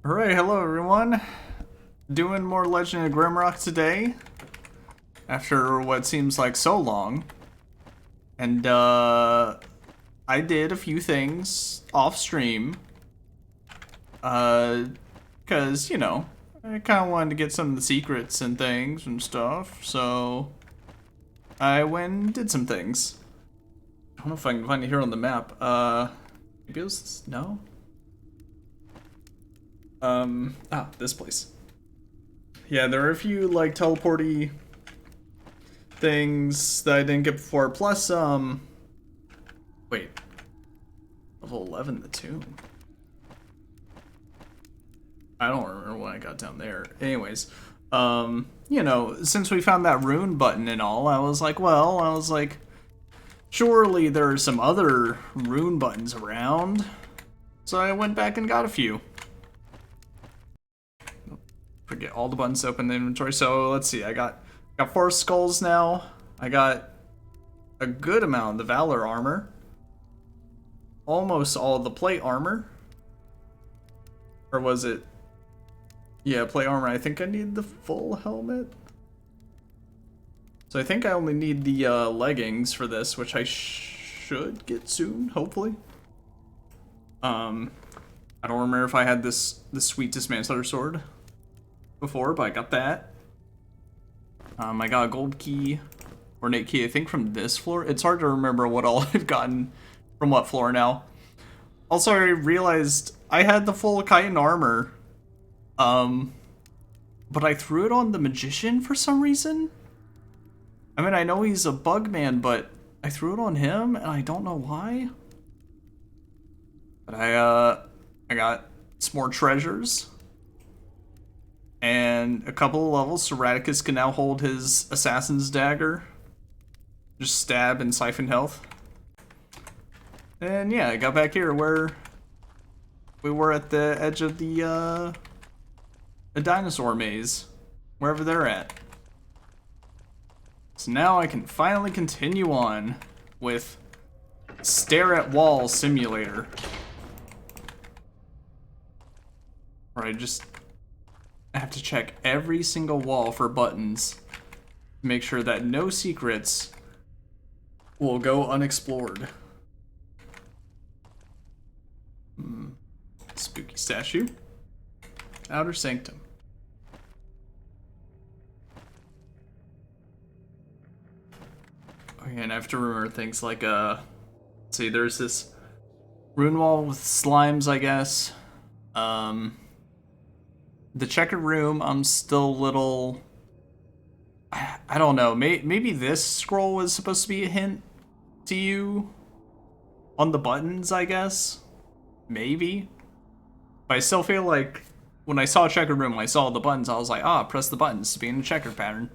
Alright, hello everyone. Doing more Legend of Grimrock today. After what seems like so long. And, I did a few things off stream. Cause, you know, I kinda wanted to get some of the secrets and things and stuff, so I went and did some things. I don't know if I can find it here on the map. Maybe it was, no? This place. Yeah, there are a few, like, teleporty things that I didn't get before, plus, wait. Level 11, the tomb. I don't remember when I got down there. Anyways, you know, since we found that rune button and all, I was like, surely there are some other rune buttons around. So I went back and got a few. Forget all the buttons to open the inventory. So let's see, I got 4 skulls now. I got a good amount of the Valor armor. Almost all of the plate armor. Or was it? Yeah, plate armor. I think I need the full helmet. So I think I only need the leggings for this, which I should get soon, hopefully. I don't remember if I had this sweet dismantler sword before, but I got that. I got a gold key, ornate key, I think from this floor. It's hard to remember what all I've gotten from what floor now. Also, I realized I had the full chitin armor, but I threw it on the magician for some reason. I mean, I know he's a bug man, but I threw it on him, and I don't know why. But I got some more treasures. And a couple of levels, so Radicus can now hold his assassin's dagger. Just stab and siphon health. And yeah, I got back here where we were at the edge of the dinosaur maze. Wherever they're at. So now I can finally continue on with Stare at Wall Simulator. Where I have to check every single wall for buttons to make sure that no secrets will go unexplored. Spooky statue. Outer Sanctum. Okay, and I have to remember things like, let's see, there's this rune wall with slimes, I guess. The checkered room, I'm still a little... I don't know. Maybe this scroll was supposed to be a hint to you on the buttons, I guess. Maybe. But I still feel like when I saw a checkered room, I saw the buttons, I was like, press the buttons to be in a checkered pattern.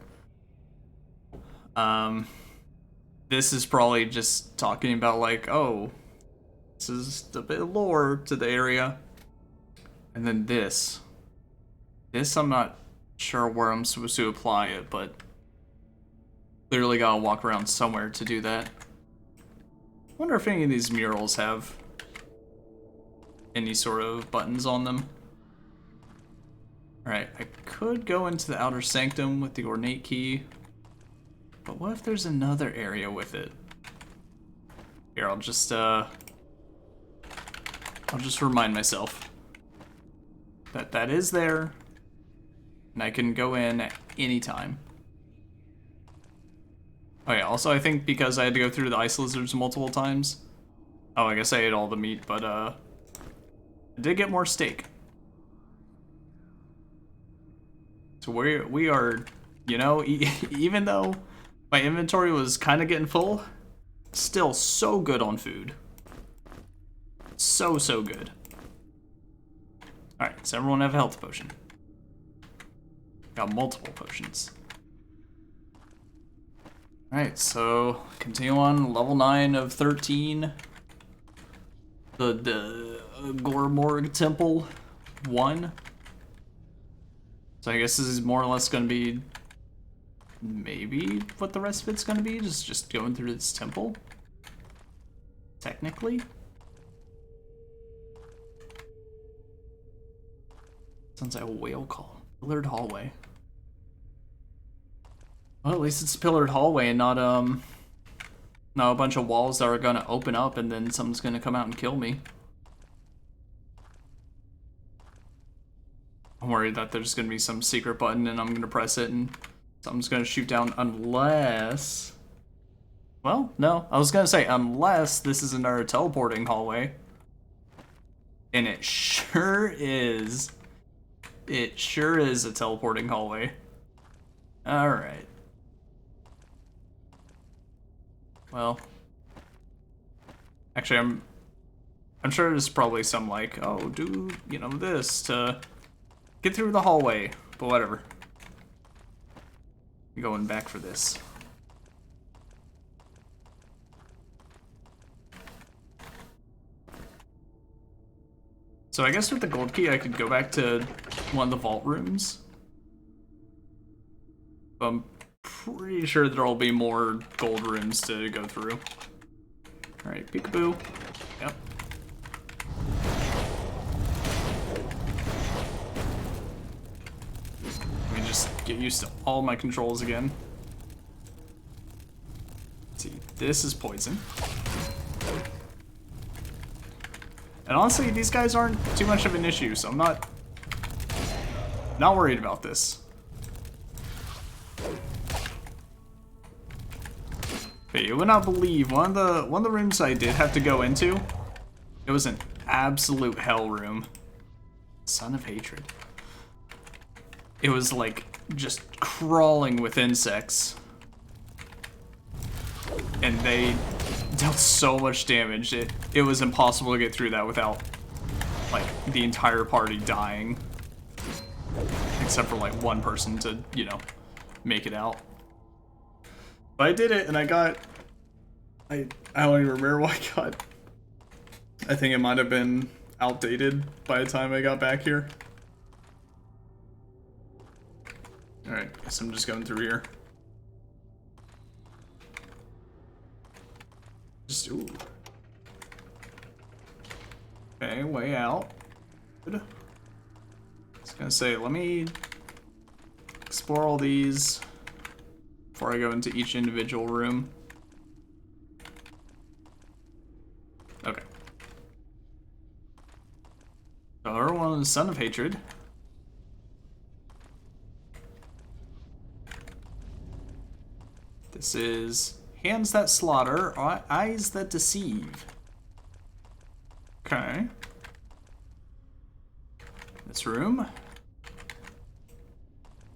This is probably just talking about like, oh, this is a bit of lore to the area. And then this. This, I'm not sure where I'm supposed to apply it, but clearly gotta walk around somewhere to do that. Wonder if any of these murals have any sort of buttons on them. Alright, I could go into the outer sanctum with the ornate key, but what if there's another area with it? Here, I'll just remind myself that that is there. And I can go in at any time. Oh yeah, also I think because I had to go through the ice lizards multiple times. Oh, I guess I ate all the meat, but I did get more steak. So we are, you know, even though my inventory was kind of getting full, still so good on food. So good. Alright, does everyone have a health potion? Got multiple potions. Alright, so continue on, level 9 of 13. The Gormorg Temple 1. So I guess this is more or less going to be maybe what the rest of it's going to be, just going through this temple. Technically. Sounds like a whale call. Pillared hallway. Well, at least it's a pillared hallway and not a bunch of walls that are gonna open up and then someone's gonna come out and kill me. I'm worried that there's gonna be some secret button and I'm gonna press it and something's gonna shoot down unless... Well, no. I was gonna say, unless this is another teleporting hallway. And it sure is. It sure is a teleporting hallway. Alright. Well. Actually, I'm sure there's probably some like, oh, do, you know, this to get through the hallway. But whatever. I'm going back for this. So I guess with the gold key, I could go back to one of the vault rooms. But I'm pretty sure there'll be more gold rooms to go through. Alright, peekaboo. Yep. Let me just get used to all my controls again. Let's see, this is poison. And honestly, these guys aren't too much of an issue, so I'm not worried about this. But you would not believe one of the rooms I did have to go into. It was an absolute hell room. Son of hatred. It was like just crawling with insects. And they dealt so much damage. It was impossible to get through that without like the entire party dying. Except for like one person to, you know, make it out. But I did it and I got I don't even remember what I got. I think it might have been outdated by the time I got back here. Alright, guess I'm just going through here. Just, ooh. Okay, way out. Good. I was gonna say, let me explore all these before I go into each individual room. Okay. So our one is Son of Hatred. This is Hands That Slaughter, Eyes That Deceive. Okay. This room.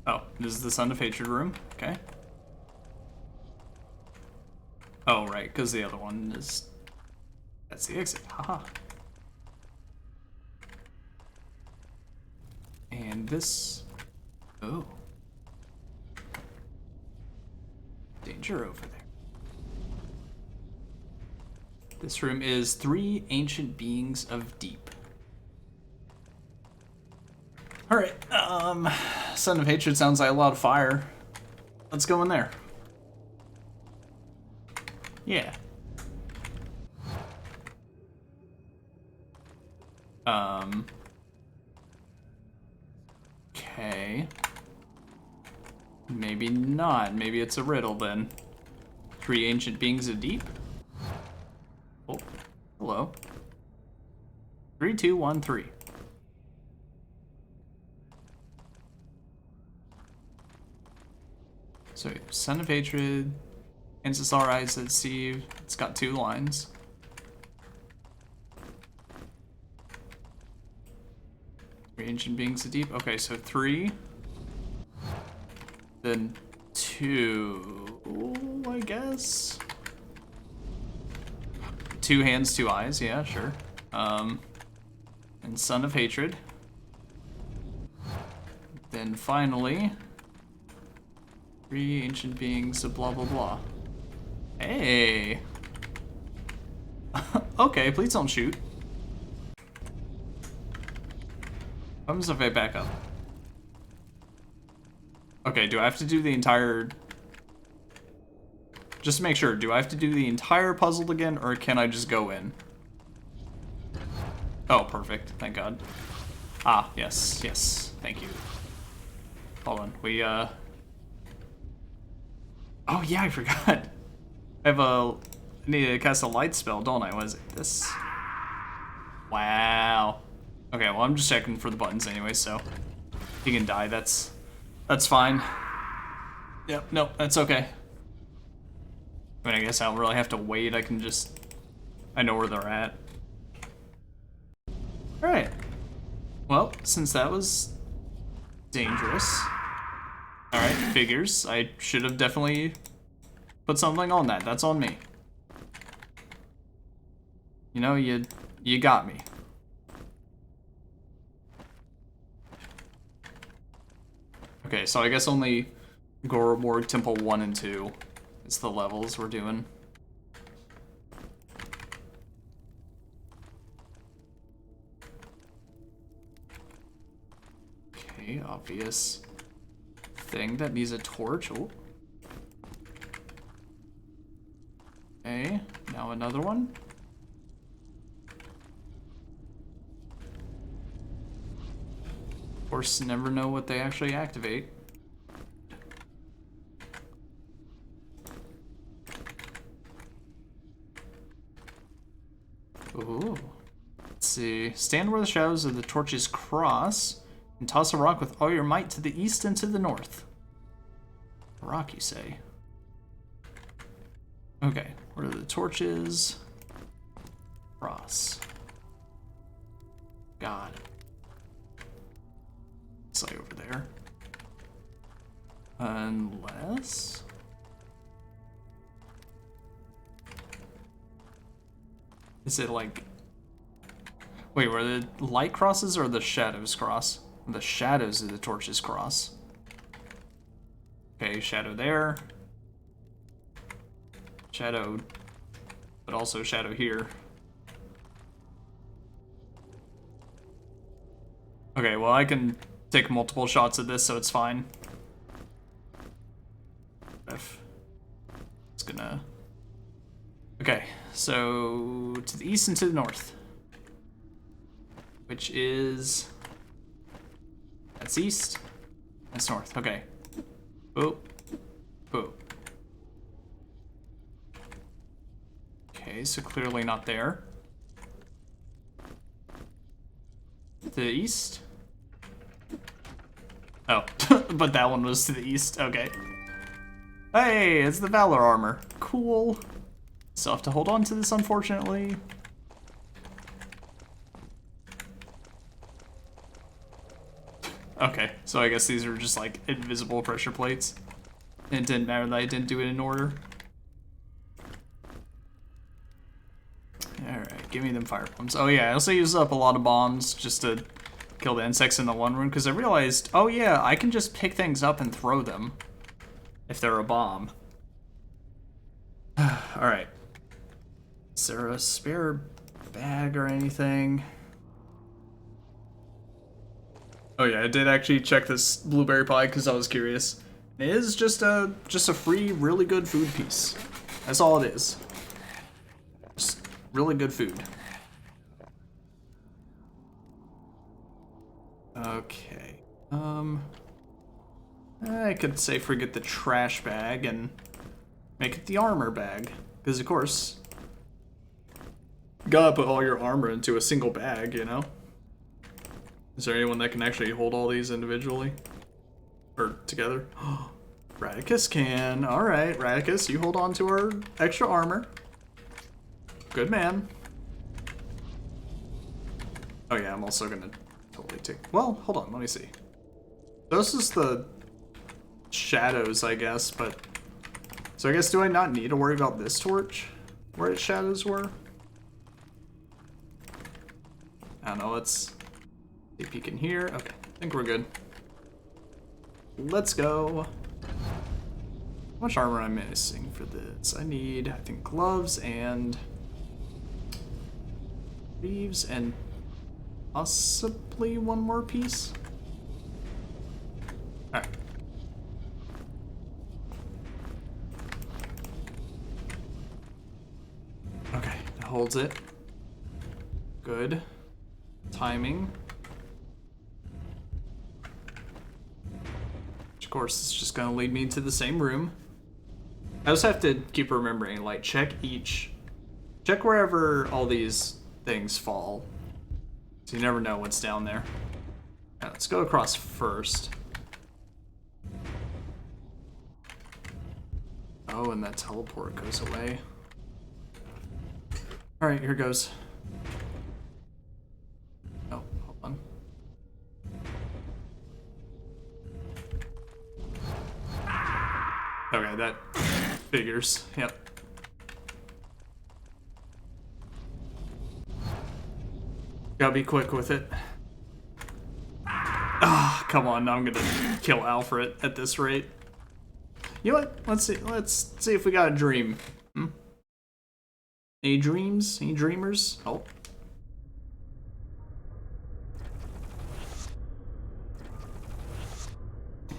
Oh, this is the Son of Hatred room. Okay. Oh, right, because the other one is... That's the exit. Haha. And this... Oh. Danger over there. This room is 3 Ancient Beings of Deep. Alright, Son of Hatred sounds like a lot of fire. Let's go in there. Yeah. Okay. Maybe not. Maybe it's a riddle then. 3 Ancient Beings of Deep? Oh, hello. 3, 2, 1, 3. So, Son of Hatred, Ancestor Eyes That Deceive. It's got 2 lines. Three Ancient Beings of Deep. Okay, so 3. Then 2, I guess. 2 hands, 2 eyes, yeah, sure. And Son of Hatred. Then finally, 3 Ancient Beings of blah blah blah. Hey! Okay, please don't shoot. What happens if I back up? Okay, do I have to do the entire... Just to make sure, do I have to do the entire puzzle again, or can I just go in? Oh, perfect. Thank God. Ah, yes, yes. Thank you. Hold on. Oh, yeah, I forgot. I need to cast a light spell, don't I? What is it? This? Wow. Okay, well, I'm just checking for the buttons anyway, so he can die. That's fine. Yep, no, that's okay. I mean, I guess I don't really have to wait. I know where they're at. Alright. Well, since that was dangerous. Alright, figures. I should have definitely put something on that. That's on me. You know, you got me. Okay, so I guess only Grimrock Temple 1 and 2 is the levels we're doing. Okay, obvious thing that needs a torch. Oh. Okay, now another one. Of course, never know what they actually activate. Ooh. Let's see. Stand where the shadows of the torches cross and toss a rock with all your might to the east and to the north. A rock, you say? Okay, where are the torches? Cross. Got it. It's like over there. Unless... Is it like... Wait, where the light crosses or the shadows cross? The shadows of the torches cross. Okay, shadow there. Shadow, but also shadow here. Okay, well, I can take multiple shots at this, so it's fine. It's gonna... Okay, so to the east and to the north. Which is... That's east. That's north. Okay. Boop. Boop. Okay, so clearly not there. To the east? Oh, but that one was to the east. Okay. Hey, it's the Valor armor. Cool. Still have to hold on to this, unfortunately. Okay, so I guess these are just like invisible pressure plates. And it didn't matter that I didn't do it in order. Alright, give me them fire bombs. Oh yeah, I also use up a lot of bombs just to kill the insects in the one room, because I realized, oh yeah, I can just pick things up and throw them if they're a bomb. Alright. Is there a spare bag or anything? Oh yeah, I did actually check this blueberry pie because I was curious. It is just a free, really good food piece. That's all it is. Just really good food. Okay. I could say forget the trash bag and make it the armor bag. Because of course, gotta put all your armor into a single bag, you know? Is there anyone that can actually hold all these individually? Or together? Radicus can. Alright, Radicus, you hold on to our extra armor. Good man. Oh yeah, I'm also gonna totally take... Well, hold on, let me see. This is the shadows, I guess, but... So I guess, do I not need to worry about this torch? Where its shadows were? I don't know, let's... see if you can hear. Okay, I think we're good. Let's go. How much armor am I missing for this? I need, I think, gloves and greaves and possibly one more piece. Alright. Okay, that holds it. Good. Timing. course, it's just gonna lead me to the same room. I also have to keep remembering, like, check wherever all these things fall. So you never know what's down there. Right, let's go across first. Oh, and that teleport goes away. Alright, here goes. Oh, hold on. Okay, that figures. Yep. Gotta be quick with it. Ah, come on, I'm gonna kill Alfred at this rate. You know what? Let's see if we got a dream. Any dreams? Any dreamers? Oh.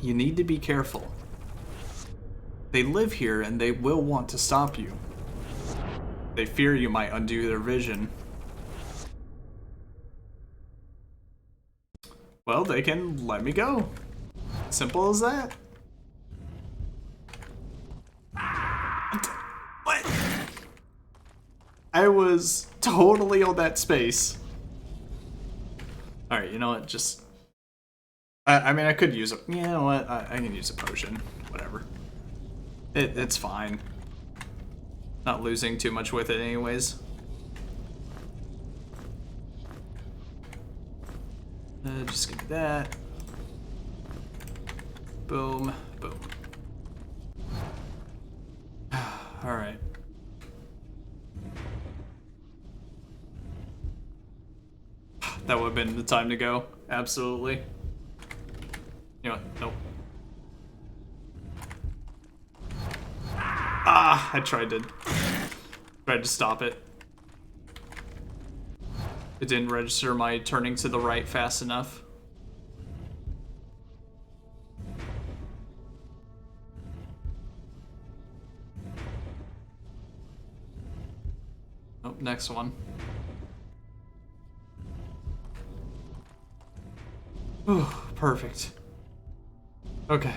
You need to be careful. They live here and they will want to stop you. They fear you might undo their vision. Well, they can let me go. Simple as that. What? I was totally on that space. Alright, you know what? Just... I mean, I could use a... You know what? I can use a potion. Whatever. It's fine. Not losing too much with it anyways. Just give me that. Boom. Boom. Alright. That would have been the time to go. Absolutely. You know what? Nope. Ah! I tried to stop it. It didn't register my turning to the right fast enough. Oh, next one. Ooh, perfect. Okay.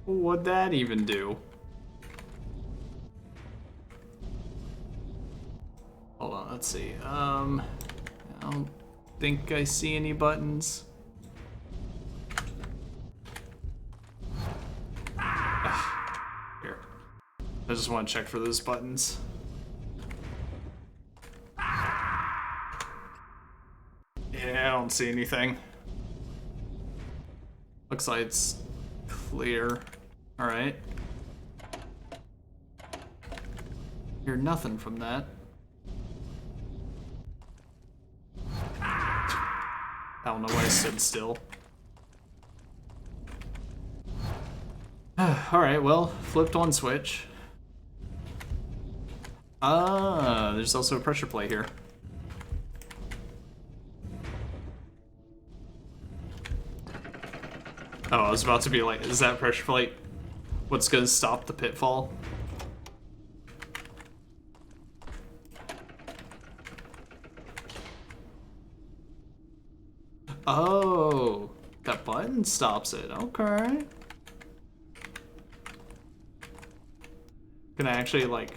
What'd that even do? Hold on, let's see. I don't think I see any buttons. Here. I just want to check for those buttons. Yeah, I don't see anything. Looks like it's clear. Alright. Hear nothing from that. I don't know why I stood still. Alright, well, flipped one switch. There's also a pressure plate here. Oh, I was about to be like, is that pressure plate what's gonna stop the pitfall? Oh, that button stops it. Okay. Can I actually, like...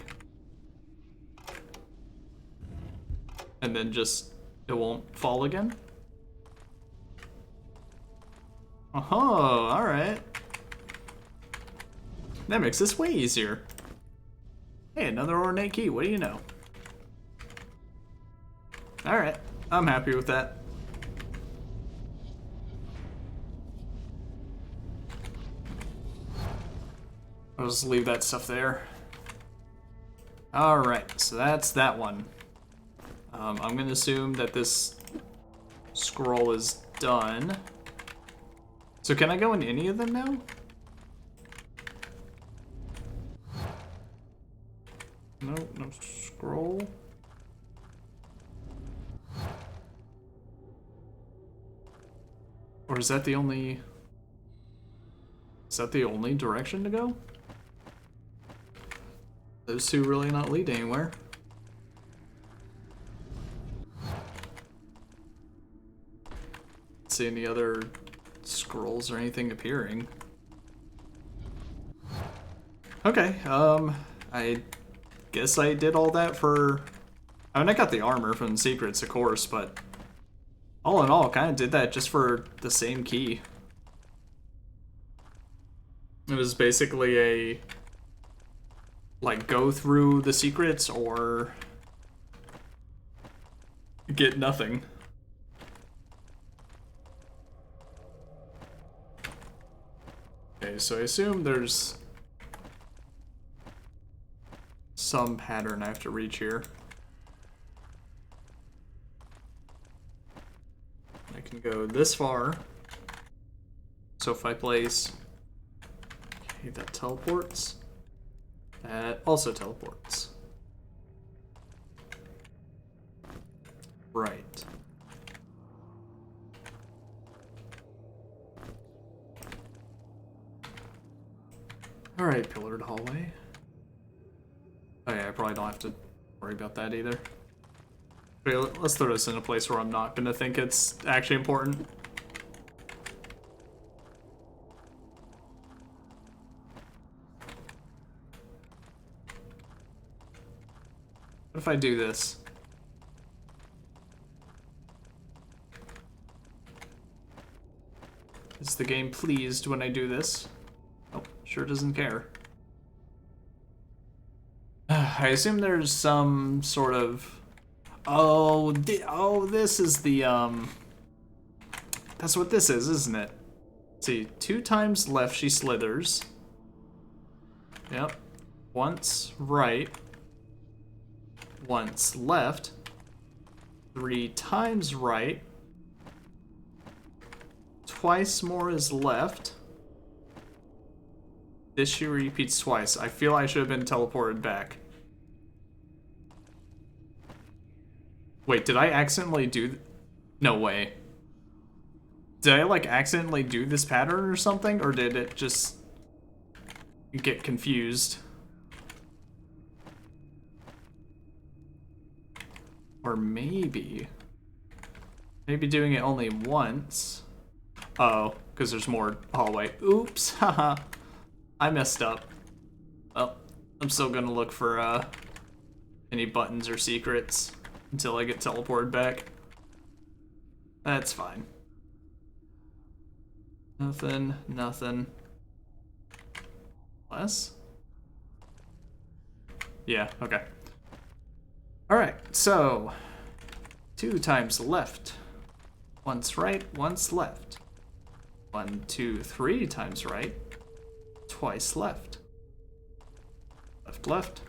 And then just... It won't fall again? Oh, alright. That makes this way easier. Hey, another ornate key. What do you know? Alright. I'm happy with that. I'll just leave that stuff there. Alright, so that's that one. I'm gonna assume that this scroll is done. So can I go in any of them now? No, no scroll. Or is that the only... Is that the only direction to go? Those two really not lead anywhere. see any other scrolls or anything appearing. Okay, I guess I did all that for... I mean, I got the armor from the secrets, of course, but all in all, kind of did that just for the same key. It was basically a, like, go through the secrets or get nothing. Okay, so I assume there's some pattern I have to reach here. I can go this far. So if I place... Okay, that teleports. That also teleports. Right. Alright, pillared hallway. Oh yeah, I probably don't have to worry about that either. Okay, let's throw this in a place where I'm not gonna think it's actually important. What if I do this? Is the game pleased when I do this? Oh, sure doesn't care. I assume there's some sort of... Oh, this is the, That's what this is, isn't it? Let's see, 2 times left she slithers. Yep. Once right. Once left. 3 times right. Twice more is left. This she repeats twice. I feel I should have been teleported back. Wait, did I accidentally do... No way. Did I, like, accidentally do this pattern or something? Or did it just get confused? Or maybe doing it only once. Oh, because there's more hallway. Oops, haha. I messed up. Well, I'm still gonna look for any buttons or secrets until I get teleported back. That's fine. Nothing, nothing. Less? Yeah, okay. Alright, so 2 times left. Once right, once left. 1, 2, 3 times right. Twice left. Left, left.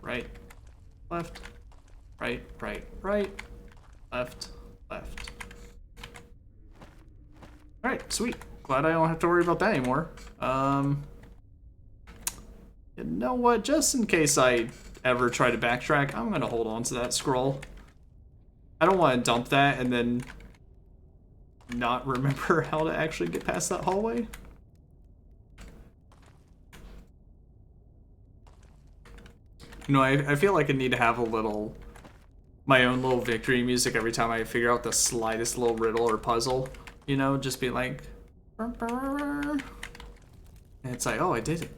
Right, left. Right, right, right. Left, left. Alright, sweet. Glad I don't have to worry about that anymore. You know what? Just in case I ever try to backtrack, I'm gonna hold on to that scroll. I don't want to dump that and then not remember how to actually get past that hallway. You know, I feel like I need to have my own little victory music every time I figure out the slightest little riddle or puzzle. You know, just be like... And it's like, oh, I did it.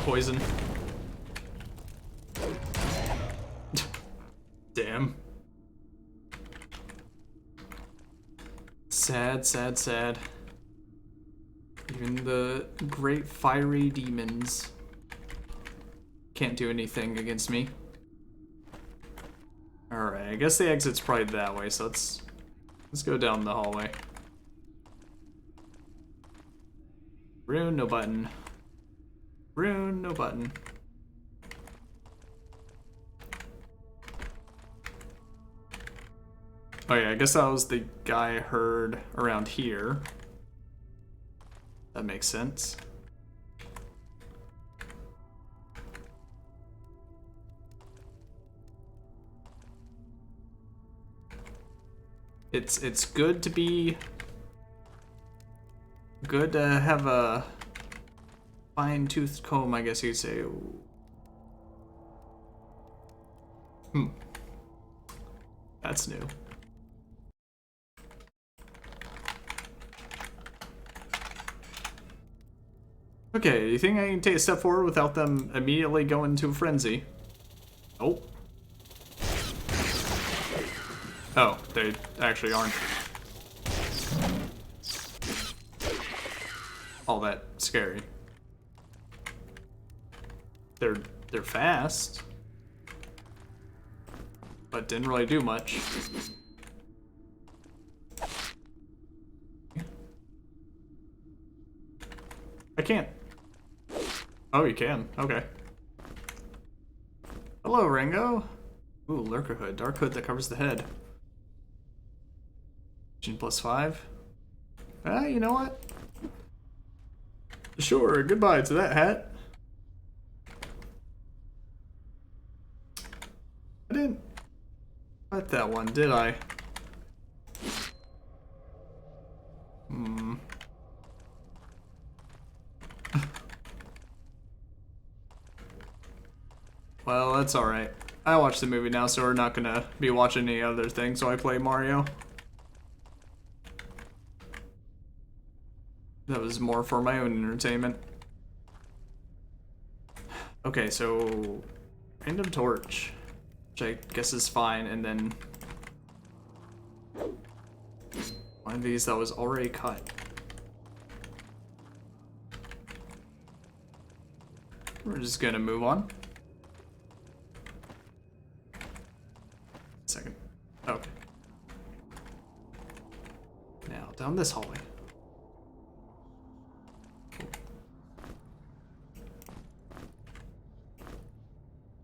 Poison. Damn. Sad, sad, sad. Even the great fiery demons can't do anything against me. Alright, I guess the exit's probably that way, so let's go down the hallway. Rune, no button. Rune, no button. Oh yeah, I guess that was the guy I heard around here. That makes sense. It's good to have a Fine-toothed comb, I guess you'd say. Hmm. That's new. Okay, do you think I can take a step forward without them immediately going into a frenzy? Oh. Oh, they actually aren't all that scary. They're fast, but didn't really do much. I can't. Oh, you can. Okay. Hello, Ringo. Ooh, lurker hood. Dark hood that covers the head. Vision +5. Ah, you know what? Sure, goodbye to that hat. I didn't cut that one, did I? Hmm. Well, that's alright. I watched the movie now, so we're not gonna be watching any other thing, so I play Mario. That was more for my own entertainment. Okay, so random torch, which I guess is fine, and then one of these that was already cut. We're just gonna move on. Second. Okay. Now down this hallway.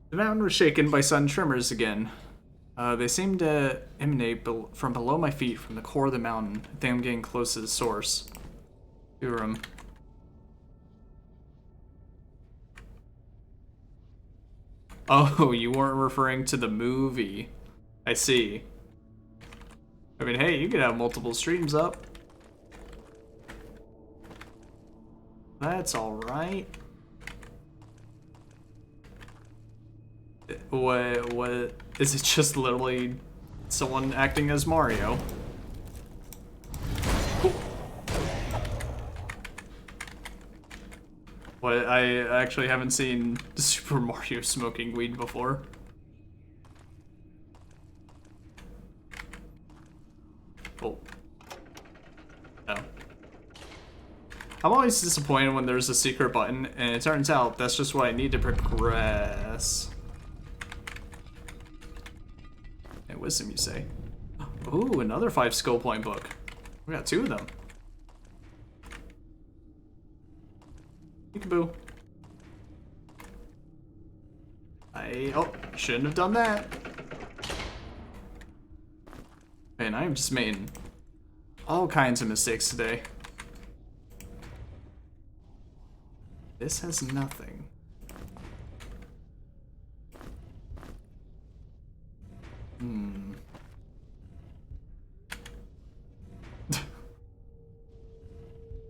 The mountain was shaken by sudden tremors again. They seemed to emanate from below my feet, from the core of the mountain. I think I'm getting close to the source. Urim. Oh, you weren't referring to the movie. I see. I mean, hey, you could have multiple streams up. That's alright. What is it? Just literally someone acting as Mario? What, I actually haven't seen Super Mario smoking weed before. Oh. No. I'm always disappointed when there's a secret button, and it turns out that's just what I need to progress. And wisdom, you say? Ooh, another 5 skill point book. We got 2 of them. Peekaboo. Oh, shouldn't have done that. Man, I'm just making all kinds of mistakes today. This has nothing.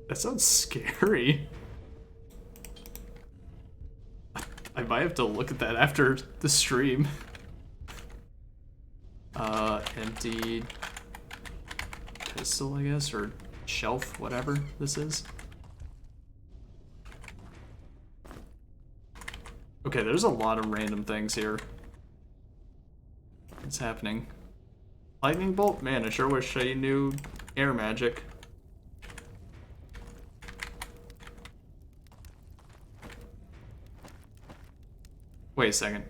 That sounds scary. I might have to look at that after the stream. Empty pistol, I guess, or shelf, whatever this is. Okay, there's a lot of random things here. What's happening? Lightning bolt? Man, I sure wish I knew air magic. Wait a second.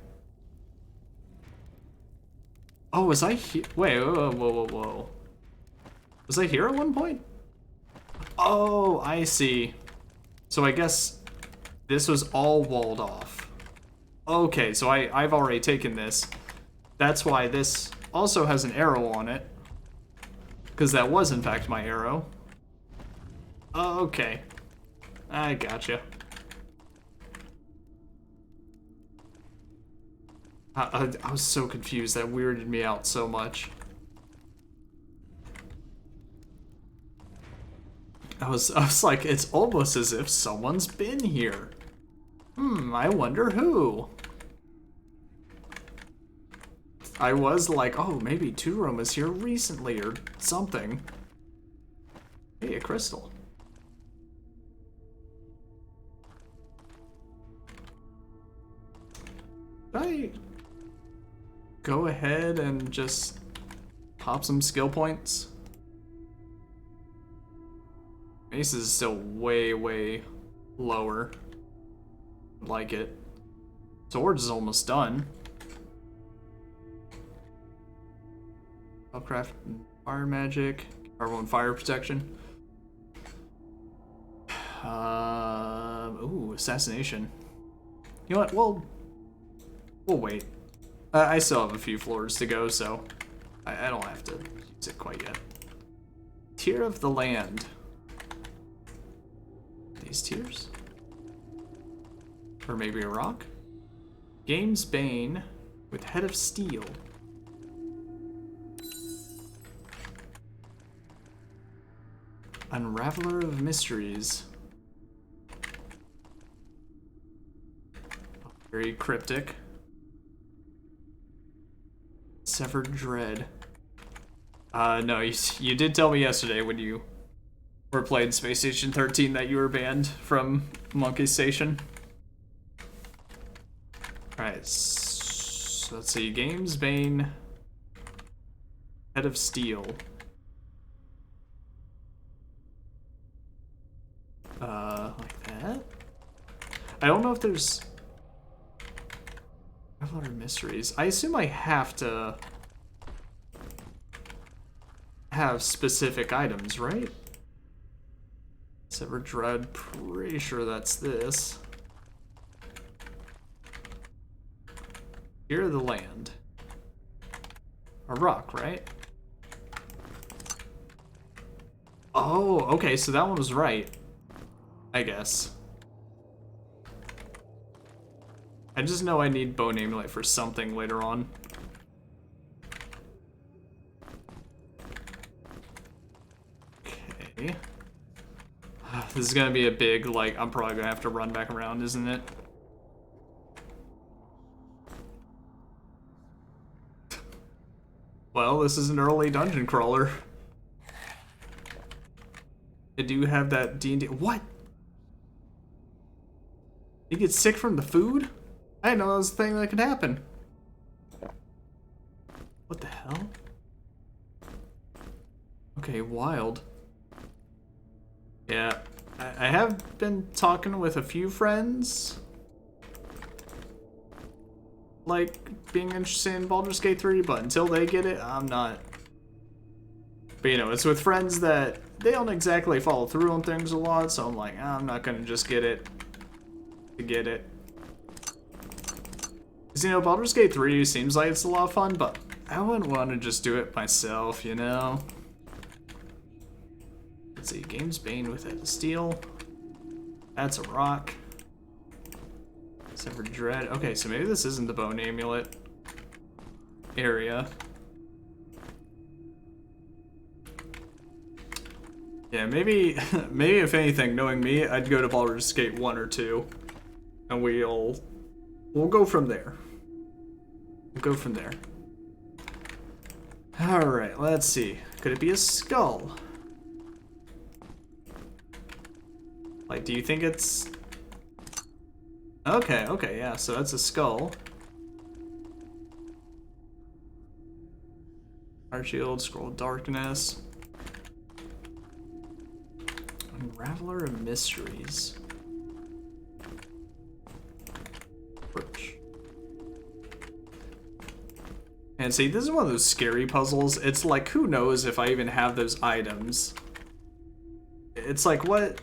Oh, was I here? Wait, whoa. Was I here at one point? Oh, I see. So I guess this was all walled off. Okay, so I've already taken this. That's why this also has an arrow on it. Because that was, in fact, my arrow. Okay. I gotcha. I was so confused. That weirded me out so much. I was like, it's almost as if someone's been here. I wonder who. I was like, oh, maybe Two Room was here recently or something. Hey, a crystal. Should I go ahead and just pop some skill points? Ace is still way, way lower. Like it. Swords is almost done. Spellcraft, fire magic, carbon fire protection. Ooh, assassination. You know what? We'll wait. I still have a few floors to go, so I don't have to use it quite yet. Tier of the land. These tiers? Or maybe a rock? Game's Bane with Head of Steel. Unraveler of Mysteries. Very cryptic. Severed Dread. No, you did tell me yesterday when you were playing Space Station 13 that you were banned from Monkey Station. Alright, so let's see. Games Bane. Head of Steel. Like that? I don't know if there's a lot of mysteries. I assume I have to have specific items, right? Severed Dread, pretty sure that's this. Here of the land. A rock, right? Oh, okay, so that one was right. I guess. I just know I need Bone Amulet for something later on. Okay. This is gonna be a big, like, I'm probably gonna have to run back around, isn't it? Well, this is an early dungeon crawler. I do have that D&D. What? You get sick from the food? I didn't know that was a thing that could happen. What the hell? Okay, wild. Yeah, I have been talking with a few friends. Like, being interested in Baldur's Gate 3, but until they get it, I'm not. But you know, it's with friends that they don't exactly follow through on things a lot, so I'm like, I'm not gonna just get it to get it. Because, you know, Baldur's Gate 3 seems like it's a lot of fun, but I wouldn't want to just do it myself, you know? Let's see, Games Bane with Head of Steel. That's a rock. Severed Dread. Okay, so maybe this isn't the Bone Amulet area. Yeah, maybe if anything, knowing me, I'd go to Baldur's Gate 1 or 2. And we'll go from there. We'll go from there. Alright, let's see. Could it be a skull? Like, do you think it's... Okay, yeah, so that's a skull. Heart Shield, Scroll of Darkness. Unraveler of Mysteries. Birch. And see, this is one of those scary puzzles. It's like, who knows if I even have those items? It's like, what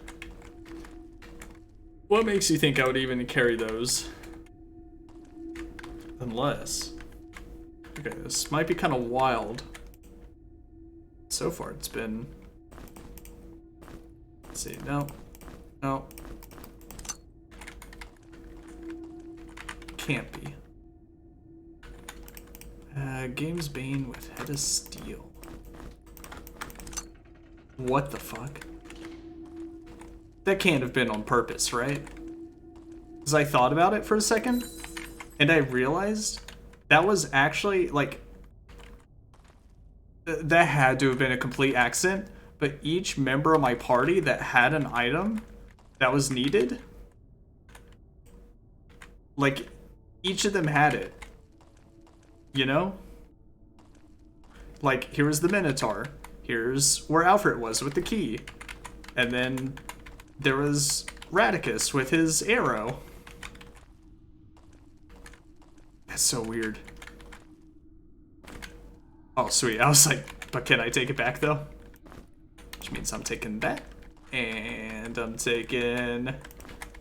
makes you think I would even carry those? Unless... Okay, this might be kind of wild. So far, it's been... Let's see, no. Can't be. Games Bane with Head of Steel. What the fuck? that can't have been on purpose, right? Because I thought about it for a second, and I realized that was actually, like, that had to have been a complete accident, but each member of my party that had an item that was needed, like, each of them had it. You know? Like, here's the Minotaur. Here's where Alfred was with the key. And then there was Radicus with his arrow. That's so weird. Oh, sweet. I was like, but can I take it back, though? Which means I'm taking that. And I'm taking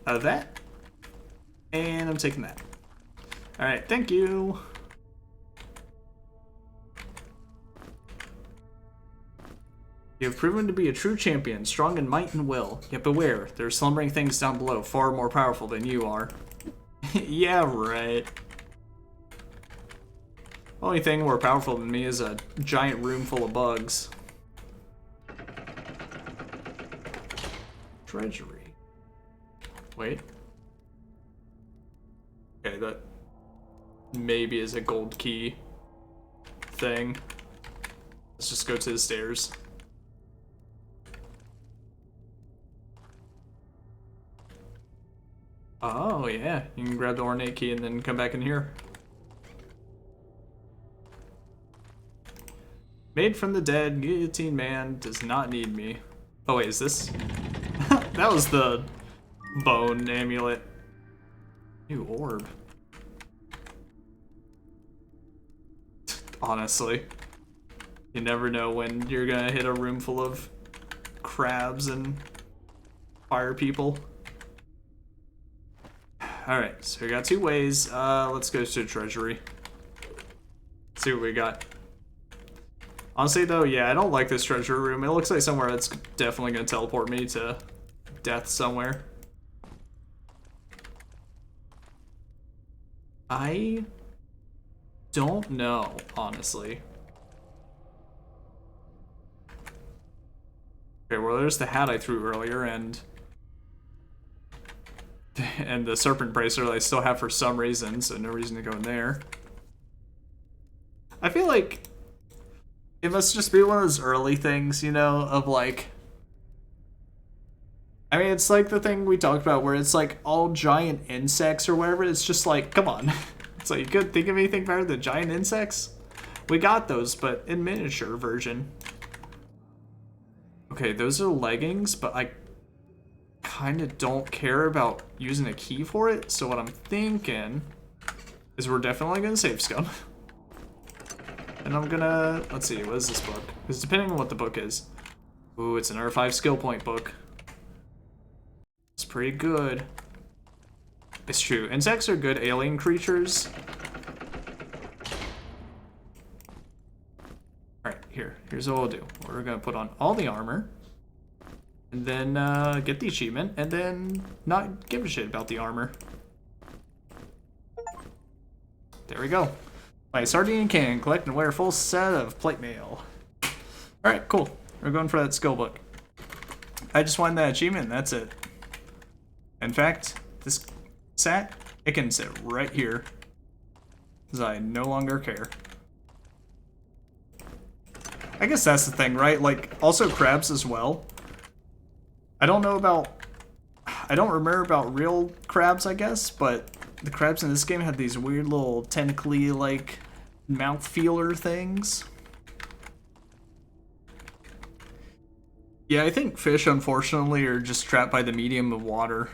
that. And I'm taking that. Alright, thank you. You have proven to be a true champion, strong in might and will. Yet beware, there are slumbering things down below, far more powerful than you are. Yeah, right. Only thing more powerful than me is a giant room full of bugs. Treasury. Wait. Okay, that maybe is a gold key thing. Let's just go to the stairs. Oh, yeah. You can grab the ornate key and then come back in here. Made from the dead, Guillotine Man does not need me. Oh, wait, is this? That was the bone amulet. New orb. Honestly. You never know when you're gonna hit a room full of crabs and fire people. Alright, so we got 2 ways. Let's go to the treasury. See what we got. Honestly, though, yeah, I don't like this treasure room. It looks like somewhere that's definitely going to teleport me to death somewhere. I don't know, honestly. Okay, well, there's the hat I threw earlier, and the serpent bracelet I still have for some reason, so no reason to go in there. I feel like it must just be one of those early things, you know, of like... I mean, it's like the thing we talked about where it's like all giant insects or whatever. It's just like, come on. It's like, you couldn't think of anything better than giant insects? We got those, but in miniature version. Okay, those are leggings, but I kind of don't care about using a key for it. So what I'm thinking is we're definitely going to save scum. And I'm gonna, let's see, what is this book? Because depending on what the book is. Ooh, it's an R5 skill point book. It's pretty good. It's true. Insects are good alien creatures. Alright, here's what we'll do. We're gonna put on all the armor. And then get the achievement. And then not give a shit about the armor. There we go. My sardine can collect and wear a full set of plate mail. Alright, cool. We're going for that skill book. I just wanted that achievement, and that's it. In fact, this sat, it can sit right here. Because I no longer care. I guess that's the thing, right? Like, also crabs as well. I don't remember about real crabs, I guess, but the crabs in this game had these weird little tentacly, like, mouth feeler things. Yeah, I think fish, unfortunately, are just trapped by the medium of water.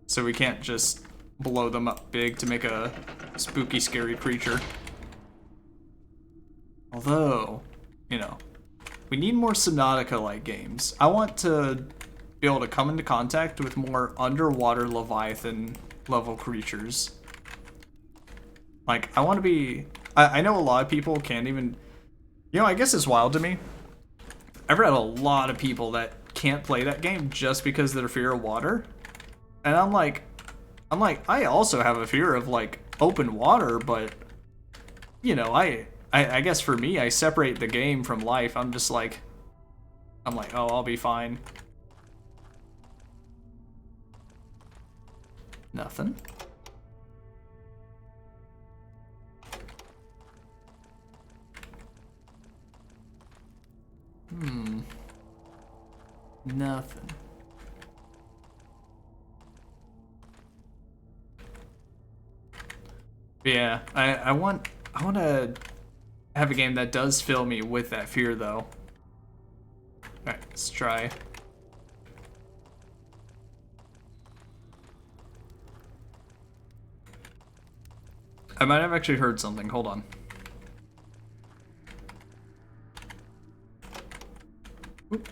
So we can't just blow them up big to make a spooky, scary creature. Although, you know, we need more Subnautica-like games. I want to be able to come into contact with more underwater Leviathan level creatures. Like, I want to be... I know a lot of people can't even... You know, I guess it's wild to me. I've read a lot of people that can't play that game just because of their fear of water. And I'm like, I also have a fear of, like, open water, but, you know, I guess for me, I separate the game from life. I'm like, oh, I'll be fine. Nothing. Nothing. Yeah, I want to have a game that does fill me with that fear though. Alright, let's try. I might have actually heard something. Hold on. Oop.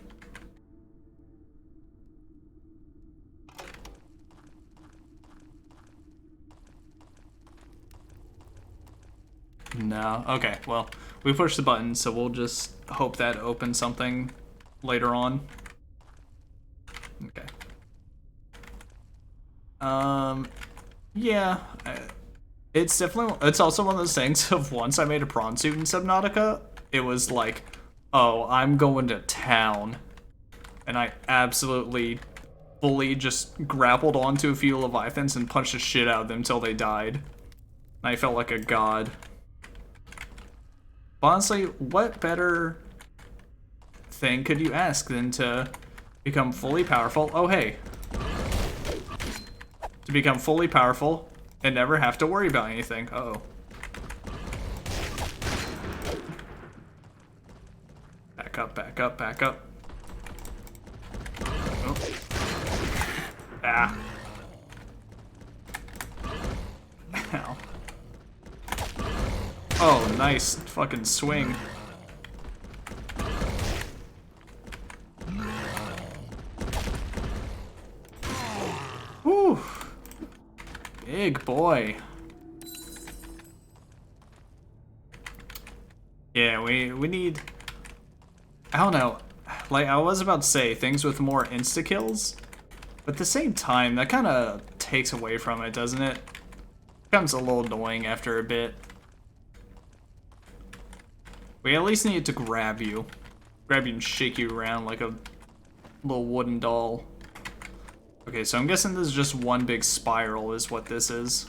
No. Okay, well, we pushed the button, so we'll just hope that opens something later on. Okay. Yeah. It's definitely, it's also one of those things of once I made a prawn suit in Subnautica, it was like, oh, I'm going to town. And I absolutely fully just grappled onto a few leviathans and punched the shit out of them until they died. And I felt like a god. But honestly, what better thing could you ask than to become fully powerful? Oh, hey. To become fully powerful and never have to worry about anything. Uh-oh. Back up, back up, back up. Oh. Ah. Ow. Oh, nice fucking swing. Whew. Big boy. Yeah, we need... I don't know. Like, I was about to say, things with more insta-kills. But at the same time, that kind of takes away from it, doesn't it? Becomes a little annoying after a bit. We at least need to grab you. Grab you and shake you around like a little wooden doll. Okay, so I'm guessing this is just one big spiral is what this is.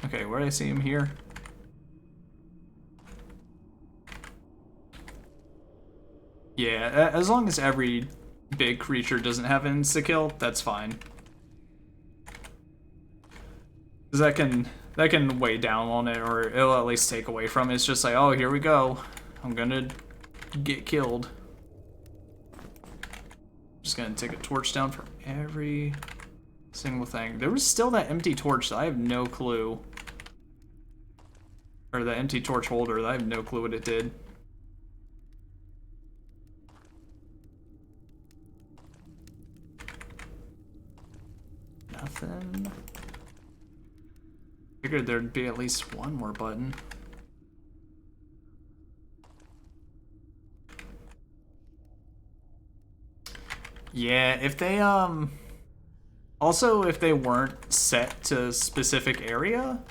Okay, where do I see him here? Yeah, as long as every big creature doesn't have an insta-kill, that's fine. Because that can weigh down on it, or it'll at least take away from it. It's just like, oh, here we go. I'm gonna get killed. Just gonna take a torch down for every single thing. There was still that empty torch that I have no clue. Or the empty torch holder that I have no clue what it did. Nothing. Figured there'd be at least one more button. Yeah, if they, also, if they weren't set to a specific area,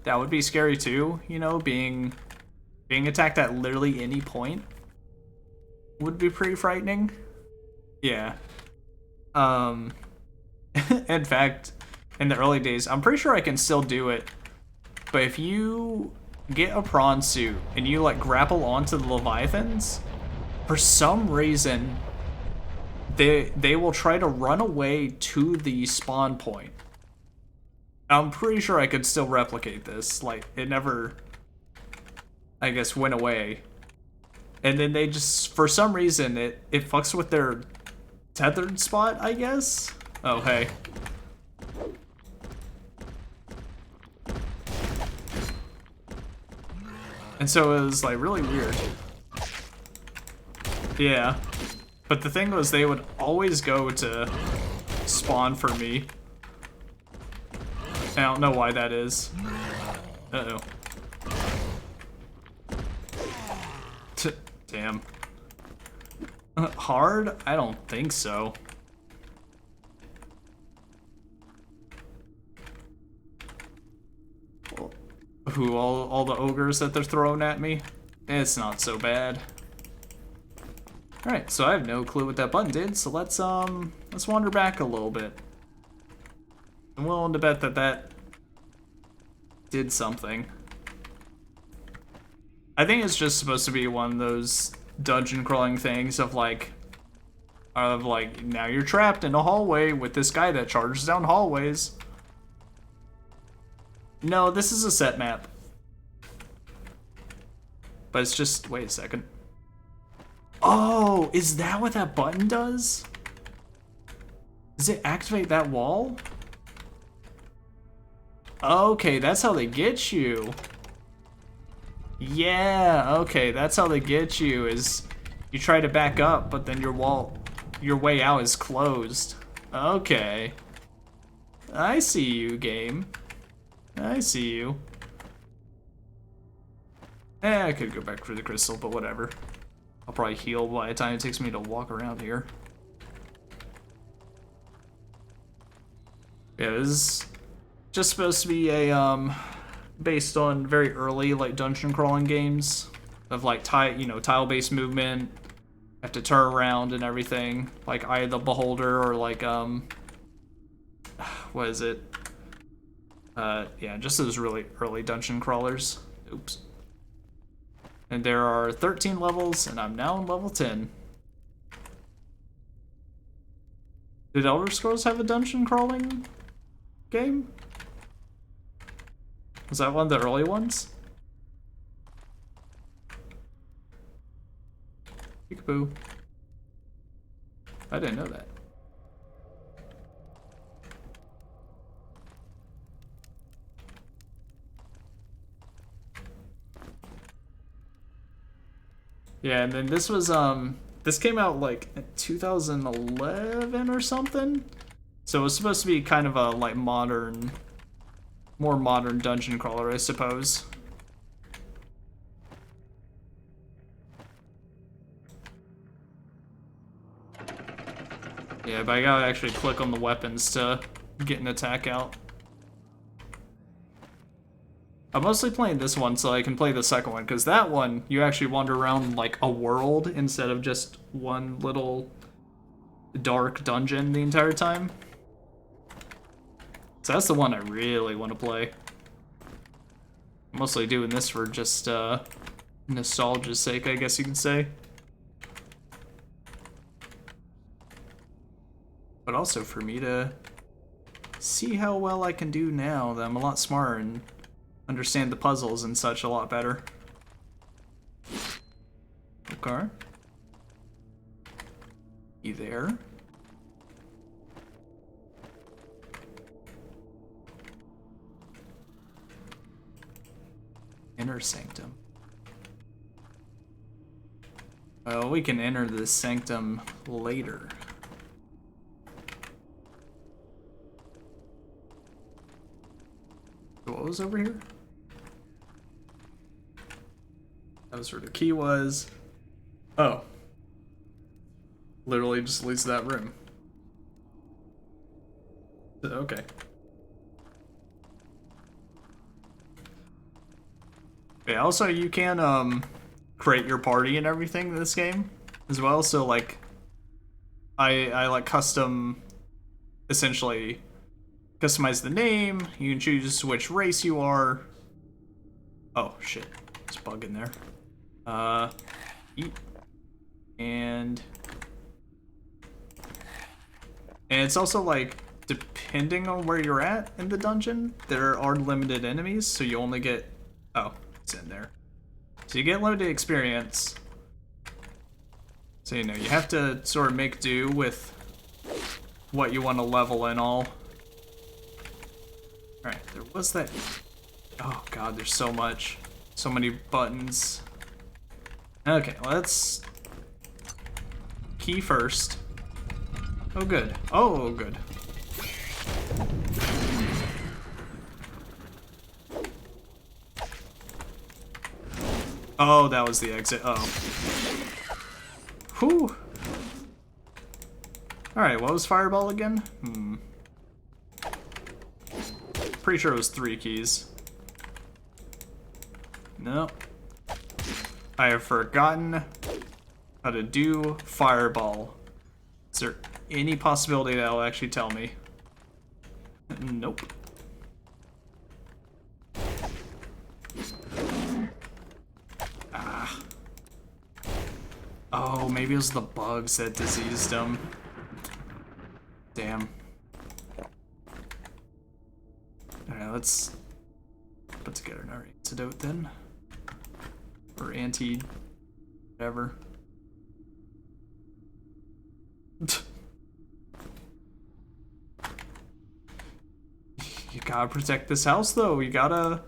that would be scary too, you know, being attacked at literally any point would be pretty frightening. Yeah. In fact, in the early days, I'm pretty sure I can still do it, but if you get a prawn suit and you, like, grapple onto the leviathans, for some reason, they will try to run away to the spawn point. I'm pretty sure I could still replicate this. Like, it never, I guess, went away. And then they just, for some reason, it fucks with their tethered spot, I guess? Oh, hey. And so it was, like, really weird. Yeah. But the thing was, they would always go to spawn for me. I don't know why that is. Uh-oh. Damn. Hard? I don't think so. Ooh, all the ogres that they're throwing at me? It's not so bad. Alright, so I have no clue what that button did, so let's wander back a little bit. I'm willing to bet that that did something. I think it's just supposed to be one of those dungeon crawling things of like, now you're trapped in a hallway with this guy that charges down hallways. No, this is a set map. But it's just, wait a second. Oh, is that what that button does? Does it activate that wall? Okay, that's how they get you. Yeah, okay, that's how they get you, is you try to back up, but then your way out is closed. Okay. I see you, game. I see you. I could go back for the crystal, but whatever. I'll probably heal by the time it takes me to walk around here. Yeah, this is just supposed to be a, based on very early, like, dungeon crawling games. Of, like, tile-based movement. Have to turn around and everything. Like, Eye of the Beholder, or like, what is it? Yeah, just those really early dungeon crawlers. Oops. And there are 13 levels, and I'm now on level 10. Did Elder Scrolls have a dungeon crawling game? Was that one of the early ones? Peekaboo. I didn't know that. Yeah, and then this was, this came out like in 2011 or something? So it was supposed to be kind of a, like, more modern dungeon crawler, I suppose. Yeah, but I gotta actually click on the weapons to get an attack out. I'm mostly playing this one so I can play the second one, because that one, you actually wander around like a world instead of just one little dark dungeon the entire time. So that's the one I really want to play. I'm mostly doing this for just nostalgia's sake, I guess you could say. But also for me to see how well I can do now that I'm a lot smarter and understand the puzzles and such a lot better. Okay. You there? Inner sanctum. Well, we can enter the sanctum later. What was over here? That was where the key was. Oh. Literally just leads to that room. Okay. Yeah, also you can create your party and everything in this game as well, so like I like essentially customize the name, you can choose which race you are. Oh shit, there's a bug in there. Eat. And it's also like, depending on where you're at in the dungeon, there are limited enemies, so you only get, oh, it's in there. So you get limited experience. So, you know, you have to sort of make do with what you want to level and all. Alright, there was that. Oh god, there's so much. So many buttons. Okay, let's key first. Oh good. Oh good. Oh, that was the exit. Oh. Whew. Alright, what was Fireball again? Pretty sure it was 3 keys. No. I have forgotten how to do fireball. Is there any possibility that'll actually tell me? Nope. Ah. Oh, maybe it was the bugs that diseased him. Damn. Alright, let's put together another antidote then. Or anti... whatever. You gotta protect this house though. You gotta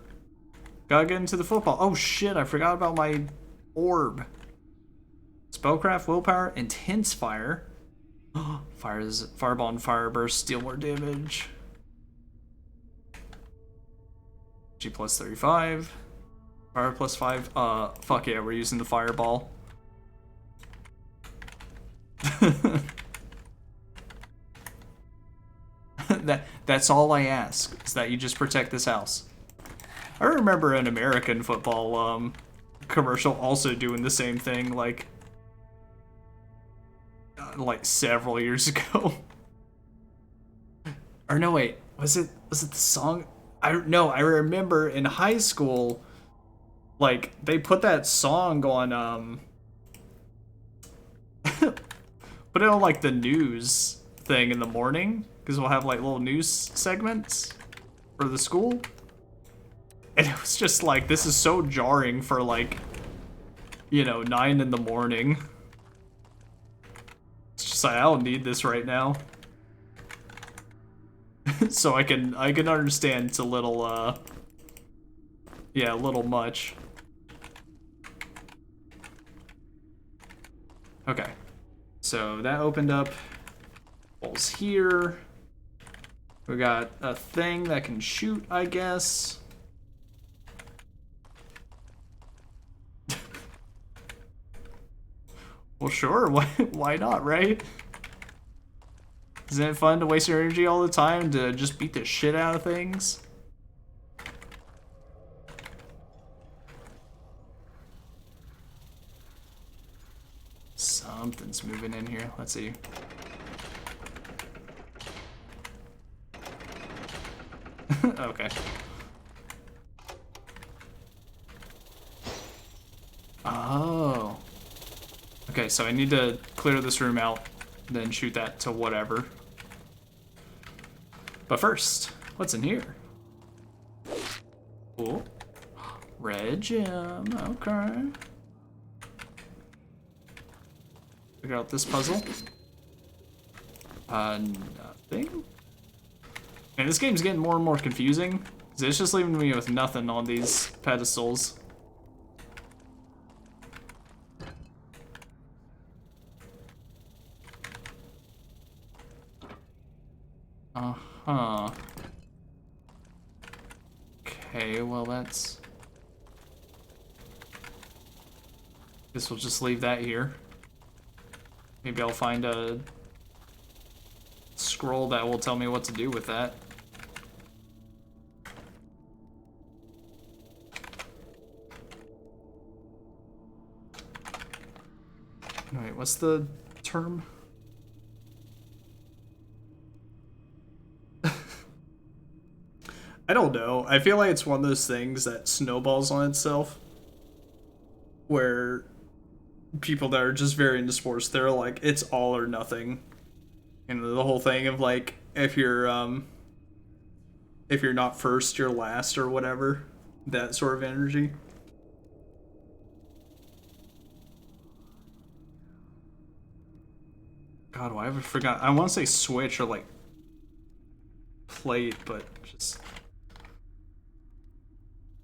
get into the football. Oh shit, I forgot about my orb. Spellcraft, willpower, intense fire. Fireball and fire burst deal more damage. G plus 35. Fire plus 5. Fuck yeah, we're using the fireball. That's all I ask, is that you just protect this house. I remember an American football commercial also doing the same thing, like several years ago. Or no, wait, was it the song? I remember in high school, like they put that song on put it on like the news thing in the morning, because we'll have like little news segments for the school. And it was just like, this is so jarring for like, 9 in the morning. It's just like, I don't need this right now. So I can understand it's a little yeah, a little much. Okay. So that opened up. Holes here. We got a thing that can shoot, I guess. Well, sure. Why not, right? Isn't it fun to waste your energy all the time to just beat the shit out of things? Something's moving in here. Let's see. Okay. Oh. Okay, so I need to clear this room out, then shoot that to whatever. But first, what's in here? Cool. Red gem, okay. Figure out this puzzle. Nothing. And this game's getting more and more confusing, because it's just leaving me with nothing on these pedestals. Uh-huh. Okay, well that's... Guess we'll just leave that here. Maybe I'll find a scroll that will tell me what to do with that. Wait, what's the term? I don't know. I feel like it's one of those things that snowballs on itself, where people that are just very into sports, they're like, it's all or nothing. And the whole thing of like, if you're not first, you're last or whatever. That sort of energy. God, why have I forgot? I want to say switch or like plate, but just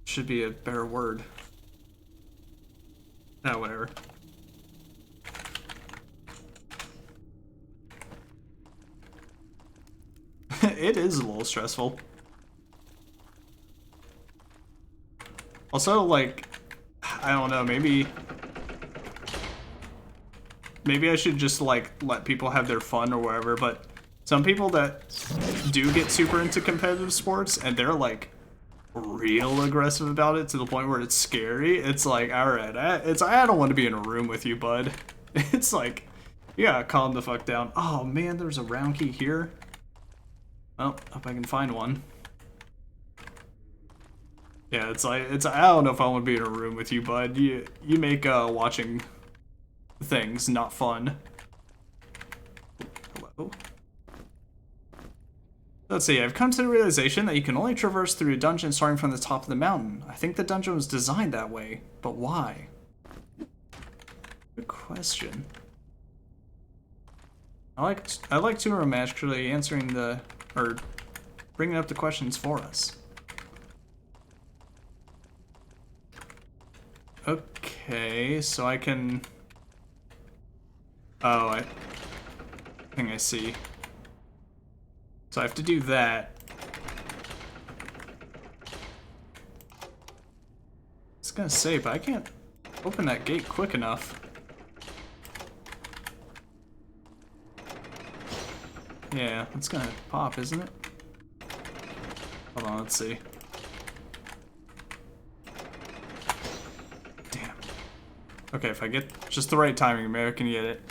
should be a better word. Ah, whatever. It is a little stressful. Also, like, I don't know, maybe I should just, like, let people have their fun or whatever, but some people that do get super into competitive sports and they're, like, real aggressive about it to the point where it's scary, it's like, alright, I don't want to be in a room with you, bud. It's like, yeah, calm the fuck down. Oh man, there's a round key here. Well, hope I can find one. Yeah, it's like, I don't know if I want to be in a room with you, bud. You make watching things not fun. Hello? Let's see, I've come to the realization that you can only traverse through a dungeon starting from the top of the mountain. I think the dungeon was designed that way, but why? Good question. I like Turum actually answering or bringing up the questions for us. Okay, so I can... Oh, I think I see. So I have to do that. I was gonna say, but I can't open that gate quick enough. Yeah, it's gonna pop, isn't it? Hold on, let's see. Damn. Okay, if I get just the right timing, maybe I can get it.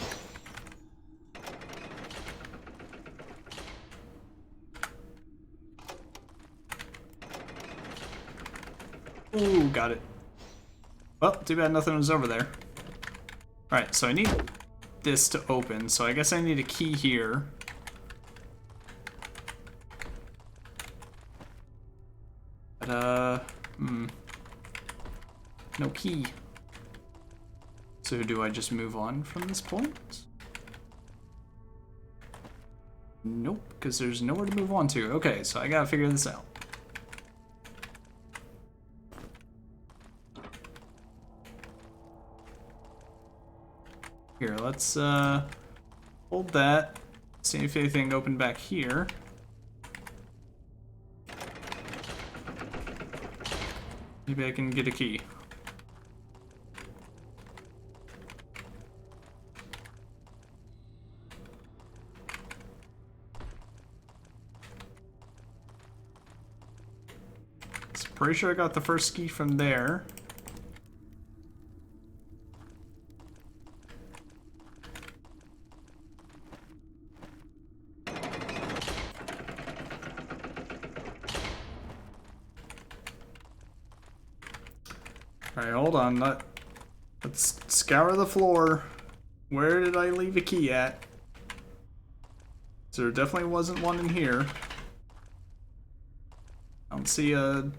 Ooh, got it. Well, too bad nothing was over there. Alright, so I need this to open, so I guess I need a key here. But, no key. So do I just move on from this point? Nope, because there's nowhere to move on to. Okay, so I gotta figure this out. Here, let's hold that. See if anything opened back here. Maybe I can get a key. So pretty sure I got the first key from there. Alright, hold on. Let's scour the floor. Where did I leave a key at? So there definitely wasn't one in here. I don't see a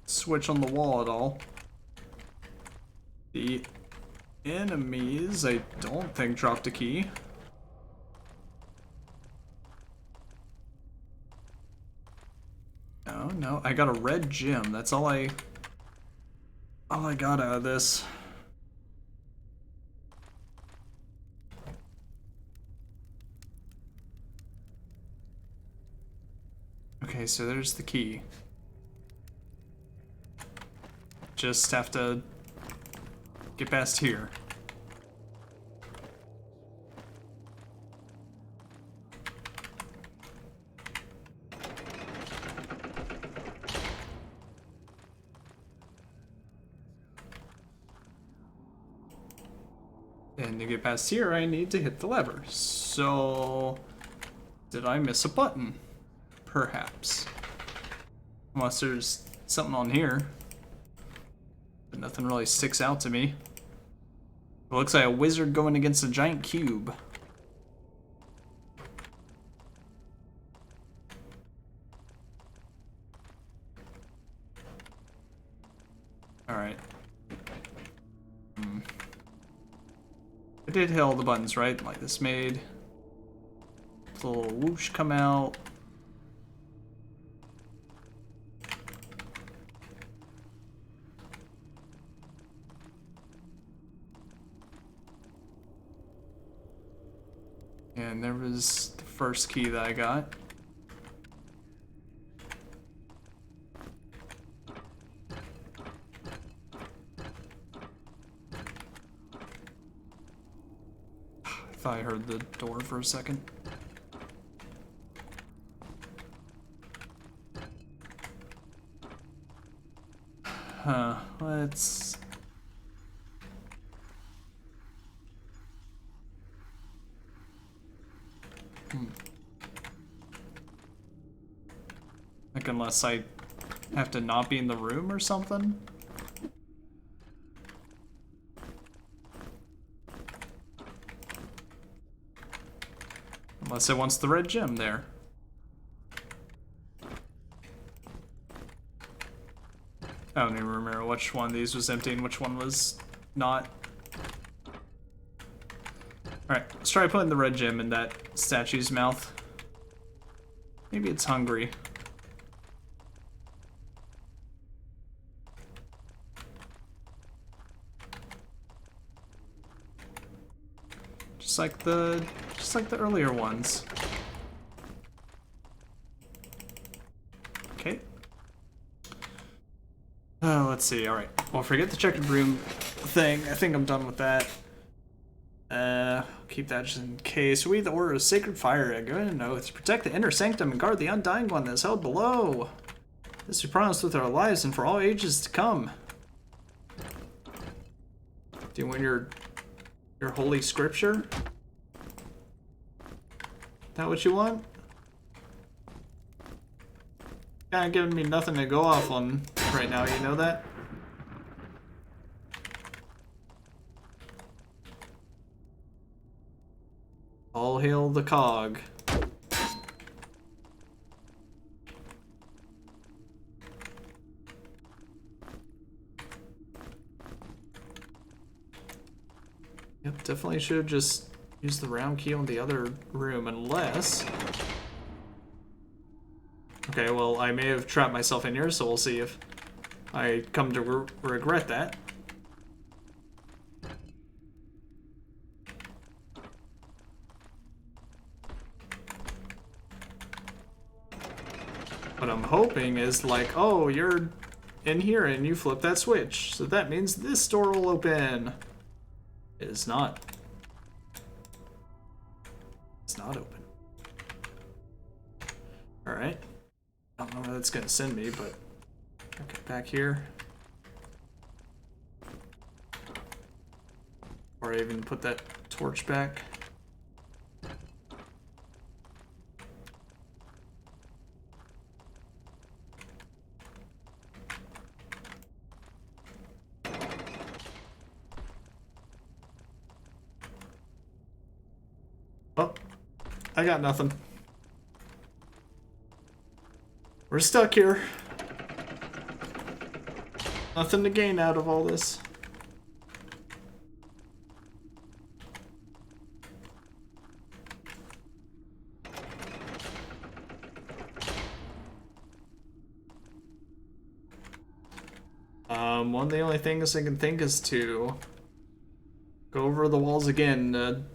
switch on the wall at all. The enemies, I don't think, dropped a key. No, I got a red gem. That's all I got out of this. Okay, so there's the key. Just have to get past here. And to get past here, I need to hit the lever. So, did I miss a button? Perhaps. Unless there's something on here. But nothing really sticks out to me. It looks like a wizard going against a giant cube. Alright. I did hit all the buttons, right? Like this made the little whoosh come out. And there was the first key that I got. I thought I heard the door for a second. Let's... Like, unless I have to not be in the room or something? Unless it wants the red gem there. I don't even remember which one of these was empty and which one was not. Alright, let's try putting the red gem in that statue's mouth. Maybe it's hungry. Just like the earlier ones. Okay. Oh, let's see. All right. Well, forget the checkered room thing. I think I'm done with that. Keep that just in case. We, the Order of Sacred Fire, are going an oath to protect the inner sanctum and guard the undying one that is held below. This we promise with our lives and for all ages to come. Do you want your holy scripture? That what you want? Kinda giving me nothing to go off on right now, you know that? All hail the cog. Yep, definitely should have just used the round key on the other room, unless... Okay, well, I may have trapped myself in here, so we'll see if I come to regret that. What I'm hoping is like, oh, you're in here and you flip that switch, so that means this door will open. It is not. It's not open. Alright. I don't know where that's gonna send me, but okay, back here. Or I even put that torch back. Oh, I got nothing. We're stuck here. Nothing to gain out of all this. One of the only things I can think is to go over the walls again,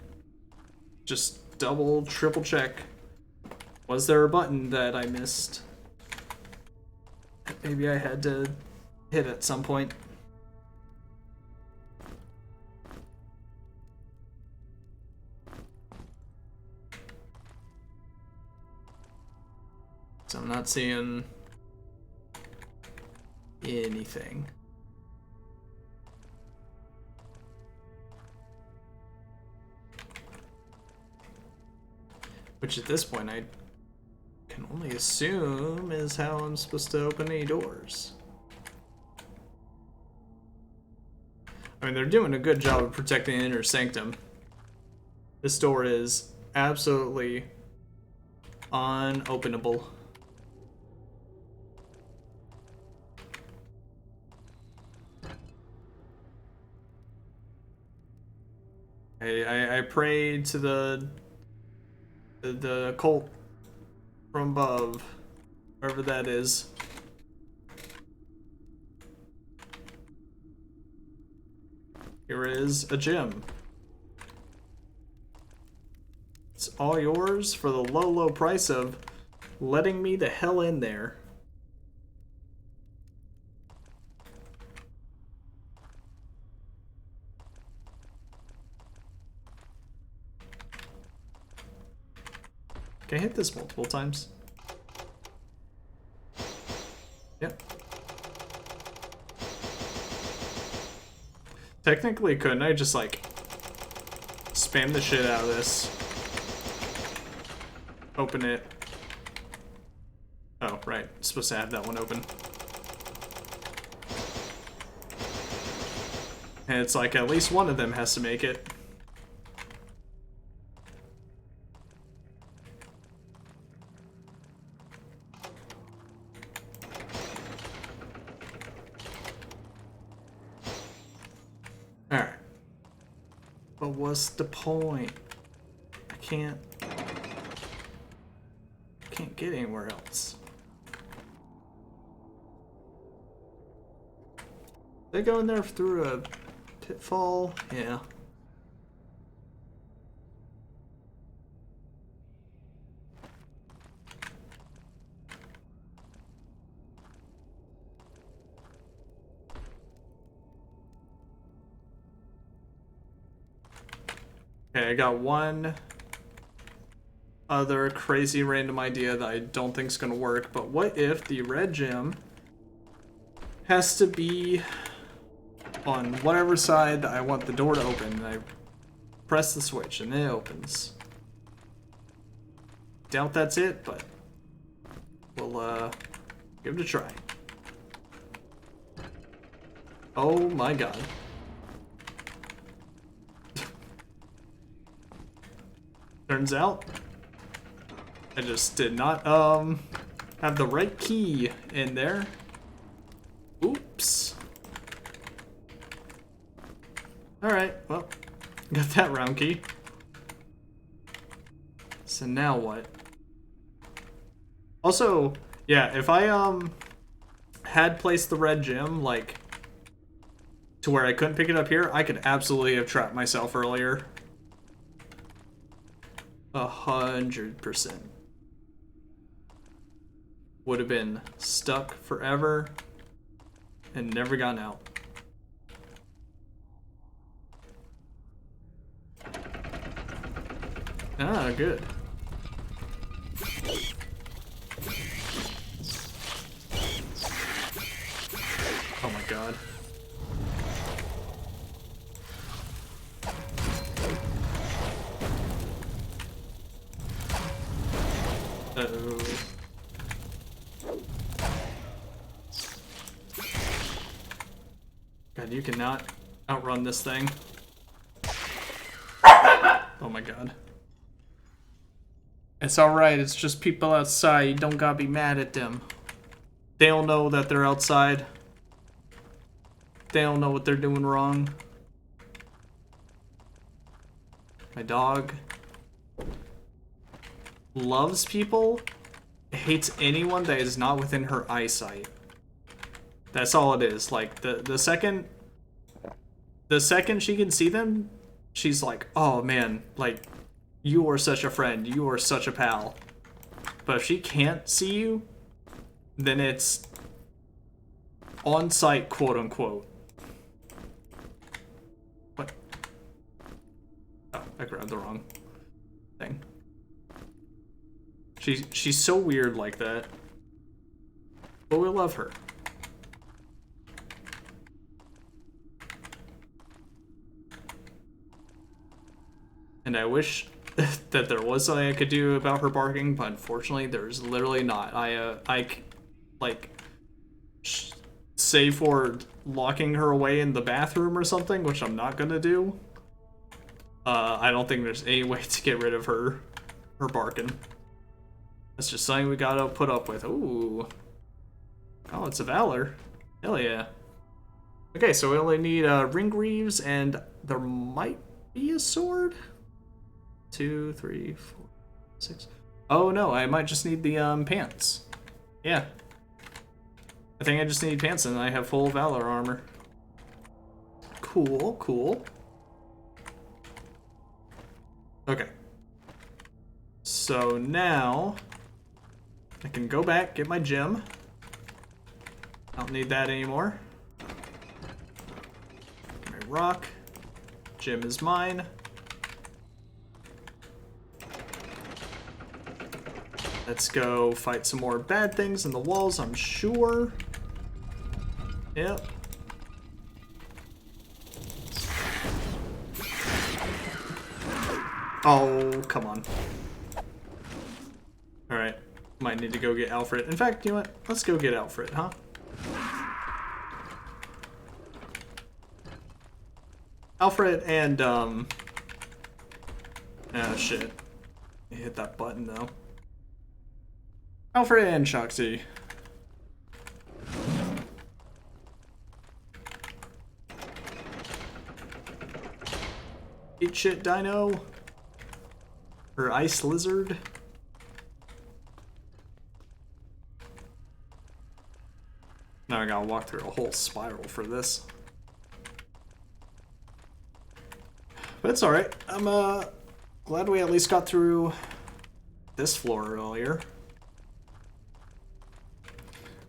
just double, triple check. Was there a button that I missed? Maybe I had to hit at some point. So I'm not seeing anything. Which at this point I can only assume is how I'm supposed to open any doors. I mean, they're doing a good job of protecting the inner sanctum. This door is absolutely unopenable. I prayed to the cult from above, wherever that is. Here is a gem. It's all yours for the low, low price of letting me the hell in there. Can I hit this multiple times? Yep. Technically, couldn't I just, like, spam the shit out of this? open it. Oh, right. Supposed to have that one open. And it's like at least one of them has to make it. Alright. But what's the point? I can't get anywhere else. They go in there through a pitfall? Yeah. Okay, I got one other crazy random idea that I don't think is gonna work, but what if the red gem has to be on whatever side I want the door to open, and I press the switch and it opens. Doubt that's it, but we'll give it a try. Oh my god. Turns out I just did not have the right key in there. Oops. Alright, well, got that round key. So now what? Also, yeah, if I had placed the red gem, like, to where I couldn't pick it up here, I could absolutely have trapped myself earlier. 100%. Would have been stuck forever and never gotten out. Ah, good. Oh my god. Uh-oh. God, you cannot outrun this thing. Oh my god. It's alright, it's just people outside. You don't gotta be mad at them. They don't know that they're outside. They don't know what they're doing wrong. My dog loves people, hates anyone that is not within her eyesight. That's all it is. Like, the second she can see them, she's like, oh man, like, you are such a friend, you are such a pal. But if she can't see you, then it's on sight, quote unquote. What? Oh, I grabbed the wrong thing. She's so weird like that. But we love her. And I wish that there was something I could do about her barking, but unfortunately there's literally not. I like, save for locking her away in the bathroom or something, which I'm not gonna do. I don't think there's any way to get rid of her barking. That's just something we gotta put up with. Ooh. Oh, it's a Valor. Hell yeah. Okay, so we only need ring greaves, and there might be a sword? 2, 3, 4, 6. Oh no, I might just need the pants. Yeah. I think I just need pants and I have full Valor armor. Cool, cool. Okay. So now I can go back, get my gem. I don't need that anymore. My rock. Gem is mine. Let's go fight some more bad things in the walls, I'm sure. Yep. Oh, come on. Alright. Might need to go get Alfred. In fact, you know what? Let's go get Alfred, huh? Alfred and, oh shit. I hit that button, though. Alfred and Shoxy. Eat shit, Dino. Or Ice Lizard. Now I gotta walk through a whole spiral for this. But it's alright. I'm glad we at least got through this floor earlier.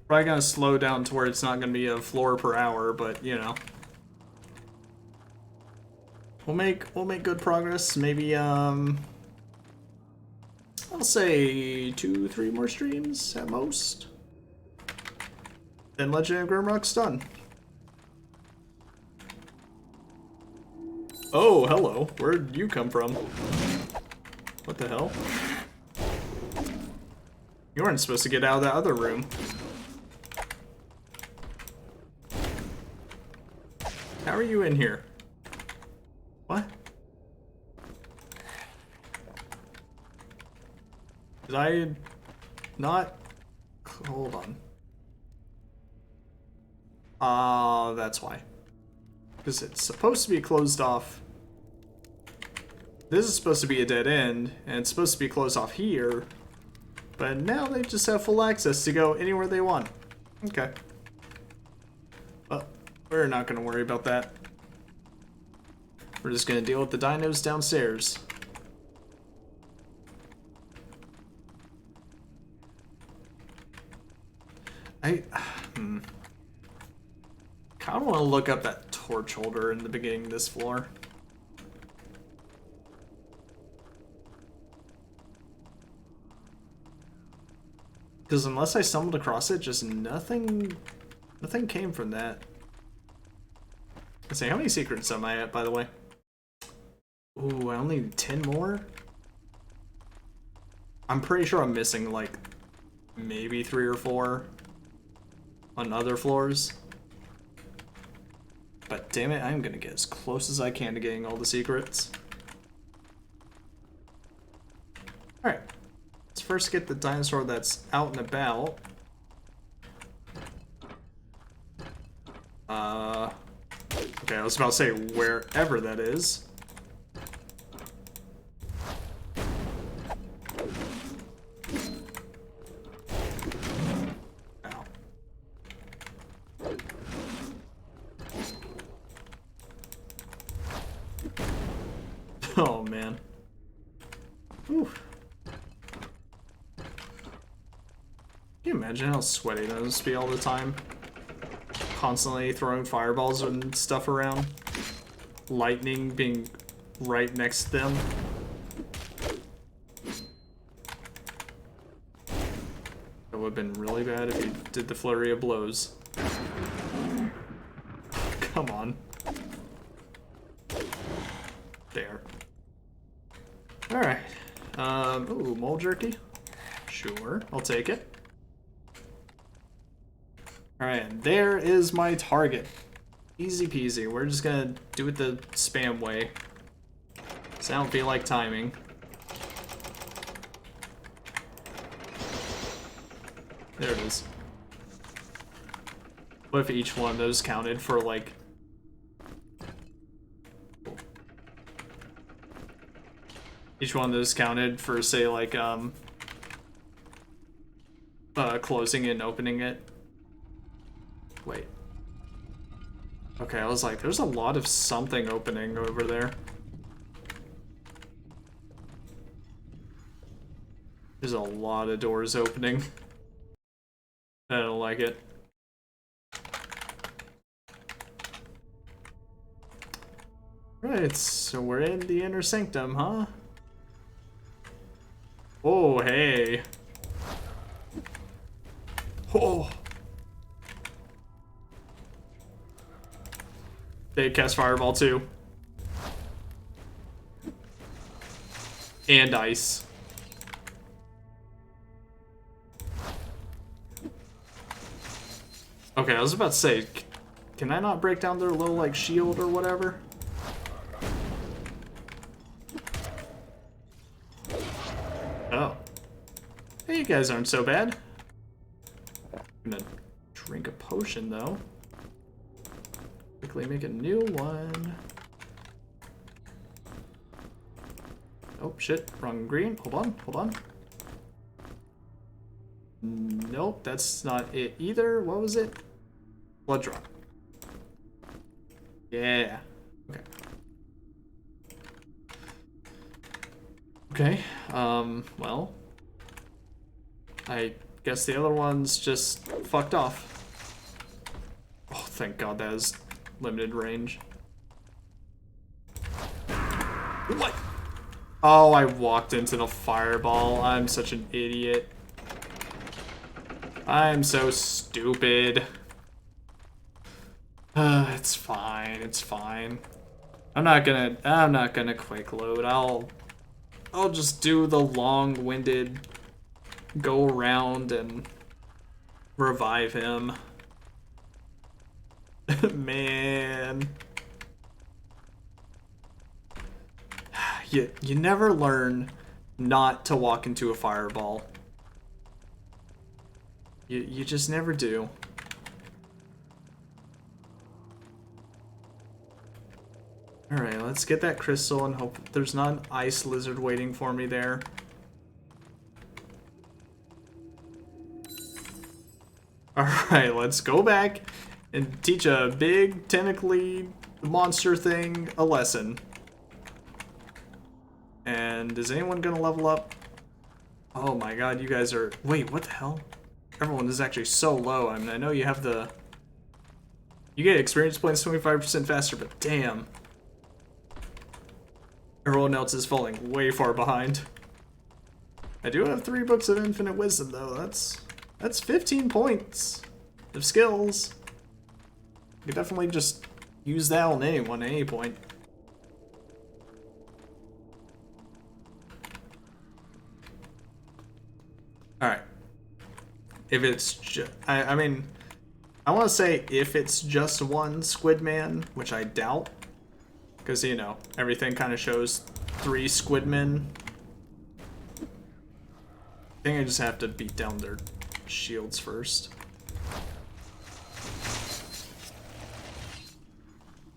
Probably gonna slow down to where it's not gonna be a floor per hour, but you know. We'll make good progress. Maybe I'll say 2-3 more streams at most. Then Legend of Grimrock's done. Oh, hello. Where'd you come from? What the hell? You weren't supposed to get out of that other room. How are you in here? What? Did I not? Hold on. That's why. Because it's supposed to be closed off. This is supposed to be a dead end, and it's supposed to be closed off here. But now they just have full access to go anywhere they want. Okay. Well, we're not going to worry about that. We're just going to deal with the dinos downstairs. I kind of want to look up that torch holder in the beginning of this floor. Because unless I stumbled across it, just nothing came from that. Let's see, how many secrets am I at, by the way? Ooh, I only need 10 more? I'm pretty sure I'm missing, like, maybe 3 or 4 on other floors. But damn it, I'm gonna get as close as I can to getting all the secrets. Alright. Let's first get the dinosaur that's out and about. Okay, I was about to say wherever that is. Ow. Oh man. Whew. Can you imagine how sweaty that must be all the time? Constantly throwing fireballs and stuff around. Lightning being right next to them. That would have been really bad if you did the flurry of blows. Come on. There. Alright. Ooh, mole jerky? Sure, I'll take it. Alright, there is my target. Easy peasy. We're just gonna do it the spam way. So I don't feel like timing. There it is. What if each one of those counted for like... Each one of those counted for, say, like, closing it and opening it. Wait. Okay, I was like, there's a lot of something opening over there. There's a lot of doors opening. I don't like it. Right, so we're in the inner sanctum, huh? Oh, hey. Oh. They cast fireball too. And ice. Okay, I was about to say, can I not break down their little, like, shield or whatever? Oh. Hey, you guys aren't so bad. I'm gonna drink a potion, though. Quickly make a new one. Oh, shit. Wrong green. Hold on, hold on. Nope, that's not it either. What was it? Blood drop. Yeah. Okay. Okay, well, I guess the other one's just fucked off. Oh, thank God that is limited range. What? Oh, I walked into the fireball. I'm such an idiot. I'm so stupid. It's fine, it's fine. I'm not gonna quick load. I'll just do the long-winded go around and revive him. Man. You never learn not to walk into a fireball. You just never do. Alright, let's get that crystal and hope there's not an ice lizard waiting for me there. Alright, let's go back and teach a big tentacly monster thing a lesson. And is anyone gonna level up? Oh my god, you guys are... Wait, what the hell? Everyone is actually so low. I mean, I know you have the... You get experience points 25% faster, but damn. Everyone else is falling way far behind. I do have 3 books of infinite wisdom, though. That's 15 points of skills. You could definitely just use that on anyone at any point. Alright. If it's just... I mean... I want to say if it's just one Squidman, which I doubt. Because, you know, everything kind of shows 3 Squidmen. I think I just have to beat down their shields first.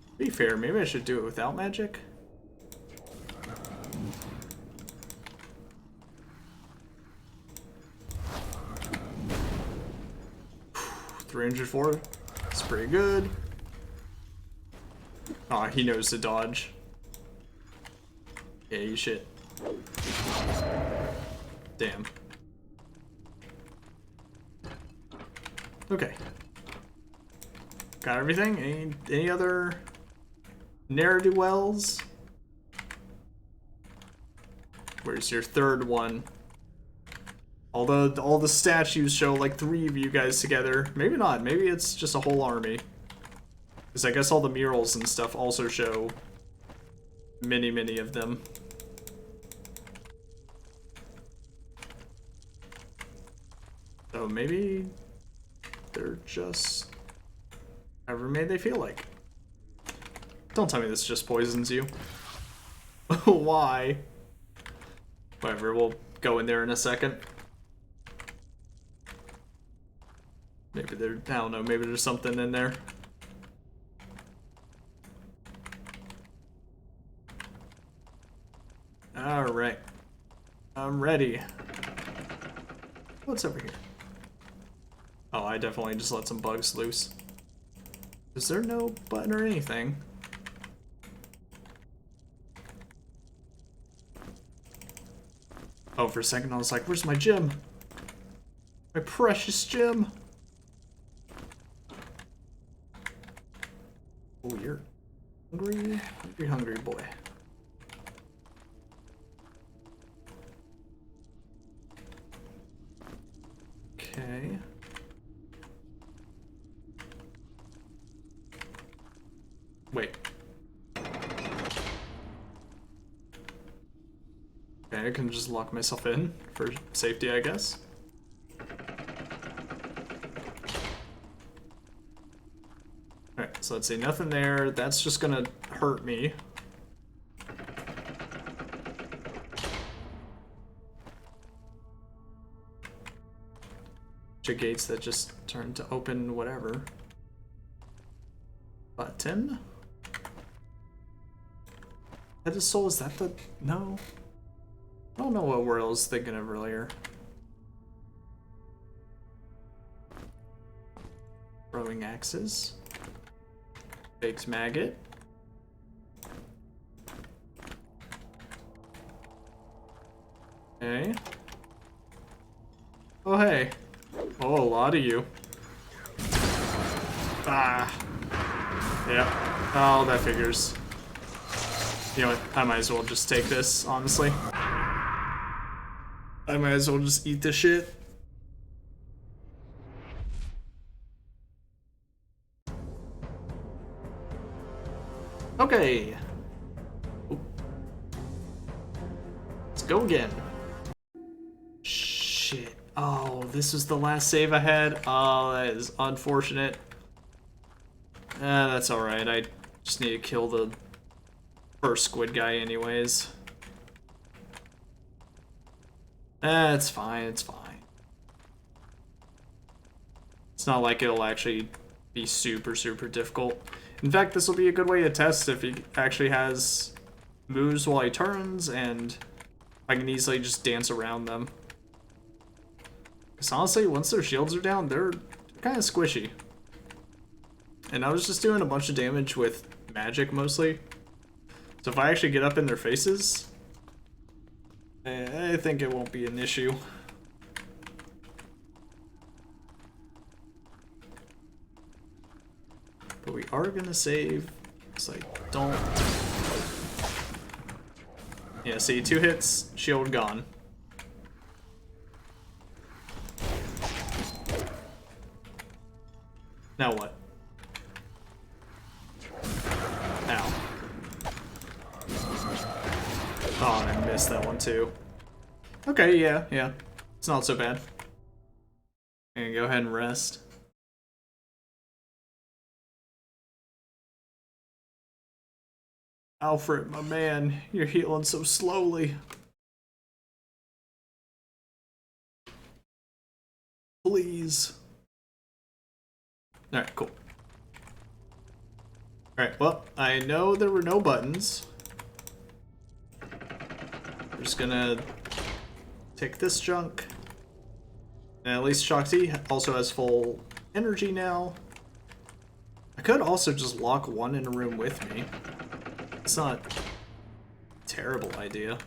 To be fair, maybe I should do it without magic. $304. It's pretty good. Aw, he knows to dodge. Yeah, you shit. Damn. Okay. Got everything? Any other ne'er-do-wells? Where's your third one? All the statues show like 3 of you guys together. Maybe not. Maybe it's just a whole army. Because I guess all the murals and stuff also show many of them. So maybe they're just however made they feel like. Don't tell me this just poisons you. Why? Whatever, we'll go in there in a second. Maybe there, I don't know, maybe there's something in there. Alright. I'm ready. What's over here? Oh, I definitely just let some bugs loose. Is there no button or anything? Oh, for a second I was like, where's my gem? My precious gem! Oh, you're hungry? Hungry boy. Okay. Wait. Okay, I can just lock myself in for safety, I guess. So let's see, nothing there. That's just gonna hurt me. Gates that just turn to open whatever. Button? Head of Soul, is that the... No. I don't know what word I was thinking of earlier. Throwing axes. Bakes maggot. Okay. Oh, hey. Oh, a lot of you. Ah. Yep. Oh, that figures. You know what? I might as well just take this, honestly. I might as well just eat this shit. Okay. Ooh. Let's go again. Shit. Oh, this was the last save I had. Oh, that is unfortunate. That's alright. I just need to kill the first squid guy anyways. It's fine, it's fine. It's not like it'll actually be super, super difficult. In fact, this will be a good way to test if he actually has moves while he turns, and I can easily just dance around them. Because honestly, once their shields are down, they're kind of squishy. And I was just doing a bunch of damage with magic mostly. So if I actually get up in their faces, I think it won't be an issue. But we are gonna save, so I don't... Yeah, see, 2 hits, shield gone. Now what? Ow. Oh, and I missed that one too. Okay, yeah. It's not so bad. I'm gonna go ahead and rest. Alfred, my man, you're healing so slowly. Please. Alright, cool. Alright, well, I know there were no buttons. We're just gonna take this junk. And at least Shakti also has full energy now. I could also just lock one in a room with me. It's not a terrible idea.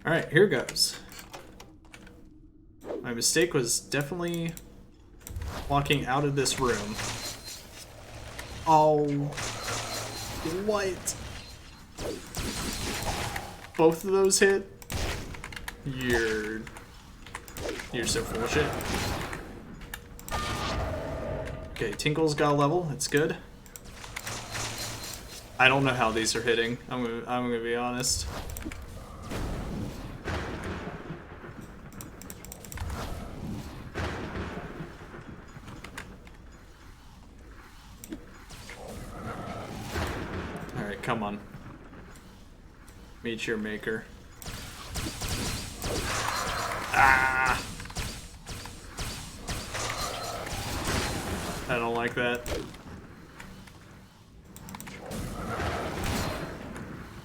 Alright, here goes. My mistake was definitely walking out of this room. Oh, what? Both of those hit? You're so full of shit. Okay, Tinkle's got a level. That's good. I don't know how these are hitting. I'm gonna be honest. All right, come on. Meet your maker. Ah! I don't like that.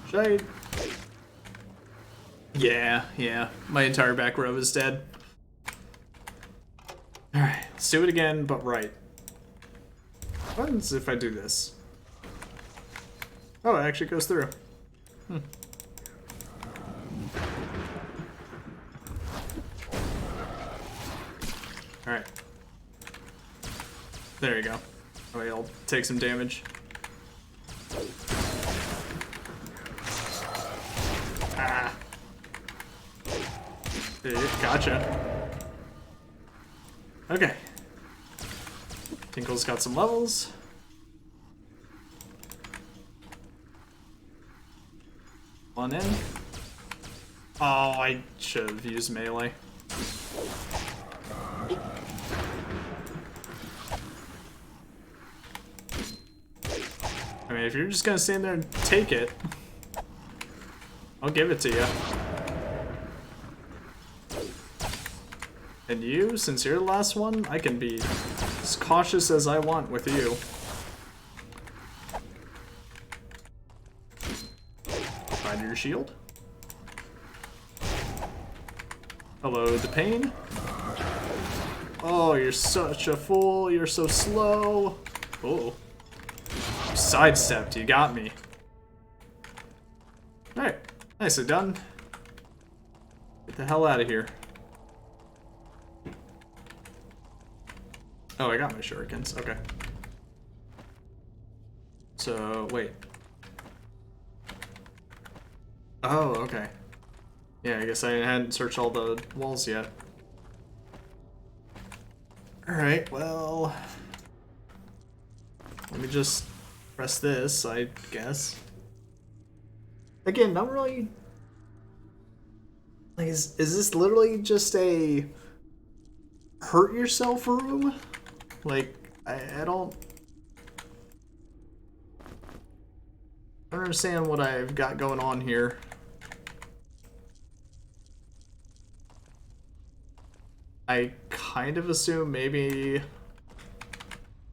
Shade. Yeah. My entire back row is dead. Alright, let's do it again, but right. What happens if I do this? Oh, it actually goes through. Alright. There you go. Oh, wait, I'll take some damage. Ah. Gotcha. Okay. Tinkle's got some levels. One in. Oh, I should have used melee. If you're just gonna stand there and take it, I'll give it to you. And you, since you're the last one, I can be as cautious as I want with you. Find your shield. Hello, the pain. Oh, you're such a fool. You're so slow. Oh. Sidestepped. You got me. Alright. Nicely done. Get the hell out of here. Oh, I got my shurikens. Okay. So, wait. Oh, okay. Yeah, I guess I hadn't searched all the walls yet. Alright, well... let me just press this, I guess. Again, not really... like, is this literally just a... hurt yourself room? Like, I don't understand what I've got going on here. I kind of assume maybe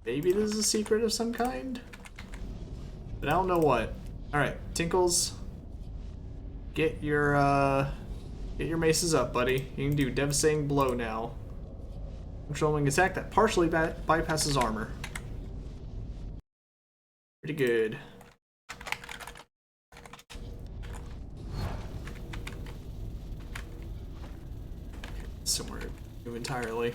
this is a secret of some kind, but I don't know what. All right, Tinkles, get your maces up, buddy. You can do devastating blow now. Controlling attack that partially bypasses armor. Pretty good. Somewhere new entirely.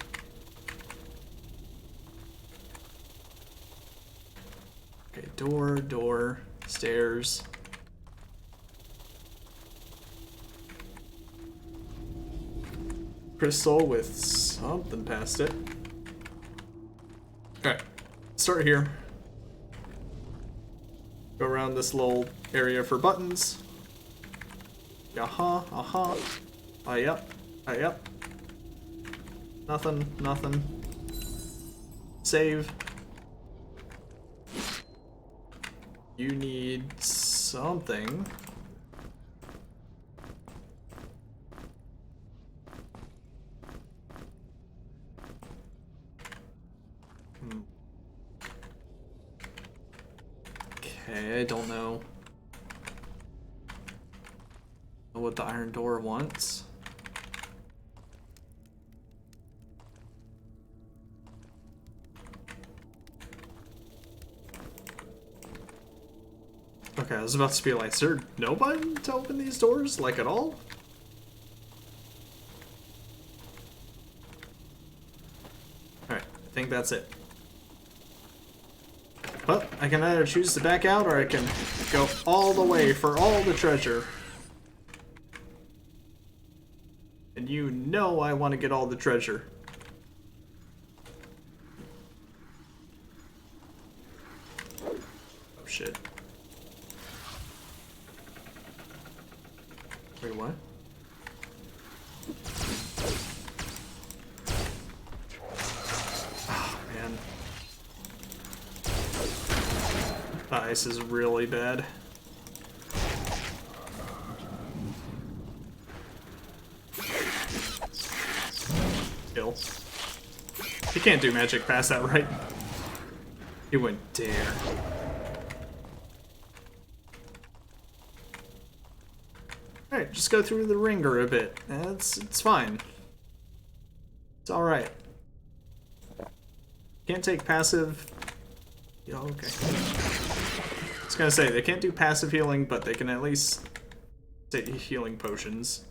Okay, door, stairs. Crystal with something past it. Alright, start here. Go around this little area for buttons. Uh-huh. Yep. Nothing. Save. You need something. Okay, I don't know what the iron door wants. Okay, I was about to be like, is there no button to open these doors, like, at all? Alright, I think that's it. But I can either choose to back out, or I can go all the way for all the treasure. And you know I want to get all the treasure. Oh, shit. Wait, what? Oh, man. The ice is really bad. Kill. He can't do magic past that, right? He wouldn't dare. Alright, just go through the ringer a bit. It's fine. It's alright. Can't take passive... yeah, okay. I was gonna say, they can't do passive healing, but they can at least take healing potions.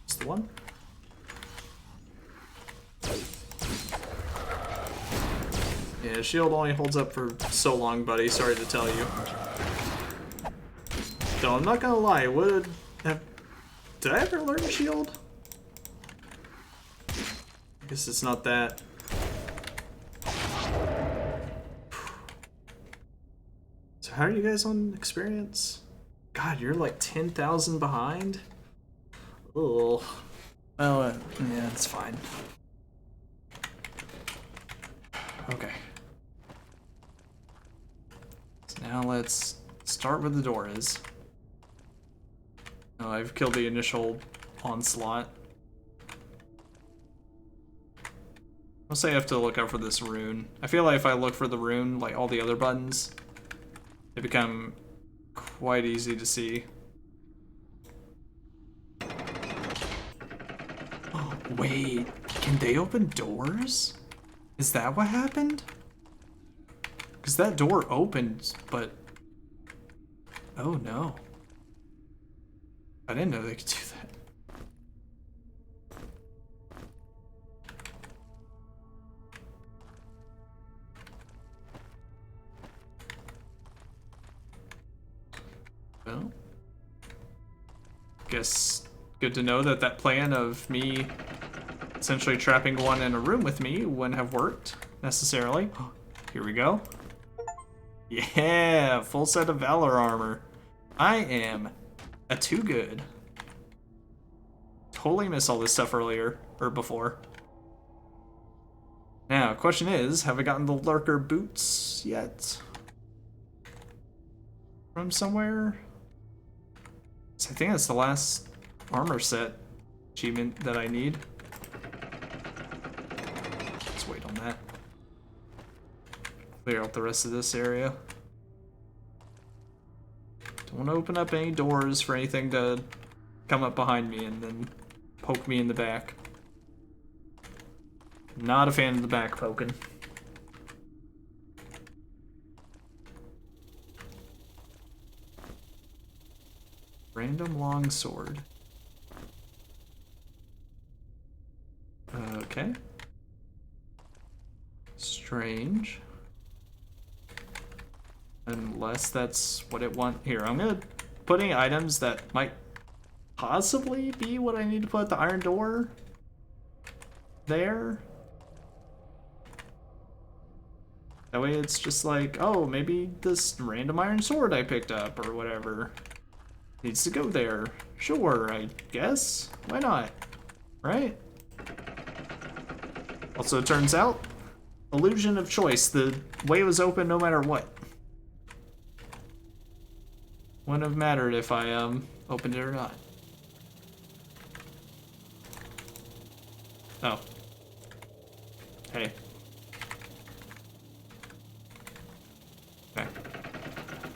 Just the one? Yeah, shield only holds up for so long, buddy. Sorry to tell you. Though I'm not gonna lie, would have... did I ever learn shield? I guess it's not that. So how are you guys on experience? God, you're like 10,000 behind? Oh, well, yeah, it's fine. Okay. So now let's start where the door is. Oh, I've killed the initial onslaught. I'll say I have to look out for this rune. I feel like if I look for the rune, like all the other buttons, they become quite easy to see. Oh, wait, can they open doors? Is that what happened? Because that door opened, but... Oh no. I didn't know they could do that. Well, guess good to know that that plan of me essentially trapping one in a room with me wouldn't have worked necessarily. Here we go. Yeah, full set of Valor armor. I am a too good. Totally missed all this stuff earlier, or before. Now, question is, have I gotten the Lurker boots yet? From somewhere? So I think that's the last armor set achievement that I need. Let's wait on that. Clear out the rest of this area. Don't want to open up any doors for anything to come up behind me and then poke me in the back. Not a fan of the back poking. Random longsword. Okay. Strange. Unless that's what it wants. Here, I'm gonna put any items that might possibly be what I need to put at the iron door there. That way it's just like, oh, maybe this random iron sword I picked up or whatever needs to go there. Sure, I guess. Why not? Right? Also, it turns out, illusion of choice. The way was open no matter what. Wouldn't have mattered if I opened it or not. Oh. Hey. Okay.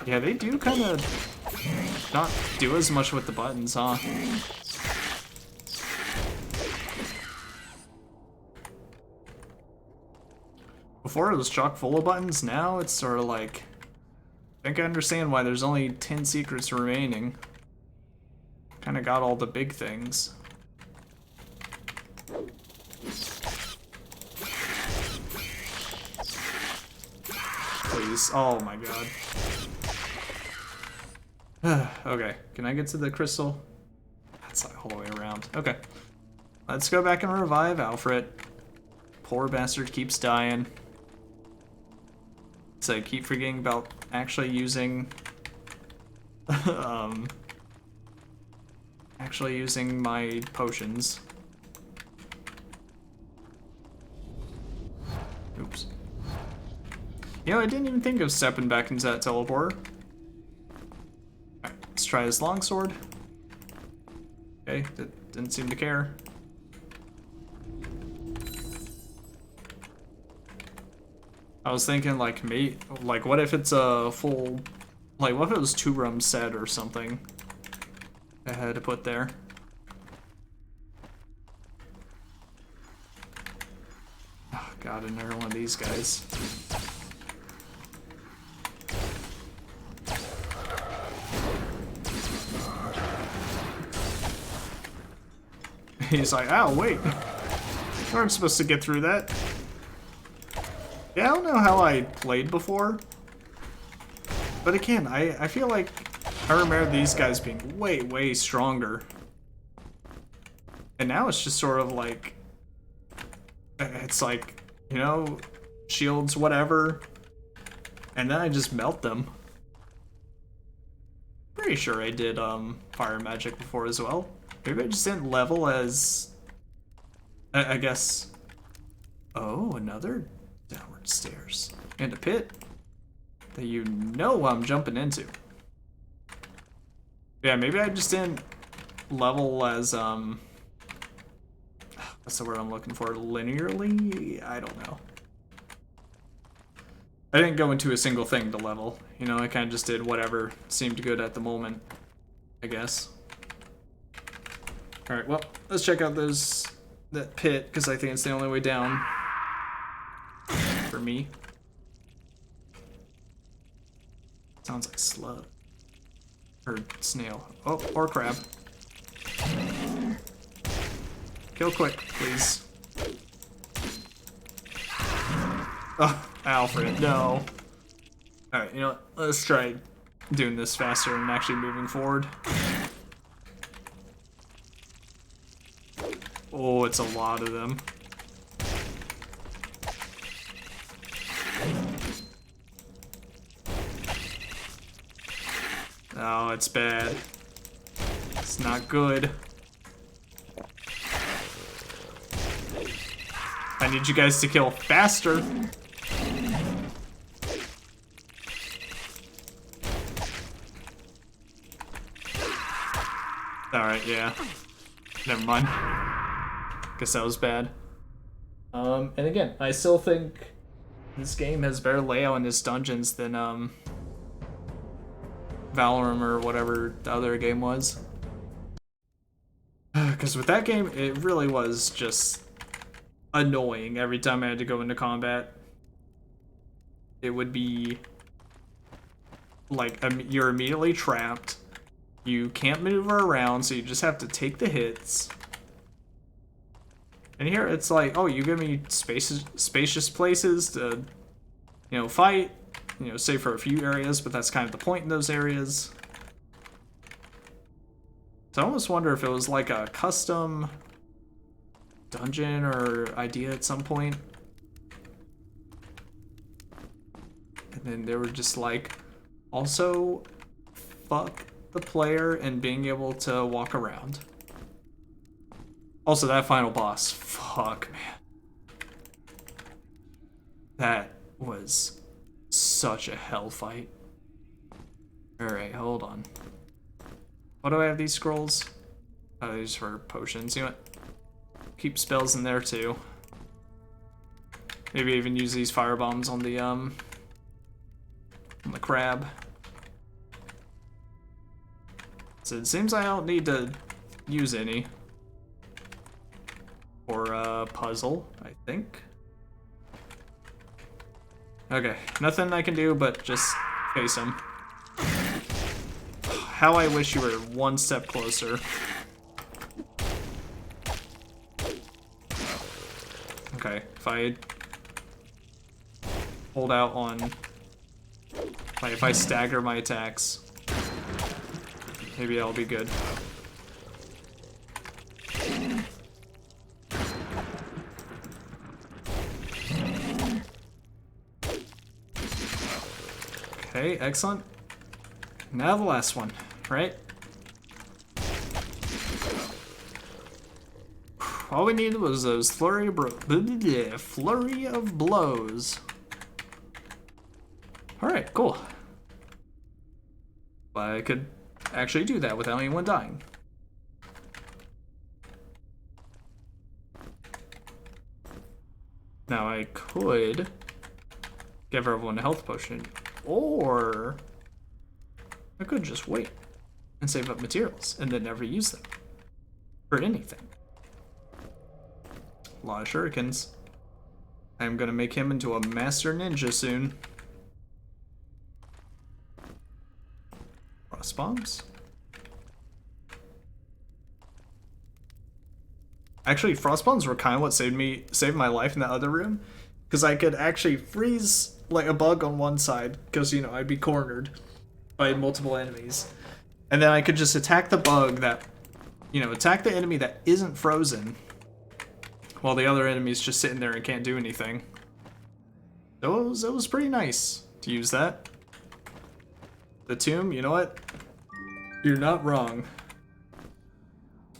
Yeah, they do kind of not do as much with the buttons, huh? Before it was chock full of buttons, now it's sort of like... I think I understand why there's only 10 secrets remaining. Kinda got all the big things. Please. Oh my god. Okay, can I get to the crystal? That's like all the way around. Okay. Let's go back and revive Alfred. Poor bastard keeps dying. So I keep forgetting about actually using my potions. Oops. You know, I didn't even think of stepping back into that teleporter. Alright, let's try this longsword. Okay, that didn't seem to care. I was thinking, like, what if it's a full, like, what if it was 2-room set or something I had to put there? Oh, God, another one of these guys. He's like, oh, wait. We weren't supposed to get through that. Yeah, I don't know how I played before. But again, I feel like I remember these guys being way, way stronger. And now it's just sort of like... It's like, you know, shields, whatever. And then I just melt them. Pretty sure I did fire magic before as well. Maybe I just didn't level as... I guess... Oh, another downward stairs. And a pit that you know I'm jumping into. Yeah, maybe I just didn't level as, what's the word I'm looking for? Linearly? I don't know. I didn't go into a single thing to level. You know, I kind of just did whatever seemed good at the moment, I guess. Alright, well, let's check out that pit, because I think it's the only way down. For me. Sounds like slug. Or snail. Oh, or crab. Kill quick, please. Oh, Alfred, no. Alright, you know what? Let's try doing this faster and actually moving forward. Oh, it's a lot of them. Oh, it's bad. It's not good. I need you guys to kill faster. Alright, yeah. Never mind. Guess that was bad. And again, I still think this game has better layout in its dungeons than, Valorant or whatever the other game was. Because with that game, it really was just annoying every time I had to go into combat. It would be like you're immediately trapped. You can't maneuver around, so you just have to take the hits. And here it's like, oh, you give me spacious places to, you know, fight. You know, save for a few areas, but that's kind of the point in those areas. So I almost wonder if it was like a custom dungeon or idea at some point. And then they were just like, also, fuck the player and being able to walk around. Also, that final boss, fuck, man. That was such a hell fight. Alright, hold on. Why do I have these scrolls? Oh, these are for potions. You know what? Keep spells in there too. Maybe even use these fire bombs on the crab. So it seems I don't need to use any. Or a puzzle, I think. Okay, nothing I can do but just face him. How I wish you were one step closer. Okay, if I hold out on... Like, if I stagger my attacks, maybe I'll be good. Okay, excellent. Now the last one, right? All we needed was those flurry of blows. Alright, cool. But I could actually do that without anyone dying. Now I could give everyone a health potion. Or I could just wait and save up materials and then never use them for anything. A lot of shurikens. I'm gonna make him into a master ninja soon. Frost bombs. Actually, frost bombs were kind of what saved my life in that other room, because I could actually freeze like a bug on one side, because, you know, I'd be cornered by multiple enemies. And then I could just attack the bug that, you know, attack the enemy that isn't frozen, while the other enemy's just sitting there and can't do anything. It was pretty nice to use that. The tomb, you know what? You're not wrong.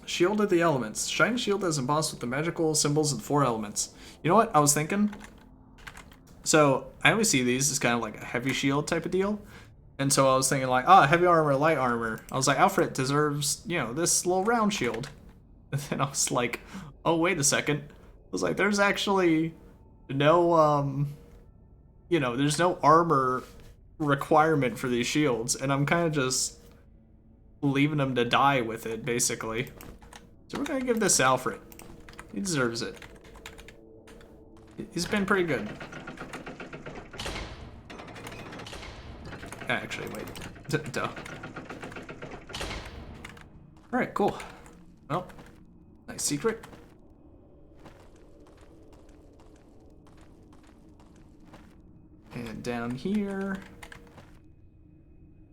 Shield of the elements. Shiny shield is embossed with the magical symbols of the 4 elements. You know what I was thinking? So I always see these as kind of like a heavy shield type of deal. And so I was thinking like, heavy armor, light armor. I was like, outfit deserves, you know, this little round shield. And then I was like, oh, wait a second. I was like, there's actually no, you know, there's no armor requirement for these shields. And I'm kind of just leaving them to die with it, basically. So we're going to give this to Alfred. He deserves it. He's been pretty good. Actually, wait. Duh. Alright, cool. Well, nice secret. And down here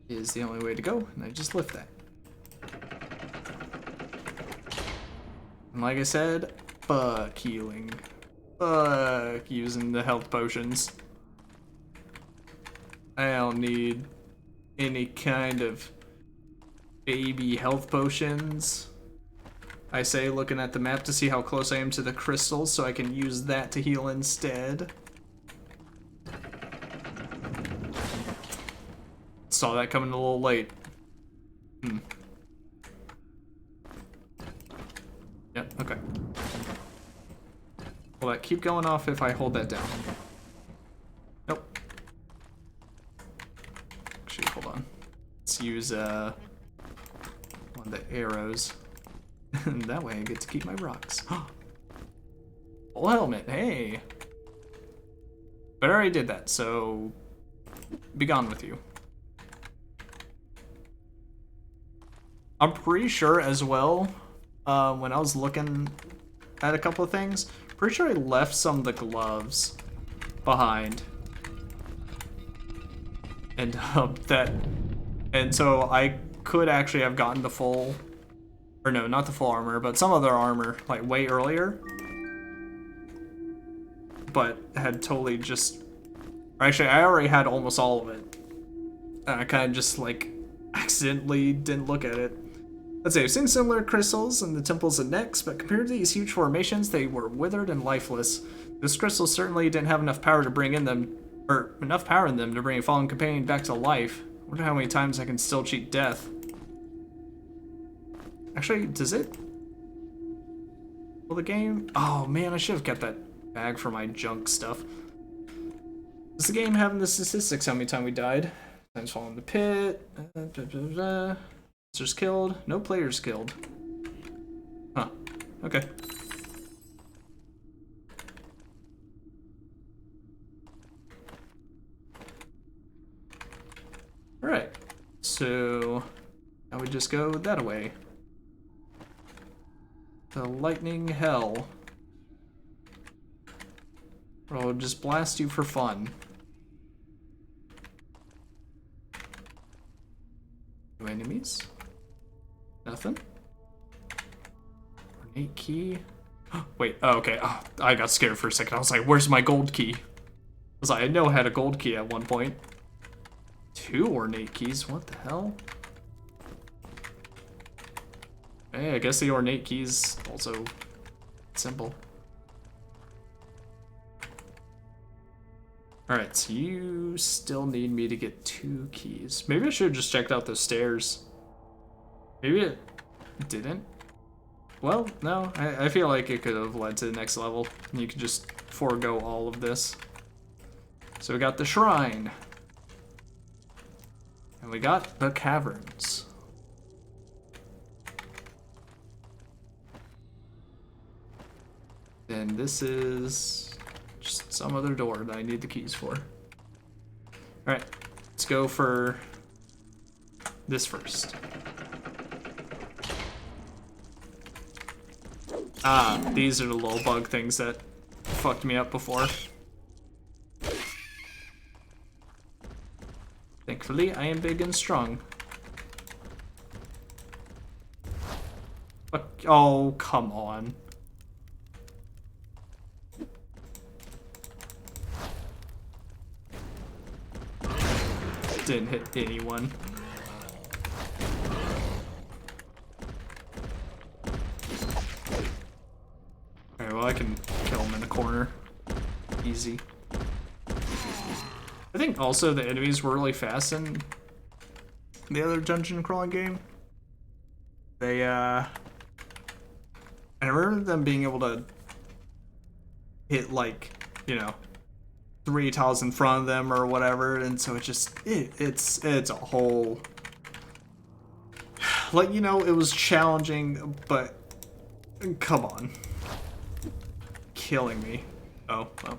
is the only way to go, and I just lift that. And like I said, fuck healing. Fuck using the health potions. I don't need any kind of baby health potions. I say looking at the map to see how close I am to the crystals so I can use that to heal instead. Saw that coming a little late. Yep, okay. Will that keep going off if I hold that down? Nope. Actually, hold on. Let's use one of the arrows. That way I get to keep my rocks. Full helmet, hey! But I already did that, so be gone with you. I'm pretty sure as well, when I was looking at a couple of things, pretty sure I left some of the gloves behind. And so I could actually have gotten the full, or no, not the full armor, but some other armor, like way earlier. But had totally just, or actually I already had almost all of it. And I kind of just like accidentally didn't look at it. Let's say I've seen similar crystals in the temples and necks, but compared to these huge formations, they were withered and lifeless. This crystal certainly didn't have enough power to bring in them, or enough power in them to bring a fallen companion back to life. I wonder how many times I can still cheat death. Actually, does it? Will the game? Oh man, I should have kept that bag for my junk stuff. Does the game have the statistics how many times we died? Times fall in the pit. Monsters killed. No players killed. Huh. Okay. Alright. So now we just go that away. The lightning hell. Or I'll just blast you for fun. No enemies? Nothing? Ornate key? Wait, oh, okay. Oh, I got scared for a second. I was like, where's my gold key? I was like, I know I had a gold key at one point. 2 ornate keys? What the hell? Hey, I guess the ornate keys also simple. Alright, so you still need me to get 2 keys. Maybe I should have just checked out those stairs. Maybe it didn't. Well, no, I feel like it could have led to the next level. And you could just forego all of this. So we got the shrine. And we got the caverns. And this is just some other door that I need the keys for. Alright, let's go for this first. Ah, these are the little bug things that fucked me up before. Thankfully, I am big and strong. Oh, come on. Didn't hit anyone. him in the corner. Easy. I think also the enemies were really fast in the other dungeon crawling game. They, I remember them being able to hit, like, you know, 3 tiles in front of them or whatever, and so it's a whole, like, you know, it was challenging, but come on. Killing me. Oh, well.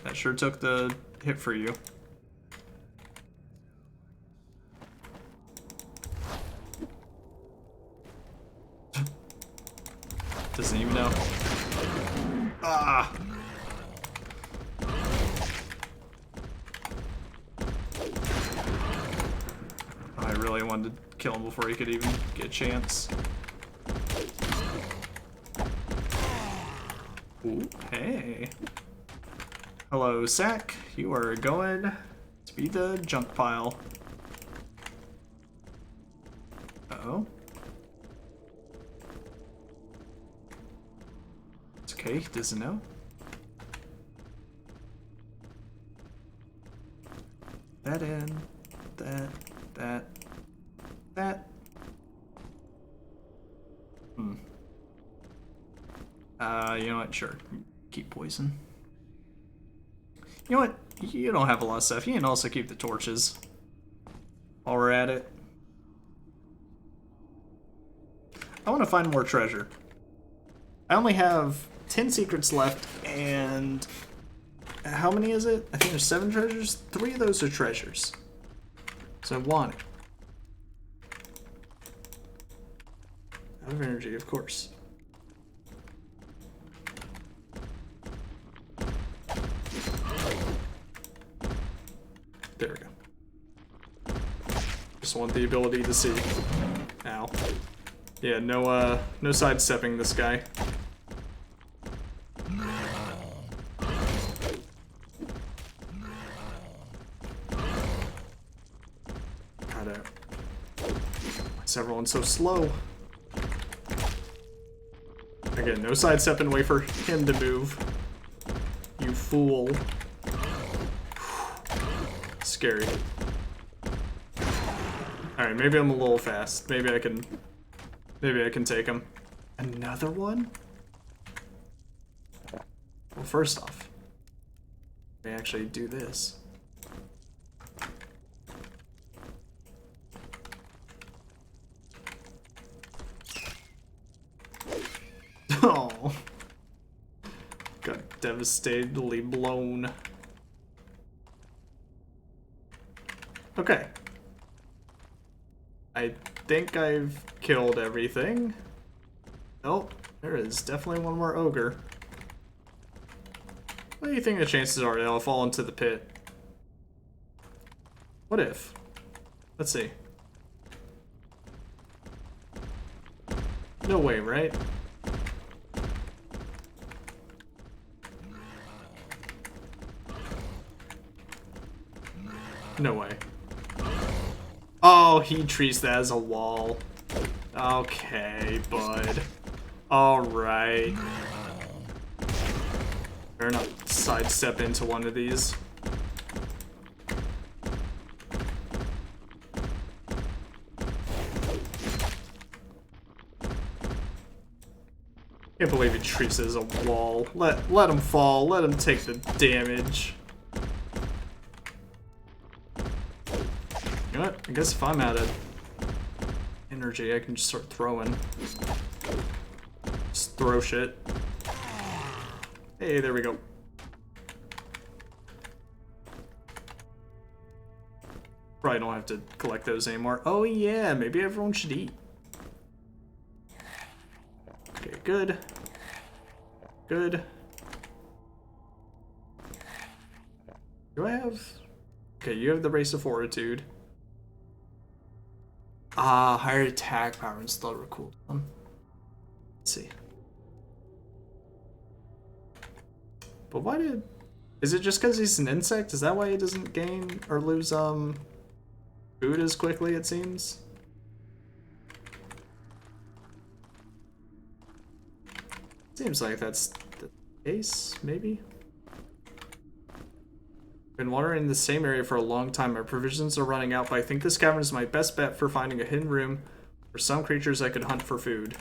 That sure took the hit for you. Doesn't even know. Ah! I really wanted to kill him before he could even get a chance. Ooh, hey. Hello, Sack. You are going to be the junk pile. Uh-oh. It's okay, he doesn't know. That in. That. You know what? Sure. Keep poison. You know what? You don't have a lot of stuff. You can also keep the torches. While we're at it. I want to find more treasure. I only have 10 secrets left, and how many is it? I think there's 7 treasures. 3 of those are treasures. So I want it. Out of energy, of course. There we go. Just want the ability to see. Ow. Yeah, no sidestepping this guy. God, why's everyone so slow? Again, no sidestepping, wait for him to move. You fool. Scary. Alright, maybe I'm a little fast. Maybe I can take him. Another one? Well, first off, let me actually do this. Oh. Got devastatedly blown. Okay. I think I've killed everything. Oh, there is definitely one more ogre. What do you think the chances are that I'll fall into the pit? What if? Let's see. No way, right? No way. Oh, he treats that as a wall. Okay, bud. Alright. Better not sidestep into one of these. Can't believe he treats it as a wall. Let him fall. Let him take the damage. You know what? I guess if I'm out of energy, I can just start throwing. Just throw shit. Hey, there we go. Probably don't have to collect those anymore. Oh yeah, maybe everyone should eat. Okay, good. Good. Do I have... Okay, you have the Race of Fortitude. Ah, higher attack power and slower cooldown. Let's see. But why did... Is it just because he's an insect? Is that why he doesn't gain or lose food as quickly, it seems? See, Seems like that's the case, maybe? Been wandering in the same area for a long time. My provisions are running out, but I think this cavern is my best bet for finding a hidden room for some creatures I could hunt for food.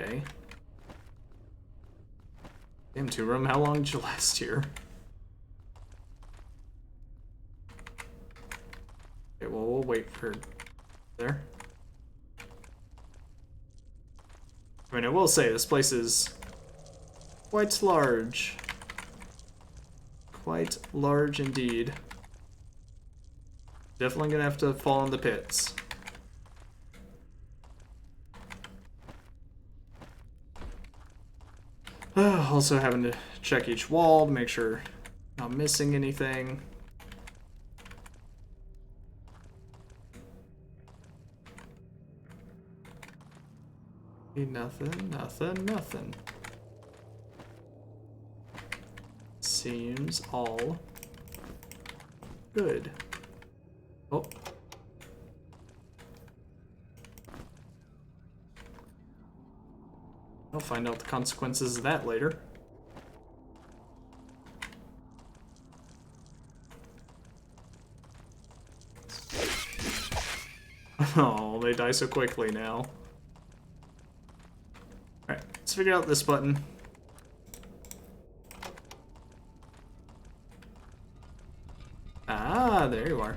Okay. Damn, 2-room, how long did you last here? Okay, well, we'll wait for there. I mean, I will say, this place is quite large. Quite large indeed. Definitely gonna have to fall in the pits. Also having to check each wall to make sure I'm not missing anything. Nothing. Seems all good. Oh. I'll find out the consequences of that later. Oh, they die so quickly now. Alright, let's figure out this button. Ah, there you are.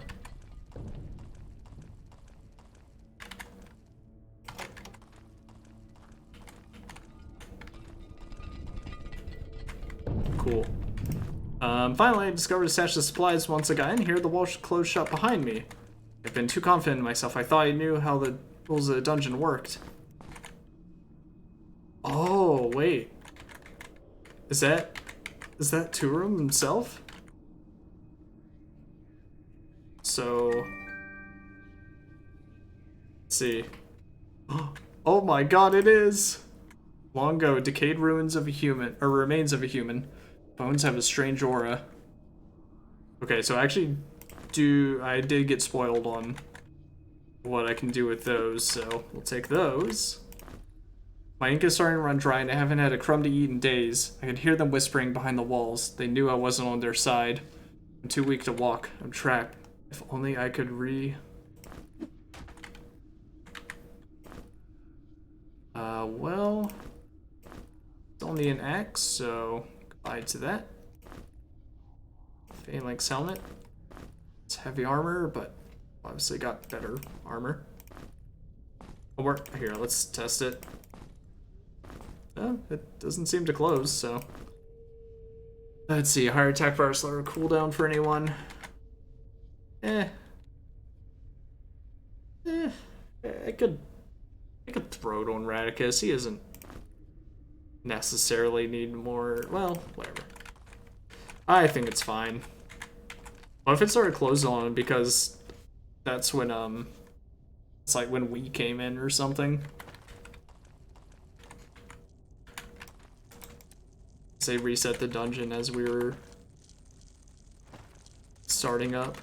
Cool. Finally, I discovered a stash of supplies. Once I got in here, the wall closed shut behind me. I've been too confident in myself. I thought I knew how the rules of the dungeon worked. Oh, wait. Is that 2-room himself? So, let's see. Oh my god, it is! Long ago, decayed ruins of a human, or remains of a human. Bones have a strange aura. Okay, so I did get spoiled on what I can do with those, so we'll take those. My ink is starting to run dry and I haven't had a crumb to eat in days. I could hear them whispering behind the walls. They knew I wasn't on their side. I'm too weak to walk. I'm trapped. If only I could well... It's only an axe, so goodbye to that. Phalanx helmet. It's heavy armor, but obviously got better armor. Or here, let's test it. Oh, it doesn't seem to close, so. Let's see, higher attack bar, slower cooldown for anyone. I could throw it on Radicus. He isn't necessarily need more. Well, whatever. I think it's fine. What if it started closing on him because that's when it's like when we came in or something. Say reset the dungeon as we were starting up.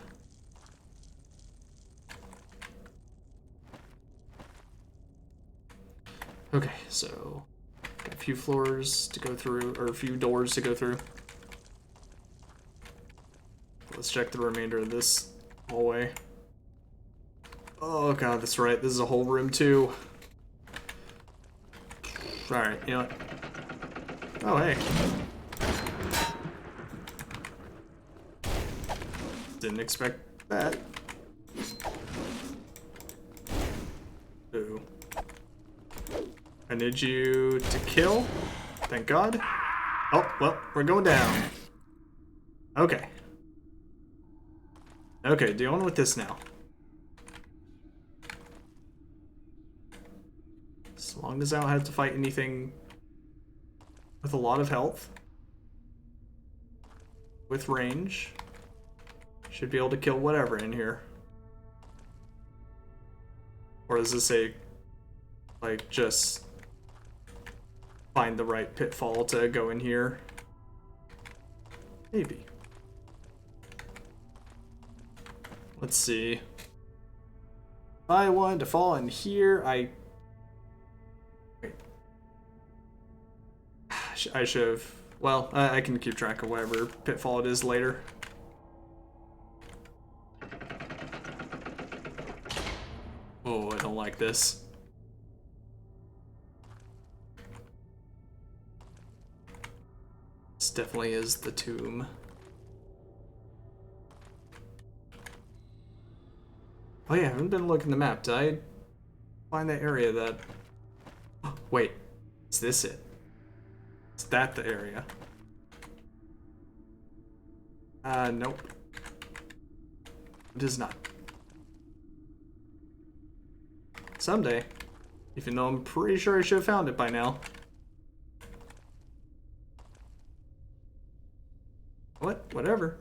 Okay, so got a few floors to go through, or a few doors to go through. Let's check the remainder of this hallway. Oh god, that's right. This is a whole room too. Alright, you know what? Oh, hey. Didn't expect that. Ooh. I need you to kill. Thank God. Oh, well, we're going down. Okay. Okay, dealing with this now. As long as I don't have to fight anything with a lot of health. With range. Should be able to kill whatever in here. Or is this a, like, just find the right pitfall to go in here? Maybe. Let's see. If I wanted to fall in here, Wait. I should have... Well, I can keep track of whatever pitfall it is later. Oh, I don't like this. This definitely is the tomb. Oh yeah, I haven't been looking at the map. Did I find that area that... Oh, wait, is this it? Is that the area? Nope. It is not. Someday. Even though I'm pretty sure I should have found it by now. What? Whatever.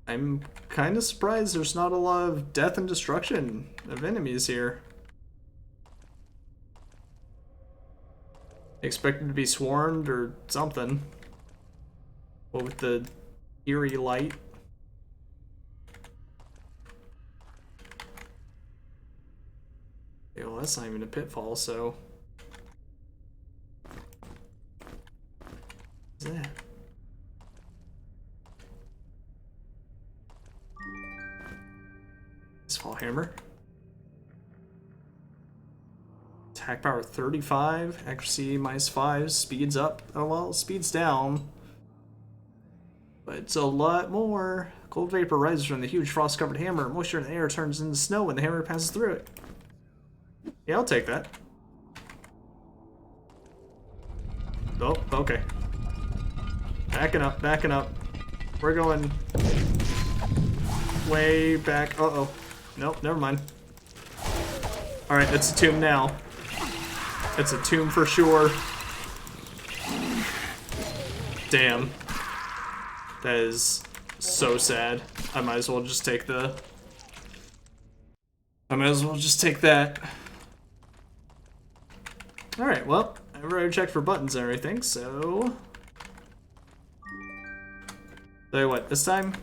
I'm kind of surprised there's not a lot of death and destruction of enemies here. Expected to be swarmed or something. What with the eerie light? Okay, well, that's not even a pitfall, so... What's that? Fall hammer. Attack power 35, accuracy -5, speeds up. Oh well, speeds down. But it's a lot more. Cold vapor rises from the huge frost-covered hammer. Moisture in the air turns into snow when the hammer passes through it. Yeah, I'll take that. Oh, okay. Backing up, backing up. We're going way back. Uh-oh. Nope, never mind. Alright, it's a tomb now. It's a tomb for sure. Damn. That is so sad. I might as well just take the... I might as well just take that. Alright, well, I've already checked for buttons and everything, so... Tell you what, this time...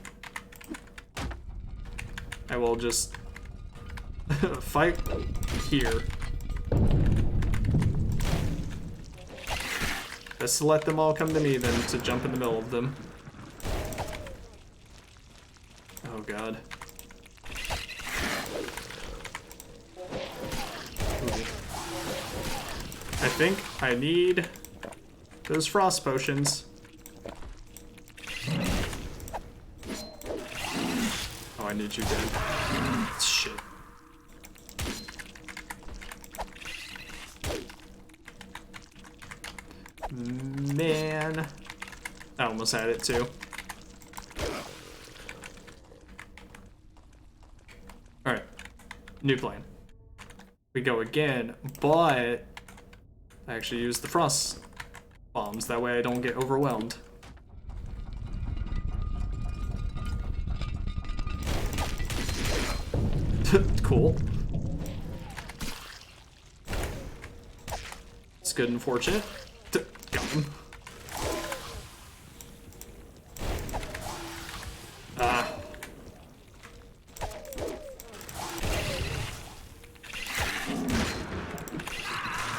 I will just... fight here. Best to let them all come to me than to jump in the middle of them. Oh god. Ooh. I think I need those frost potions. Oh, I need you dead. Shit. Man. I almost had it too. Alright. New plan. We go again, but I actually use the frost bombs. That way I don't get overwhelmed. Cool. It's good and fortunate. Got him.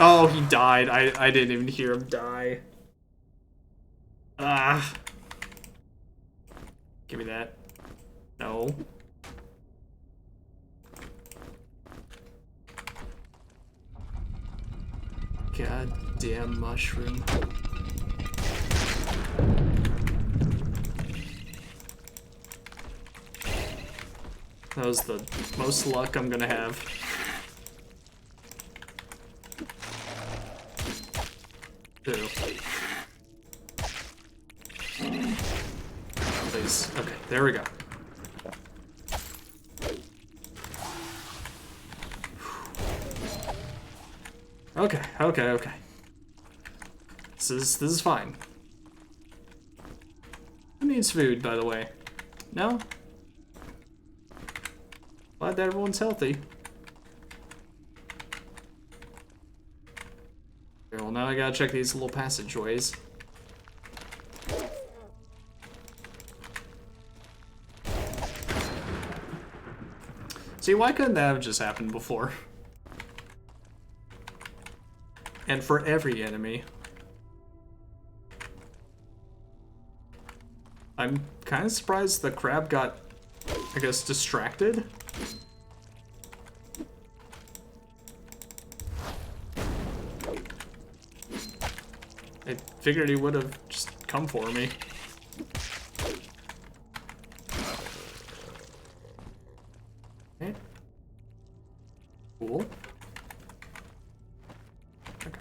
Oh, he died. I didn't even hear him die. Give me that. No. Goddamn mushroom. That was the most luck I'm gonna have. Ew. Please. Okay, there we go. Okay, okay, okay. This is fine. Who needs food, by the way? No? Glad that everyone's healthy. Okay, well, now I gotta check these little passageways. See, why couldn't that have just happened before? And for every enemy. I'm kind of surprised the crab got, I guess, distracted. I figured he would have just come for me. Okay. Cool. Okay.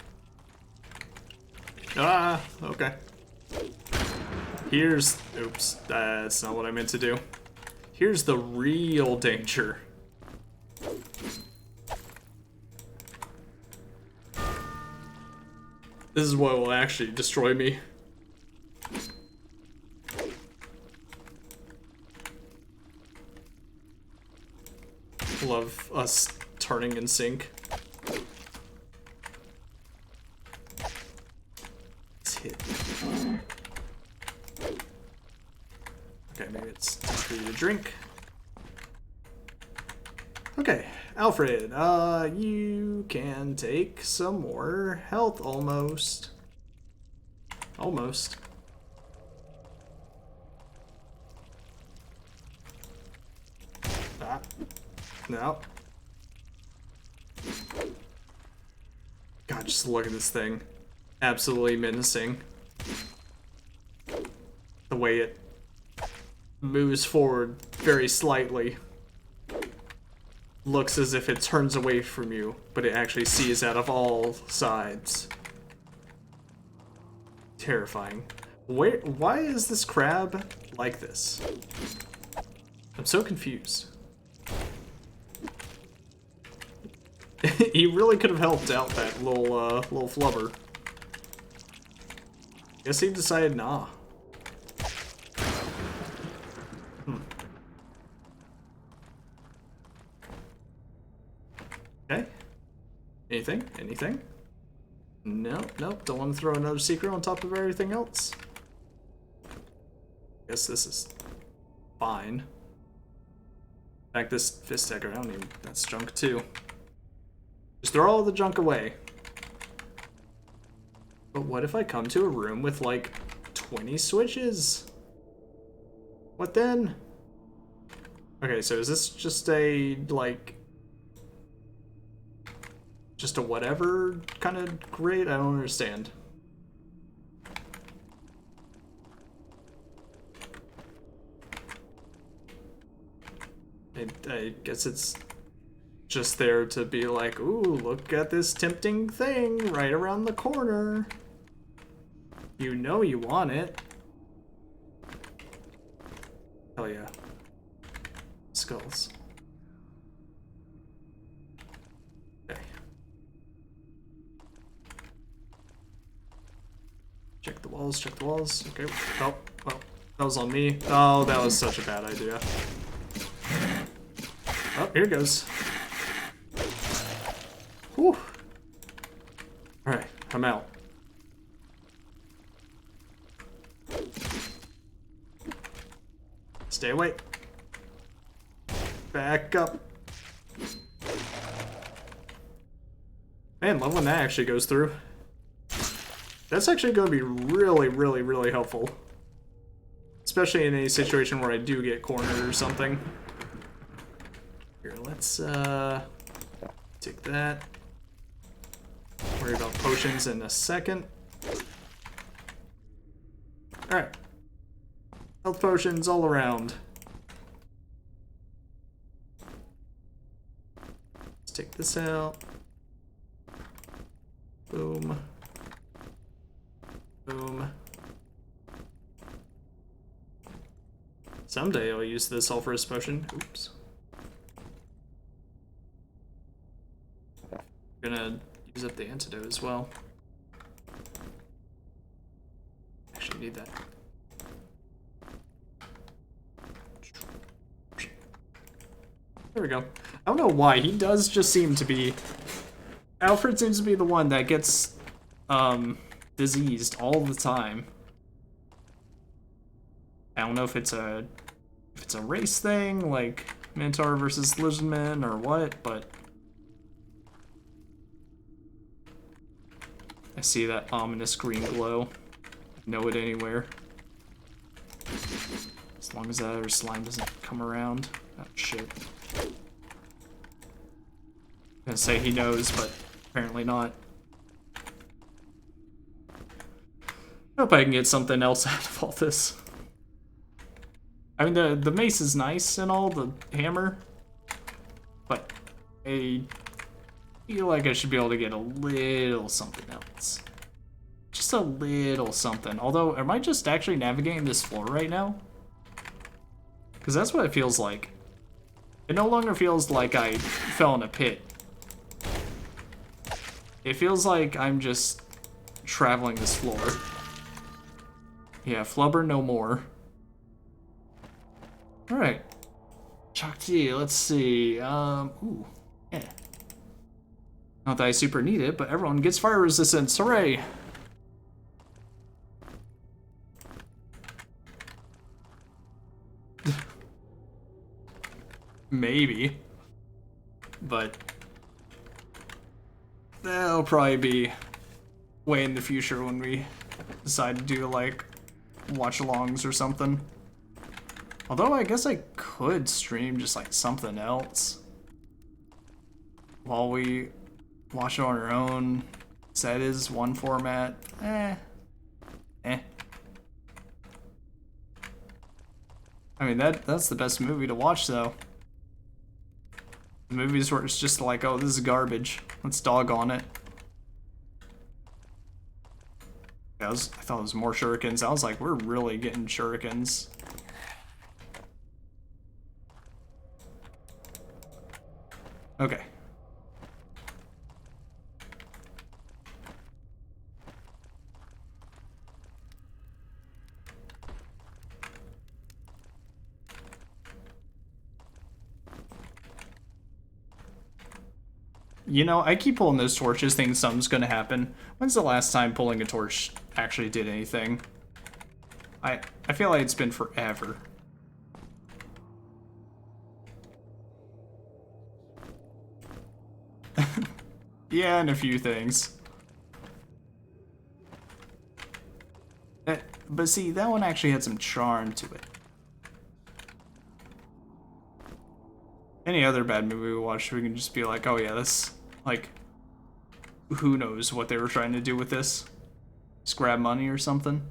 Ah, okay. Here's... Oops, that's not what I meant to do. Here's the real danger. This is what will actually destroy me. Love us turning in sync. Let's hit. Okay, maybe it's time for you to drink. Okay, Alfred, you can take some more health almost. Almost. Ah. No. God, just look at this thing. Absolutely menacing. The way it moves forward very slightly. Looks as if it turns away from you, but it actually sees out of all sides. Terrifying. Why is this crab like this? I'm so confused. He really could have helped out that little flubber. Guess he decided nah. Okay. Anything? Anything? Nope, nope. Don't want to throw another secret on top of everything else. Guess this is fine. In fact, this fist dagger, I don't even... That's junk too. Just throw all the junk away. But what if I come to a room with like 20 switches? What then? Okay, so is this just a, like... just a whatever kind of grade? I don't understand. I guess it's just there to be like, ooh, look at this tempting thing right around the corner. You know you want it. Hell yeah. Skulls. Okay. Check the walls, check the walls. Okay. Oh, well, that was on me. Oh, that was such a bad idea. Oh, here it goes. Whew. Alright, I'm out. Stay away. Back up. Man, love when that actually goes through. That's actually going to be really, really, really helpful. Especially in a situation where I do get cornered or something. Here, let's take that. Worry about potions in a second. Alright. Health potions all around. Let's take this out. Boom. Boom. Someday I'll use the sulfurous potion. Oops. Gonna use up the antidote as well. Actually need that. There we go. I don't know why, he does just seem to be... Alfred seems to be the one that gets, diseased all the time. I don't know if it's a race thing, like, Minotaur versus Lizardman or what, but I see that ominous green glow. I know it anywhere. As long as that other slime doesn't come around. Oh, shit. I'm gonna say he knows, but apparently not. I hope I can get something else out of all this. I mean, the mace is nice and all, the hammer, but I feel like I should be able to get a little something else. Just a little something. Although, am I just actually navigating this floor right now? Because that's what it feels like. It no longer feels like I fell in a pit. It feels like I'm just traveling this floor. Yeah, flubber no more. Alright. Chakti, let's see. Ooh. Yeah. Not that I super need it, but everyone gets fire resistance. Hooray! Maybe. But that'll probably be way in the future when we decide to do, like, watch-alongs or something. Although I guess I could stream just like something else while we watch it on our own. So that is one format. I mean, that's the best movie to watch though. The movies where it's just like, oh, this is garbage. Let's dog on it. Yeah, I thought it was more shurikens. I was like, we're really getting shurikens. Okay. You know, I keep pulling those torches thinking something's gonna happen. When's the last time pulling a torch actually did anything? I feel like it's been forever. Yeah, and a few things. But see, that one actually had some charm to it. Any other bad movie we watch, we can just be like, oh yeah, this, like, who knows what they were trying to do with this? Just grab money or something?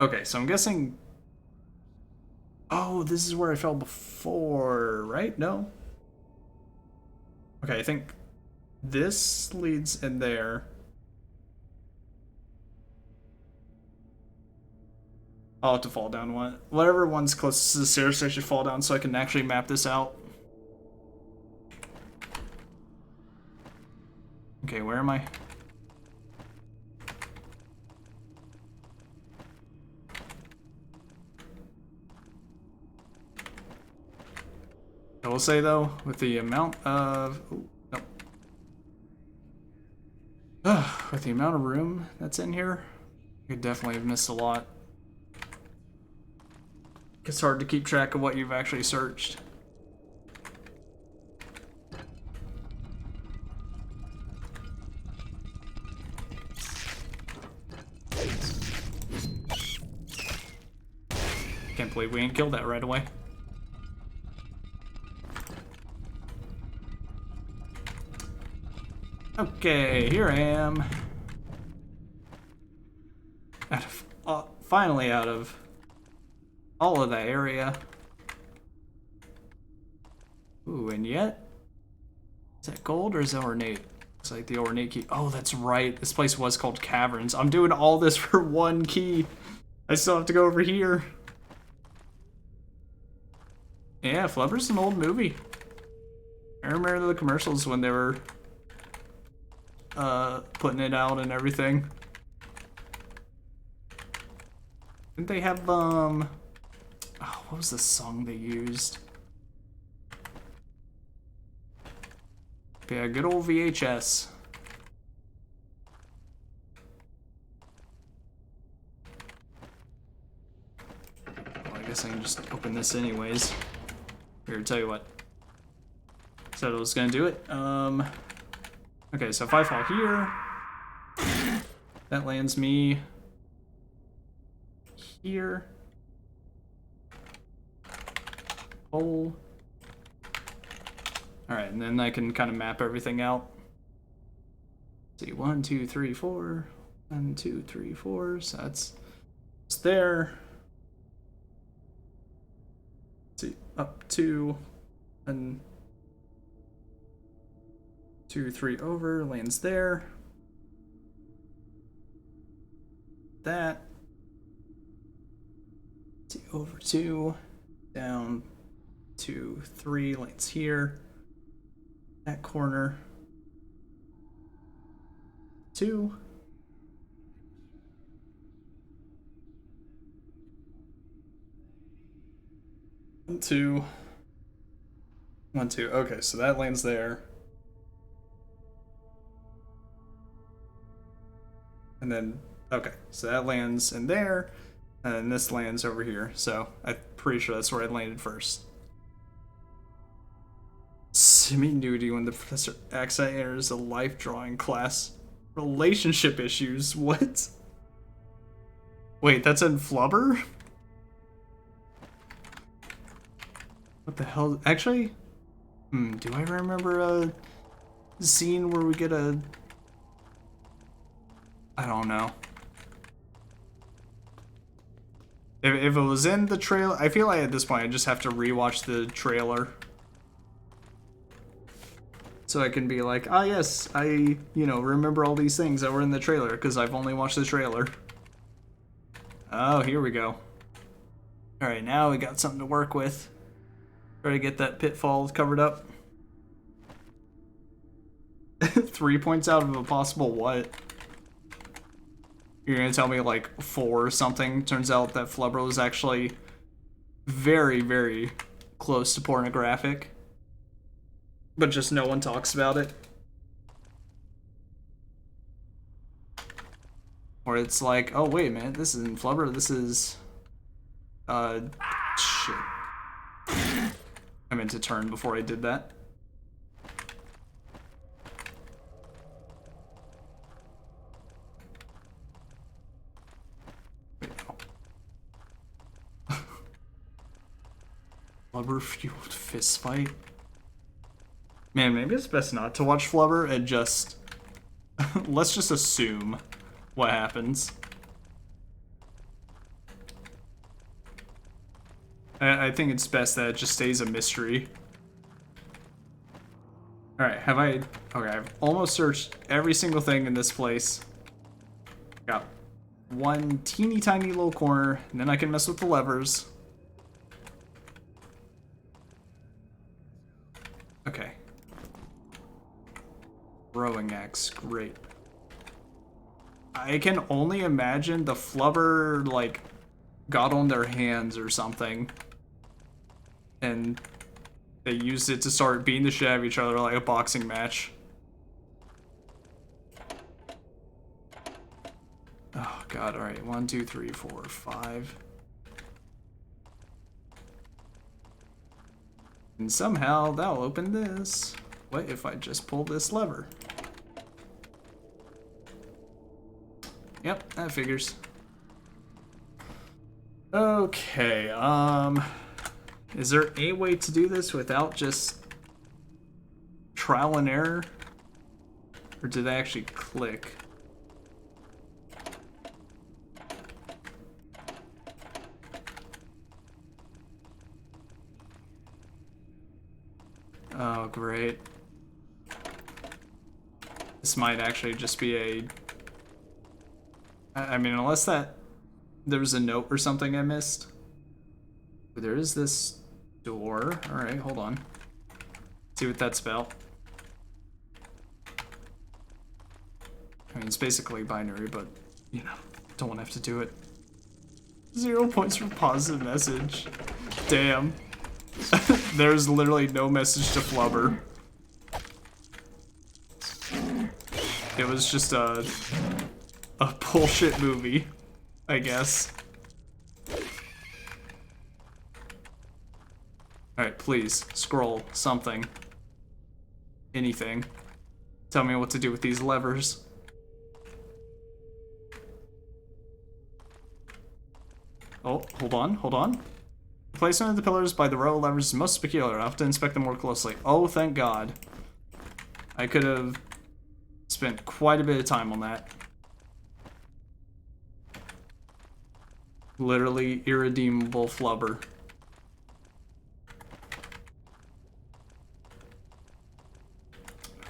Okay, so I'm guessing... Oh, this is where I fell before, right? No? Okay, I think this leads in there. I'll have to fall down one. Whatever one's closest to the stairs, I should fall down so I can actually map this out. Okay, where am I? I will say though, with the amount of... Ooh, nope. With the amount of room that's in here, you could definitely have missed a lot. It's hard to keep track of what you've actually searched. Can't believe we ain't killed that right away. Okay, here I am. Finally out of all of that area. Ooh, and yet, is that gold or is that ornate? It's like the ornate key. Oh, that's right. This place was called Caverns. I'm doing all this for one key. I still have to go over here. Yeah, Flubber's an old movie. I remember the commercials when they were putting it out and everything. Didn't they have, oh, what was the song they used? Yeah, good old VHS. Well, I guess guess I can just open this anyways. Here, tell you what. Said I was gonna do it. Okay, so if I fall here, that lands me here. Hole. Alright, and then I can kind of map everything out. Let's see, 1, 2, 3, 4. 1, 2, 3, 4. So it's there. Let's see, up 2, and 2, 3 over, lands there. That. Let's see, over 2, down 2, 3, lands here. That corner. 2. 1, 2. 1, 2. Okay, so that lands there. And then, okay, so that lands in there, and then this lands over here. So I'm pretty sure that's where I landed first. Semi-nudity when the professor accidentally enters a life drawing class. Relationship issues, what? Wait, that's in Flubber? What the hell? Actually, do I remember a scene where we get a... I don't know. If it was in the trailer, I feel like at this point I just have to rewatch the trailer. So I can be like, ah yes, I, remember all these things that were in the trailer because I've only watched the trailer. Oh, here we go. Alright, now we got something to work with. Try to get that pitfall covered up. 3 points out of a possible what? You're gonna tell me like 4 or something? Turns out that Flubber was actually very, very close to pornographic. But just no one talks about it. Or it's like, oh wait a minute, this isn't Flubber, this is... shit. I meant to turn before I did that. Wait, no. Flubber-fueled fist fight? Man, maybe it's best not to watch Flubber and just... let's just assume what happens. I think it's best that it just stays a mystery. Alright, have I... Okay, I've almost searched every single thing in this place. Got one teeny tiny little corner, and then I can mess with the levers. Okay. Throwing axe, great. I can only imagine the Flubber, like, got on their hands or something. And they used it to start beating the shit out of each other like a boxing match. Oh god, alright. 1, 2, 3, 4, 5. And somehow that'll open this. What if I just pull this lever? Yep, that figures. Okay, is there a way to do this without just trial and error? Or did I actually click? Oh, great. This might actually just be a... I mean, unless there was a note or something I missed. But there is this door. Alright, hold on. See what that's about. I mean, it's basically binary, but, don't want to have to do it. 0 points for positive message. Damn. There's literally no message to Flubber. It was just a bullshit movie, I guess. Alright, please, scroll something. Anything. Tell me what to do with these levers. Oh, hold on, hold on. The placement of the pillars by the row of levers is most peculiar. I have to inspect them more closely. Oh, thank God. I could have spent quite a bit of time on that. Literally irredeemable flubber.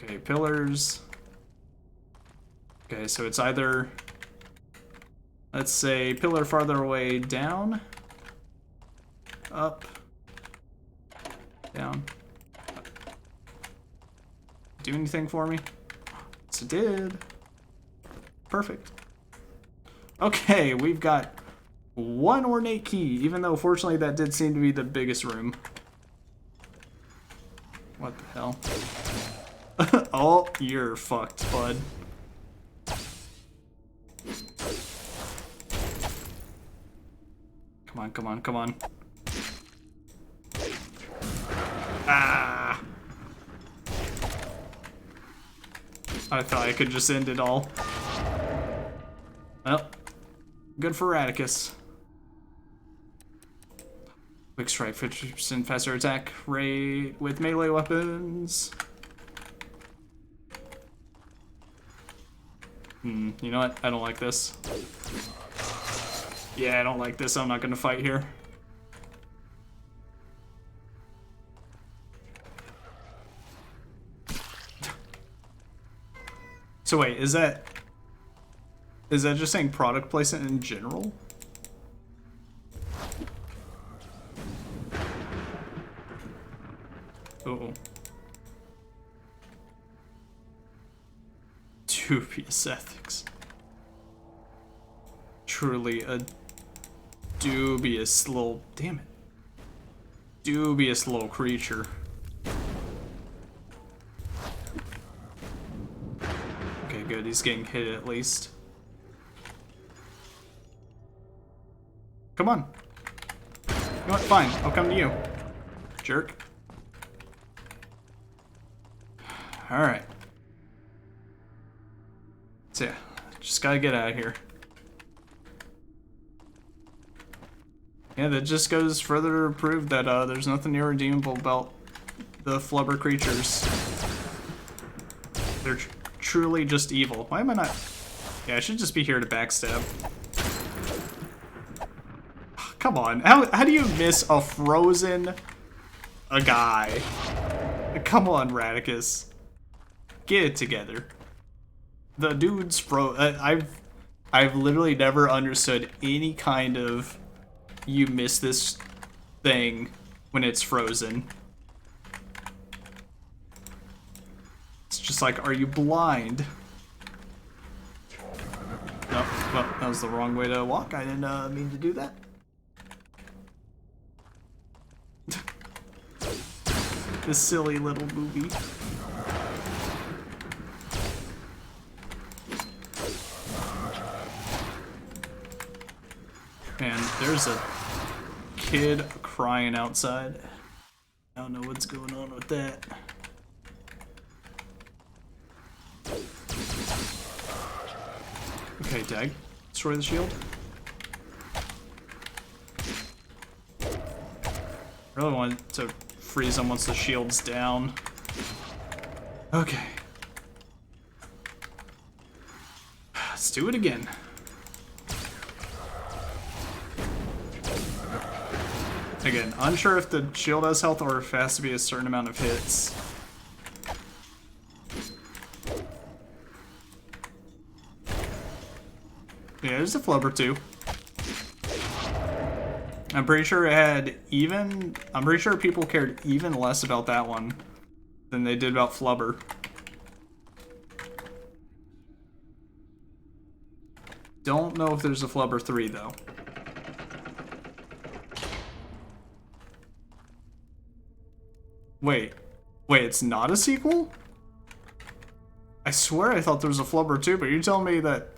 Okay, pillars. Okay, so it's either, let's say, pillar farther away down, up, down. Do anything for me? Yes, it did. Perfect. Okay, we've got one ornate key, even though fortunately that did seem to be the biggest room. What the hell? Oh, you're fucked, bud. Come on, come on, come on. Ah! I thought I could just end it all. Well, good for Radicus. Quick strike, 50% faster attack rate with melee weapons. You know what? I don't like this. Yeah, I don't like this. I'm not gonna fight here. So wait, is that just saying product placement in general? Uh-oh. Dubious ethics. Truly a dubious little... Damn it. Dubious little creature. Okay, good. He's getting hit at least. Come on. You know what? Fine. I'll come to you. Jerk. Alright. So yeah, just gotta get out of here. Yeah, that just goes further to prove that there's nothing irredeemable about the flubber creatures. They're truly just evil. Why am I not... Yeah, I should just be here to backstab. Come on, how do you miss a frozen... a guy? Come on, Radicus. Get it together. The dude's I've literally never understood any kind of you miss this thing when it's frozen. It's just like, are you blind? Nope, well, that was the wrong way to walk. I didn't mean to do that. This silly little movie. Man, there's a kid crying outside. I don't know what's going on with that. Okay, Dag. Destroy the shield. Really want to freeze him once the shield's down. Okay. Let's do it again. Again, unsure if the shield has health or if it has to be a certain amount of hits. Yeah, there's a flubber too. I'm pretty sure it had even... I'm pretty sure people cared even less about that one than they did about flubber. Don't know if there's a flubber 3 though. Wait, it's not a sequel? I swear I thought there was a Flubber 2, but you're telling me that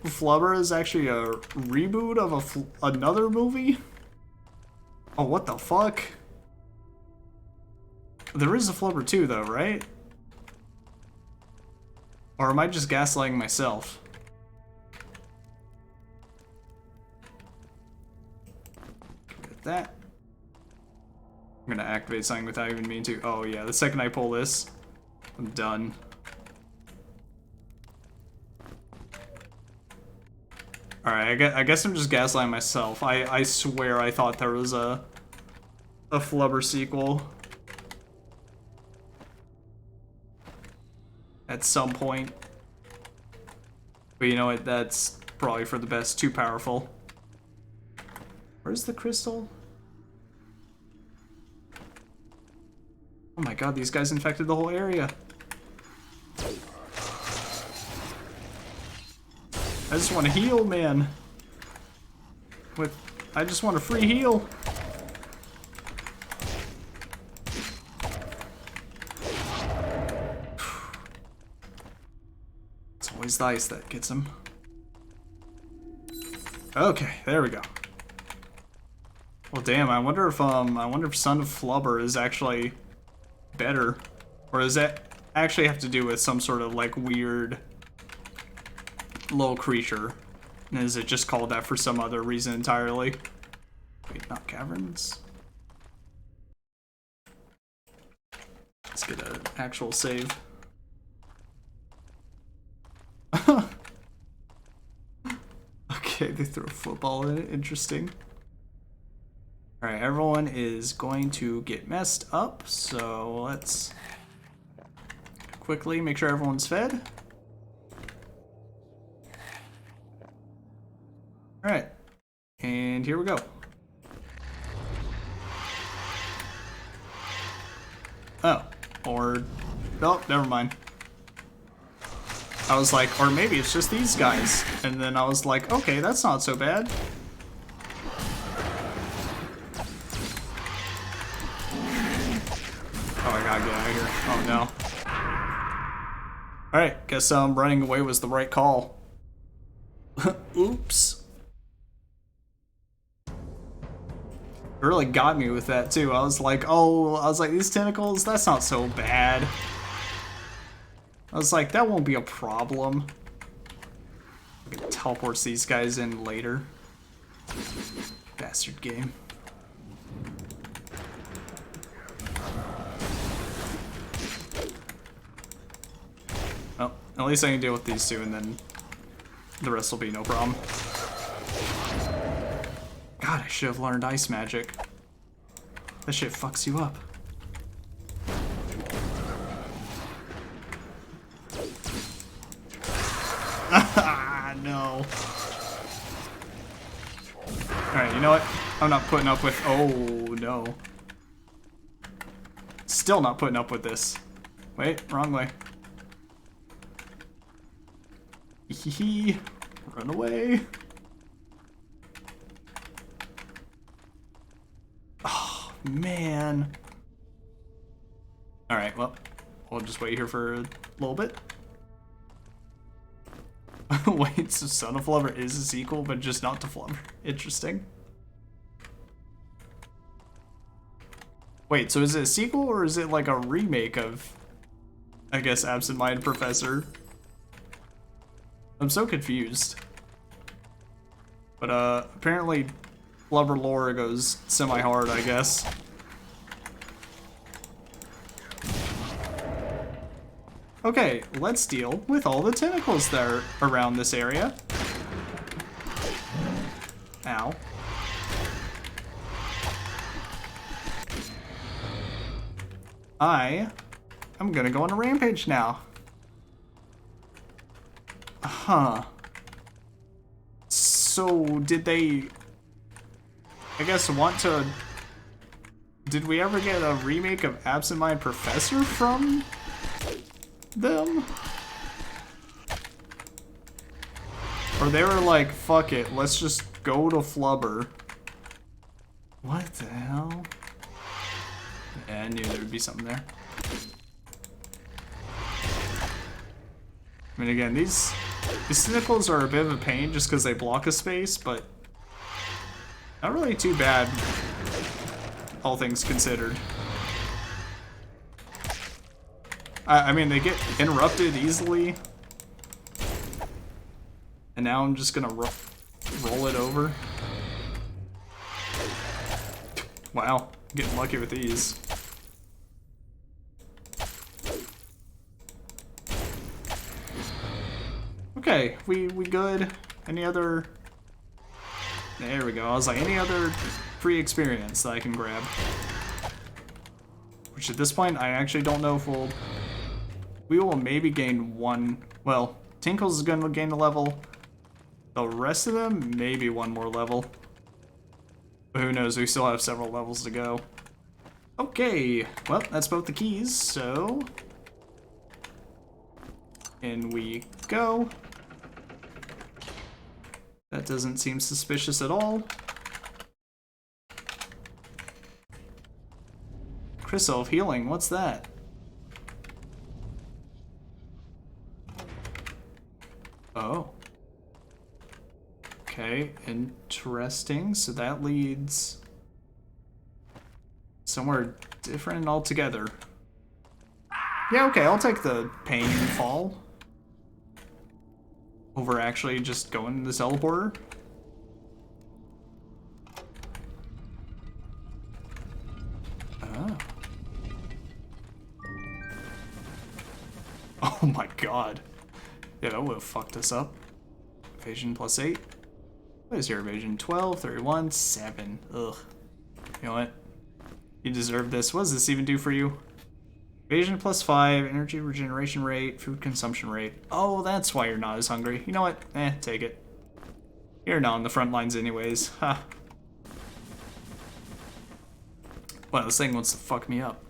Flubber is actually a reboot of another movie? Oh, what the fuck? There is a flubber too, though, right? Or am I just gaslighting myself? Get that. I'm gonna activate something without even meaning to. Oh yeah, the second I pull this, I'm done. Alright, I guess I'm just gaslighting myself. I swear I thought there was a flubber sequel. At some point. But you know what, that's probably for the best. Too powerful. Where's the crystal? Oh my god, these guys infected the whole area. I just want to heal, man. I just want a free heal. It's always the ice that gets him. Okay, there we go. Well, damn. I wonder if Son of Flubber is actually better, or does that actually have to do with some sort of like weird little creature? And is it just called that for some other reason entirely? Wait, not caverns. Let's get an actual save. Okay, they throw a football in it. Interesting. Alright, everyone is going to get messed up, so let's quickly make sure everyone's fed. Alright, and here we go. Oh, or... oh, never mind. I was like, or maybe it's just these guys. And then I was like, okay, that's not so bad. Oh, I gotta get out of here. Oh, no. Alright, guess running away was the right call. Oops. It really got me with that, too. I was like, these tentacles, that's not so bad. I was like, that won't be a problem. I'm gonna teleport these guys in later. Bastard game. Well, at least I can deal with these two, and then the rest will be no problem. God, I should have learned ice magic. That shit fucks you up. No. Alright, you know what? I'm not putting up with... oh, no. Still not putting up with this. Wait, wrong way. Hee. Run away. Oh, man. Alright, well, we'll just wait here for a little bit. Wait, so Son of Flubber is a sequel, but just not to Flubber. Interesting. Wait, so is it a sequel, or is it like a remake of, I guess, Absent Minded Professor? I'm so confused. But, apparently Flubber lore goes semi-hard, I guess. Okay, let's deal with all the tentacles that are around this area. Ow. I'm gonna go on a rampage now. Huh. So, did they, I guess, want to... did we ever get a remake of Absent Minded Professor from them? Or they were like, fuck it, let's just go to Flubber. What the hell? Yeah, I knew there would be something there. I mean, again, these tentacles are a bit of a pain just because they block a space, but not really too bad, all things considered. I mean, they get interrupted easily. And now I'm just gonna roll it over. Wow, getting lucky with these. Okay, we good? Any other... There we go. I was like, any other free experience that I can grab? Which at this point, I actually don't know if we'll... We will maybe gain one... Well, Tinkle's is gonna gain a level. The rest of them, maybe one more level. But who knows, we still have several levels to go. Okay, well, that's both the keys, so... In we go. That doesn't seem suspicious at all. Crystal of Healing, what's that? Oh. Okay, interesting. So that leads somewhere different altogether. Yeah, okay, I'll take the pain fall over actually just going to the teleporter. Oh. Oh my god. Yeah, that would have fucked us up. Evasion plus 8. What is your evasion? 12, 31, 7. Ugh. You know what? You deserve this. What does this even do for you? Evasion plus 5, energy regeneration rate, food consumption rate. Oh, that's why you're not as hungry. You know what? Take it. You're not on the front lines anyways. Ha. Wow, this thing wants to fuck me up.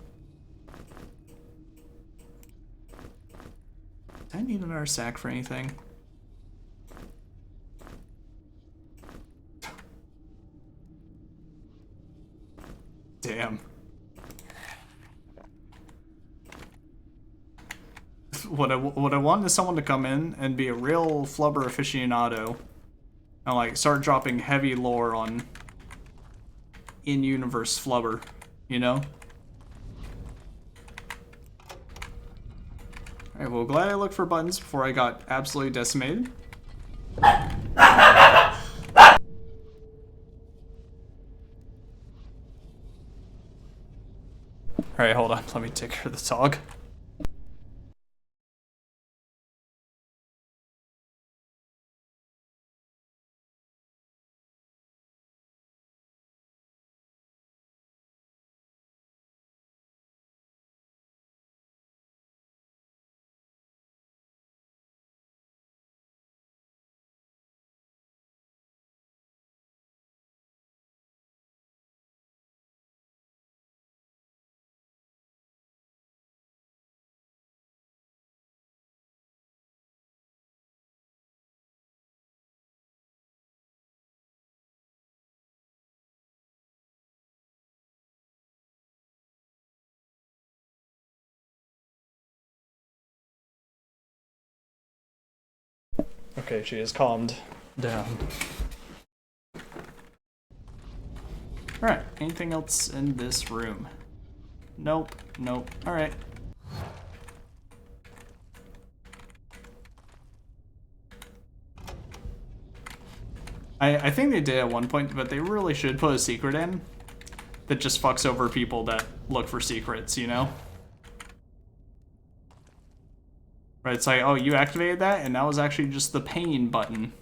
Do I need another sack for anything? Damn. What I want is someone to come in and be a real flubber aficionado and like start dropping heavy lore on in-universe flubber, you know? Alright, well, glad I looked for buttons before I got absolutely decimated. Alright, hold on. Let me take care of the dog. Okay, she has calmed down. Alright, anything else in this room? Nope, nope. Alright. I think they did at one point, but they really should put a secret in that just fucks over people that look for secrets, you know? Right, it's like, oh, you activated that, and that was actually just the pain button.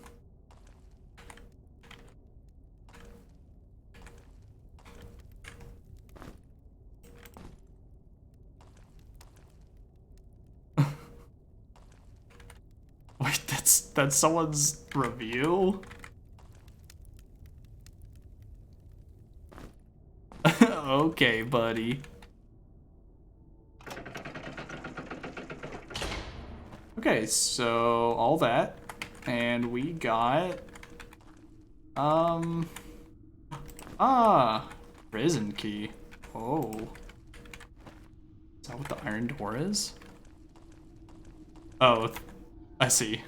Wait, that's someone's review? Okay, buddy. Okay, so all that, and we got prison key. Oh, is that what the iron door is? Oh, I see.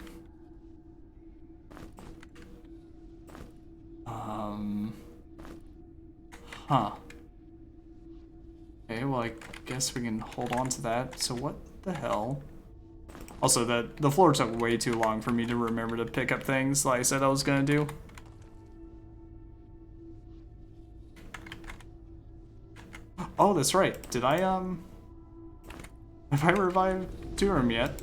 Huh. Okay, well, I guess we can hold on to that. So what the hell? Also, the floor took way too long for me to remember to pick up things like I said I was gonna do. Oh, that's right. Did I, have I revived Turum yet?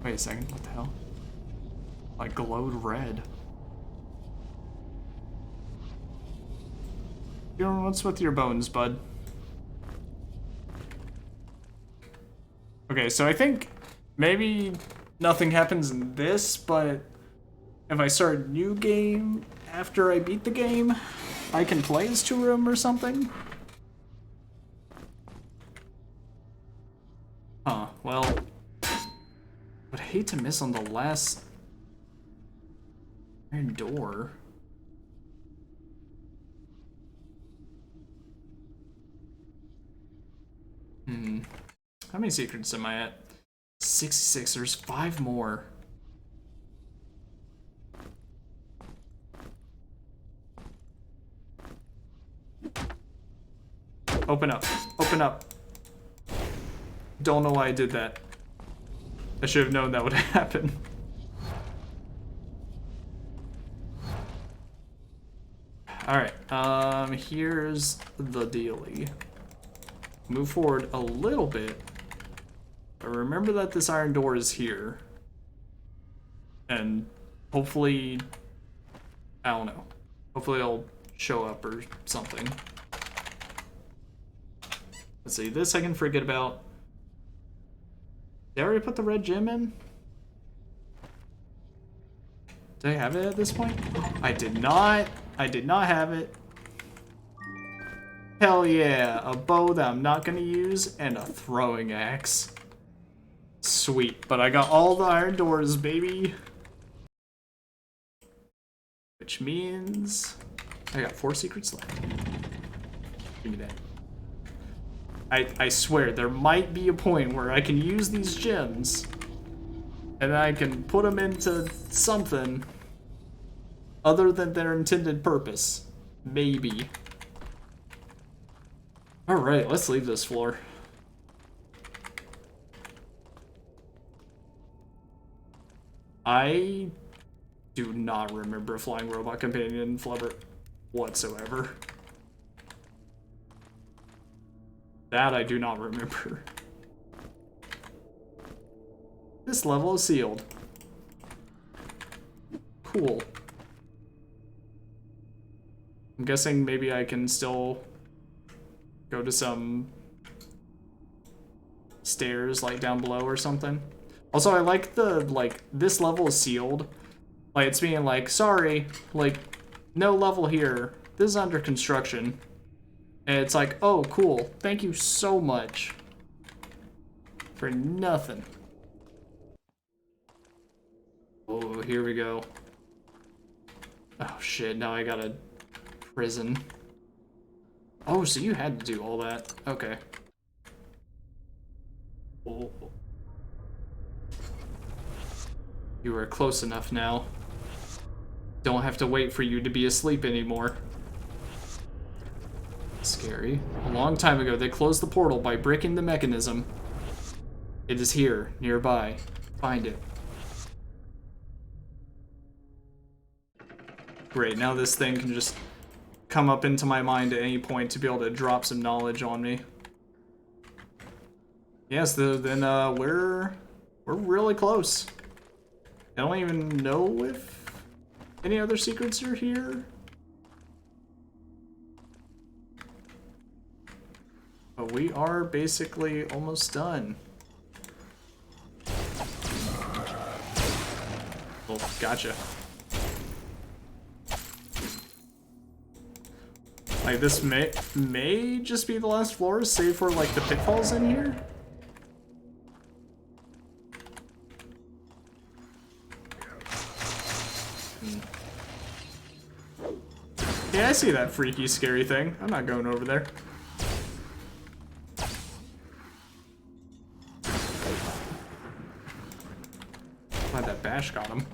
Wait a second, what the hell? Like glowed red. What's with your bones, bud? Okay, so I think maybe nothing happens in this, but if I start a new game after I beat the game, I can play as Turum or something? Huh, well, I'd hate to miss on the last iron door. How many secrets am I at? 66, there's 5 more. Open up, open up. Don't know why I did that. I should have known that would happen. Alright, here's the dealie. Move forward a little bit. But remember that this iron door is here. And hopefully, I don't know. Hopefully it'll show up or something. Let's see, this I can forget about. Did I already put the red gem in? Did I have it at this point? I did not. I did not have it. Hell yeah, a bow that I'm not gonna use and a throwing axe. Sweet, but I got all the iron doors, baby. Which means I got 4 secrets left. Give me that. I swear, there might be a point where I can use these gems and I can put them into something other than their intended purpose. Maybe. Alright, let's leave this floor. I do not remember a flying robot companion in Flubber whatsoever. That I do not remember. This level is sealed. Cool. I'm guessing maybe I can still go to some stairs like down below or something. Also, I like the, like, this level is sealed. Like, it's being like, sorry, like, no level here. This is under construction. And it's like, oh, cool. Thank you so much. For nothing. Oh, here we go. Oh, shit. Now I got a prison. Oh, so you had to do all that. Okay. Oh. You are close enough now. Don't have to wait for you to be asleep anymore. Scary. A long time ago, they closed the portal by breaking the mechanism. It is here, nearby. Find it. Great, now this thing can just come up into my mind at any point to be able to drop some knowledge on me. Yes, then we're really close. I don't even know if any other secrets are here. But we are basically almost done. Oh, gotcha. Like, this may just be the last floor, save for, like, the pitfalls in here. Yeah, I see that freaky, scary thing. I'm not going over there. Glad that bash got him.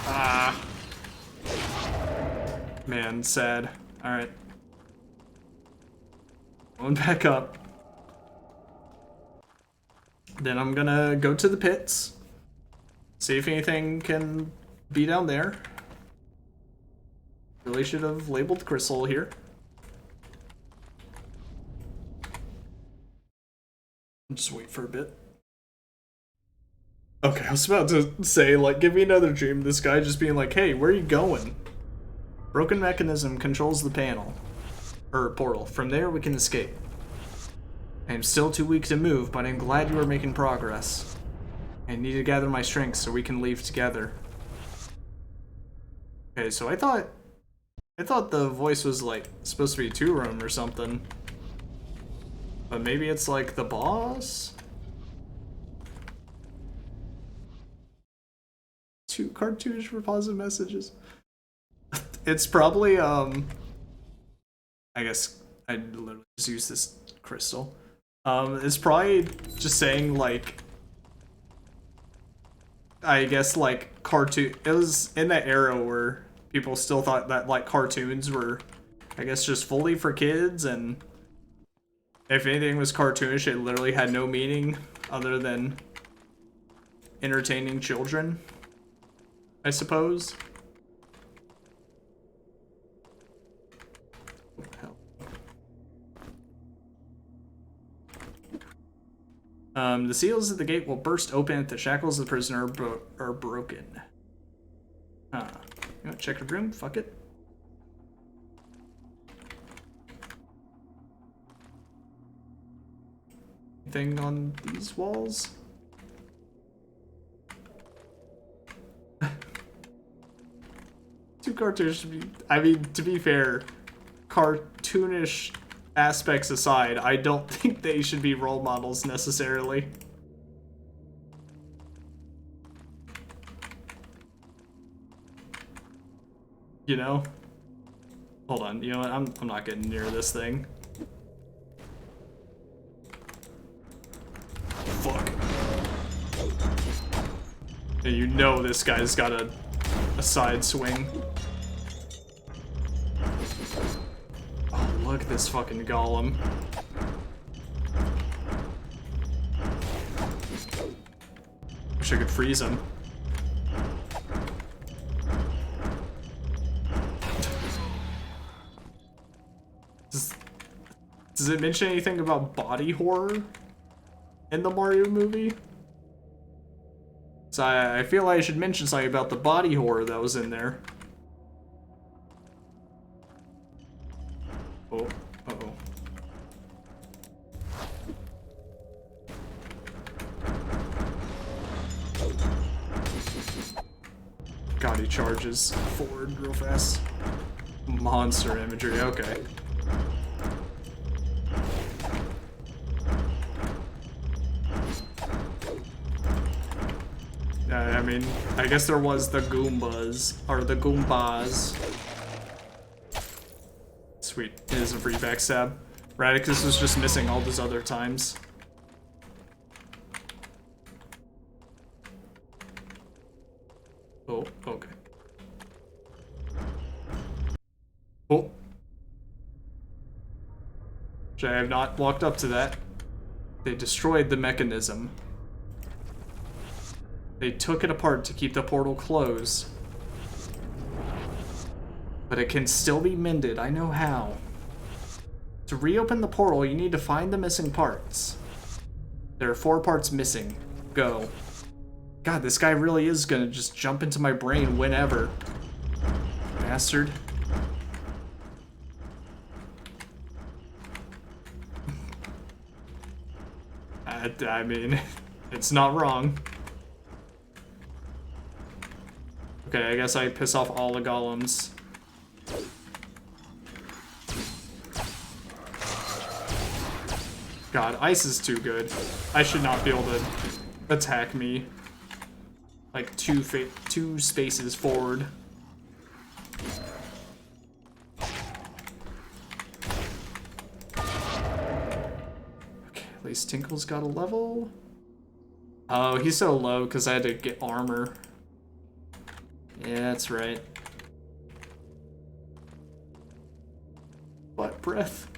Ah. Man, sad. Alright. Going back up. Then I'm gonna go to the pits. See if anything can be down there. Really should have labeled crystal here. Just wait for a bit. Okay, I was about to say, like, give me another dream. This guy just being like, hey, where are you going? Broken mechanism controls the panel. Or portal. From there, we can escape. I am still too weak to move, but I'm glad you are making progress. I need to gather my strength so we can leave together. Okay, so I thought the voice was, like, supposed to be 2-room or something. But maybe it's, like, the boss? 2 cartoonish for positive messages. It's probably, I guess I'd literally just use this crystal. It's probably just saying, like, I guess, like, cartoon. It was in that era where people still thought that, like, cartoons were, I guess, just fully for kids, and if anything was cartoonish, it literally had no meaning other than entertaining children, I suppose. What the hell? The seals at the gate will burst open if the shackles of the prisoner are broken. Huh. You want to check the room? Fuck it. Anything on these walls? Too cartoonish to be... I mean, to be fair, cartoonish aspects aside, I don't think they should be role models necessarily. You know? Hold on, you know what? I'm not getting near this thing. Fuck. And you know this guy's got a side swing. Oh, look at this fucking golem. Wish I could freeze him. Does it mention anything about body horror in the Mario movie? So I feel like I should mention something about the body horror that was in there. Oh, uh-oh. God, he charges forward real fast. Monster imagery, okay. I mean, I guess there was the Goombas, or the Goombas. Sweet, it is a free backstab. Radicus was just missing all those other times. Oh, okay. Oh. Which I have not walked up to that. They destroyed the mechanism. They took it apart to keep the portal closed. But it can still be mended, I know how. To reopen the portal, you need to find the missing parts. There are 4 parts missing. Go. God, this guy really is gonna just jump into my brain whenever. Bastard. I mean, it's not wrong. Okay, I guess I piss off all the golems. God, ice is too good. I should not be able to attack me. Like two spaces forward. Okay, at least Tinkle's got a level. Oh, he's so low because I had to get armor. Yeah, that's right. Butt breath.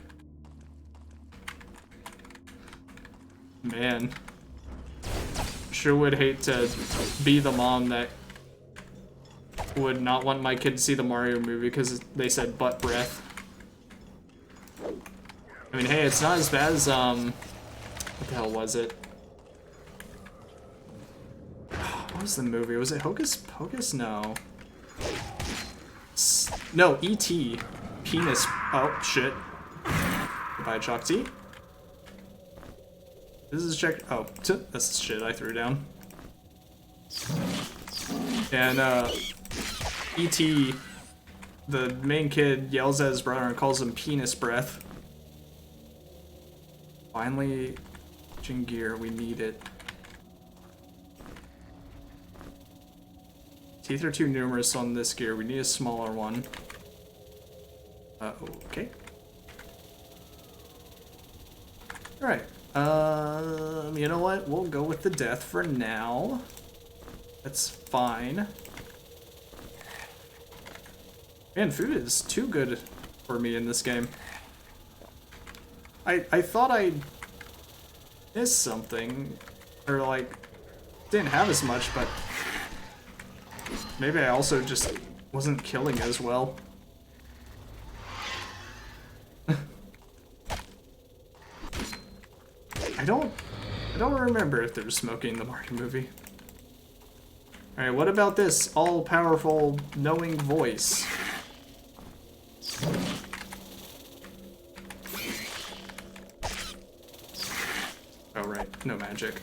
Man. Sure would hate to be the mom that would not want my kid to see the Mario movie because they said butt breath. I mean, hey, it's not as bad as, what the hell was it? What was the movie? Was it Hocus Pocus? No. No, E.T. Penis. Oh, shit. Goodbye, Chalk Tea. This is check. Oh, that's shit I threw down. And, E.T., the main kid, yells at his brother and calls him penis breath. Finally, changing gear. We need it. Teeth are too numerous on this gear. We need a smaller one. Okay. Alright. You know what? We'll go with the death for now. That's fine. Man, food is too good for me in this game. I thought I missed something. Or, like, didn't have as much, but maybe I also just wasn't killing as well. I don't remember if there's smoking in the Mario movie. Alright, what about this all-powerful, knowing voice? Oh, right. No magic.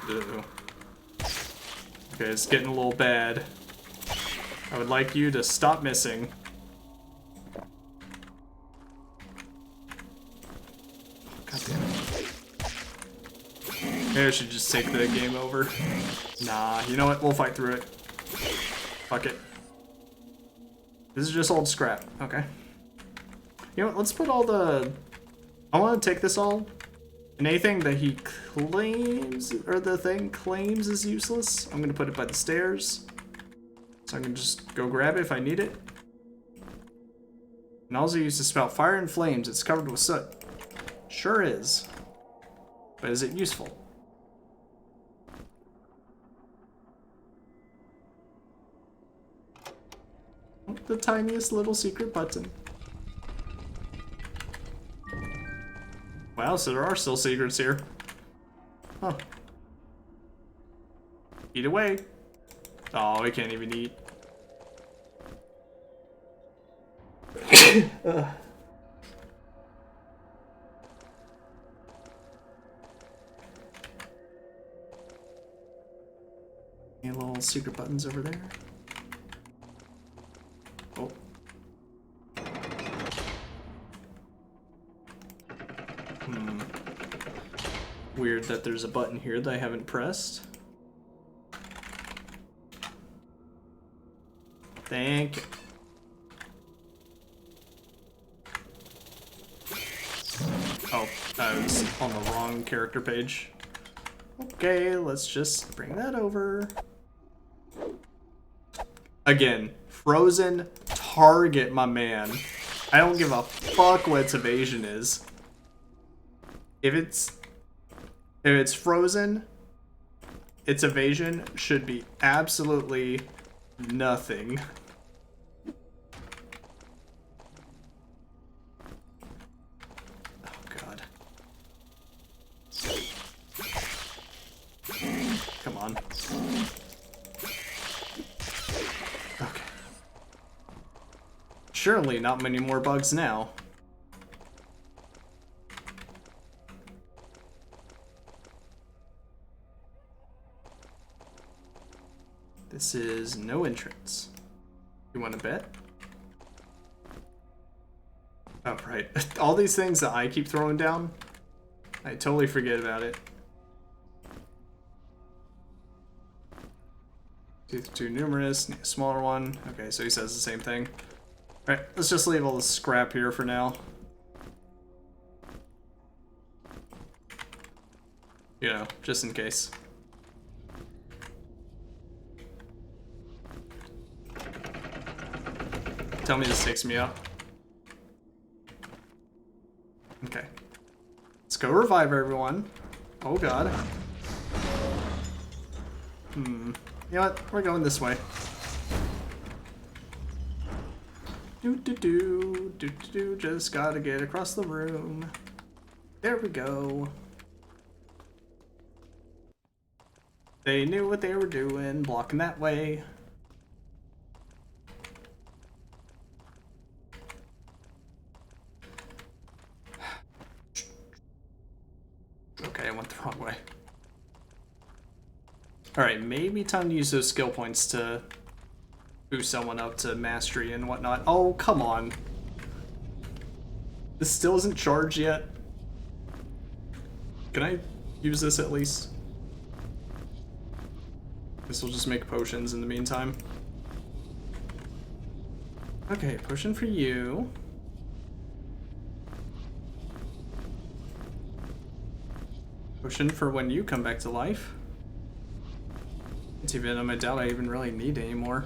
Ew. Okay, it's getting a little bad. I would like you to stop missing. God damn it. Maybe I should just take the game over. Nah, you know what? We'll fight through it. Fuck it. This is just old scrap. Okay. You know what? Let's put all the... I want to take this all. And anything that he claims, or the thing claims is useless, I'm going to put it by the stairs. So I can just go grab it if I need it. And also used to spout fire and flames. It's covered with soot. Sure is. But is it useful? The tiniest little secret button. Wow, so there are still secrets here. Huh. Eat away. Oh, I can't even eat. Any little secret buttons over there? Oh. Weird that there's a button here that I haven't pressed. Thank you. Oh, I was on the wrong character page. Okay, let's just bring that over. Again, frozen target, my man. I don't give a fuck what its evasion is. If it's frozen, its evasion should be absolutely nothing. Oh god. Come on. Okay. Surely not many more bugs now. This is no entrance. You want to bet? Oh, right. All these things that I keep throwing down, I totally forget about it. Too numerous, need a smaller one. Okay, so he says the same thing. Alright, let's just leave all the scrap here for now. You know, just in case. Tell me this takes me up. Okay. Let's go revive everyone. Oh god. You know what? We're going this way. Do. Just gotta get across the room. There we go. They knew what they were doing, blocking that way. Okay, I went the wrong way. Alright, maybe time to use those skill points to boost someone up to mastery and whatnot. Oh, come on. This still isn't charged yet. Can I use this at least? This will just make potions in the meantime. Okay, potion for you. Potion for when you come back to life. It's even, I doubt I even really need anymore.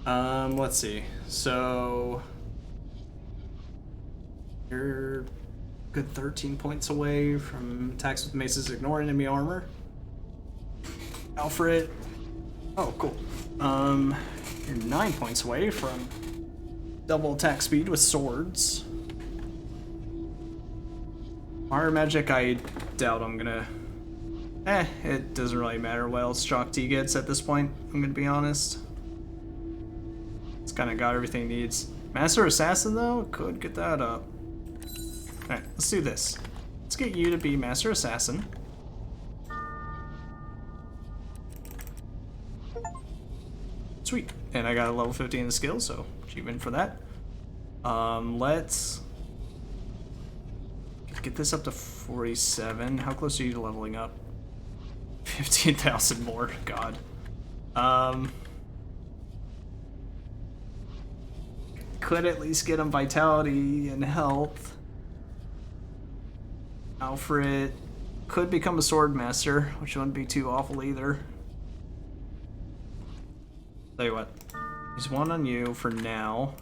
Let's see. So you're good 13 points away from attacks with maces, ignore enemy armor. Alfred. Oh, cool. You're 9 points away from double attack speed with swords. Fire magic, I doubt I'm gonna. It doesn't really matter what else Shock T gets at this point, I'm gonna be honest. It's kinda got everything it needs. Master Assassin, though, could get that up. Alright, let's do this. Let's get you to be Master Assassin. Sweet. And I got a level 50 in the skill, so achievement for that. Let's get this up to 47. How close are you to leveling up? 15,000 more. God. Could at least get him vitality and health. Alfred could become a sword master, which wouldn't be too awful either. Tell you what, use one on you for now.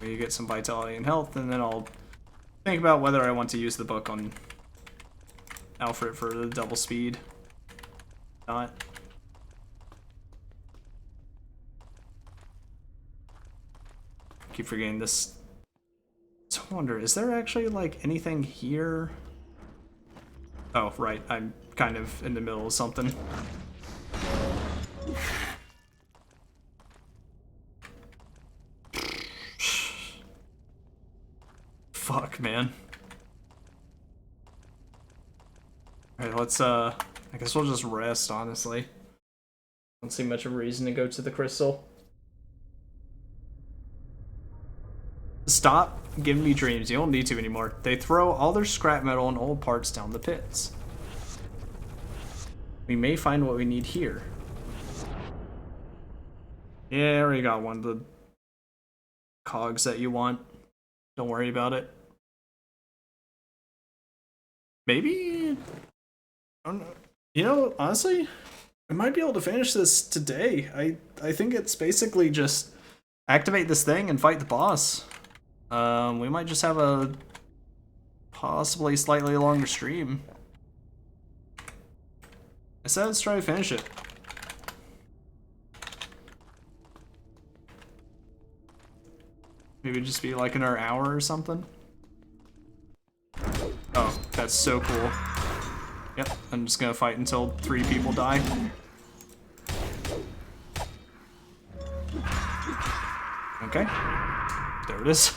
You get some vitality and health, and then I'll think about whether I want to use the book on Alfred for the double speed. Not. Keep forgetting this. So I wonder, is there actually like anything here? Oh, right, I'm kind of in the middle of something. Fuck, man. Alright, let's, I guess we'll just rest, honestly. Don't see much of a reason to go to the crystal. Stop giving me dreams. You don't need to anymore. They throw all their scrap metal and old parts down the pits. We may find what we need here. Yeah, I already got one of the cogs that you want. Don't worry about it. Maybe? I don't know. You know, honestly, I might be able to finish this today. I think it's basically just activate this thing and fight the boss. We might just have a possibly slightly longer stream. I said let's try to finish it. Maybe just be like another hour or something. Oh, that's so cool. Yep, I'm just gonna fight until 3 people die. Okay, there it is.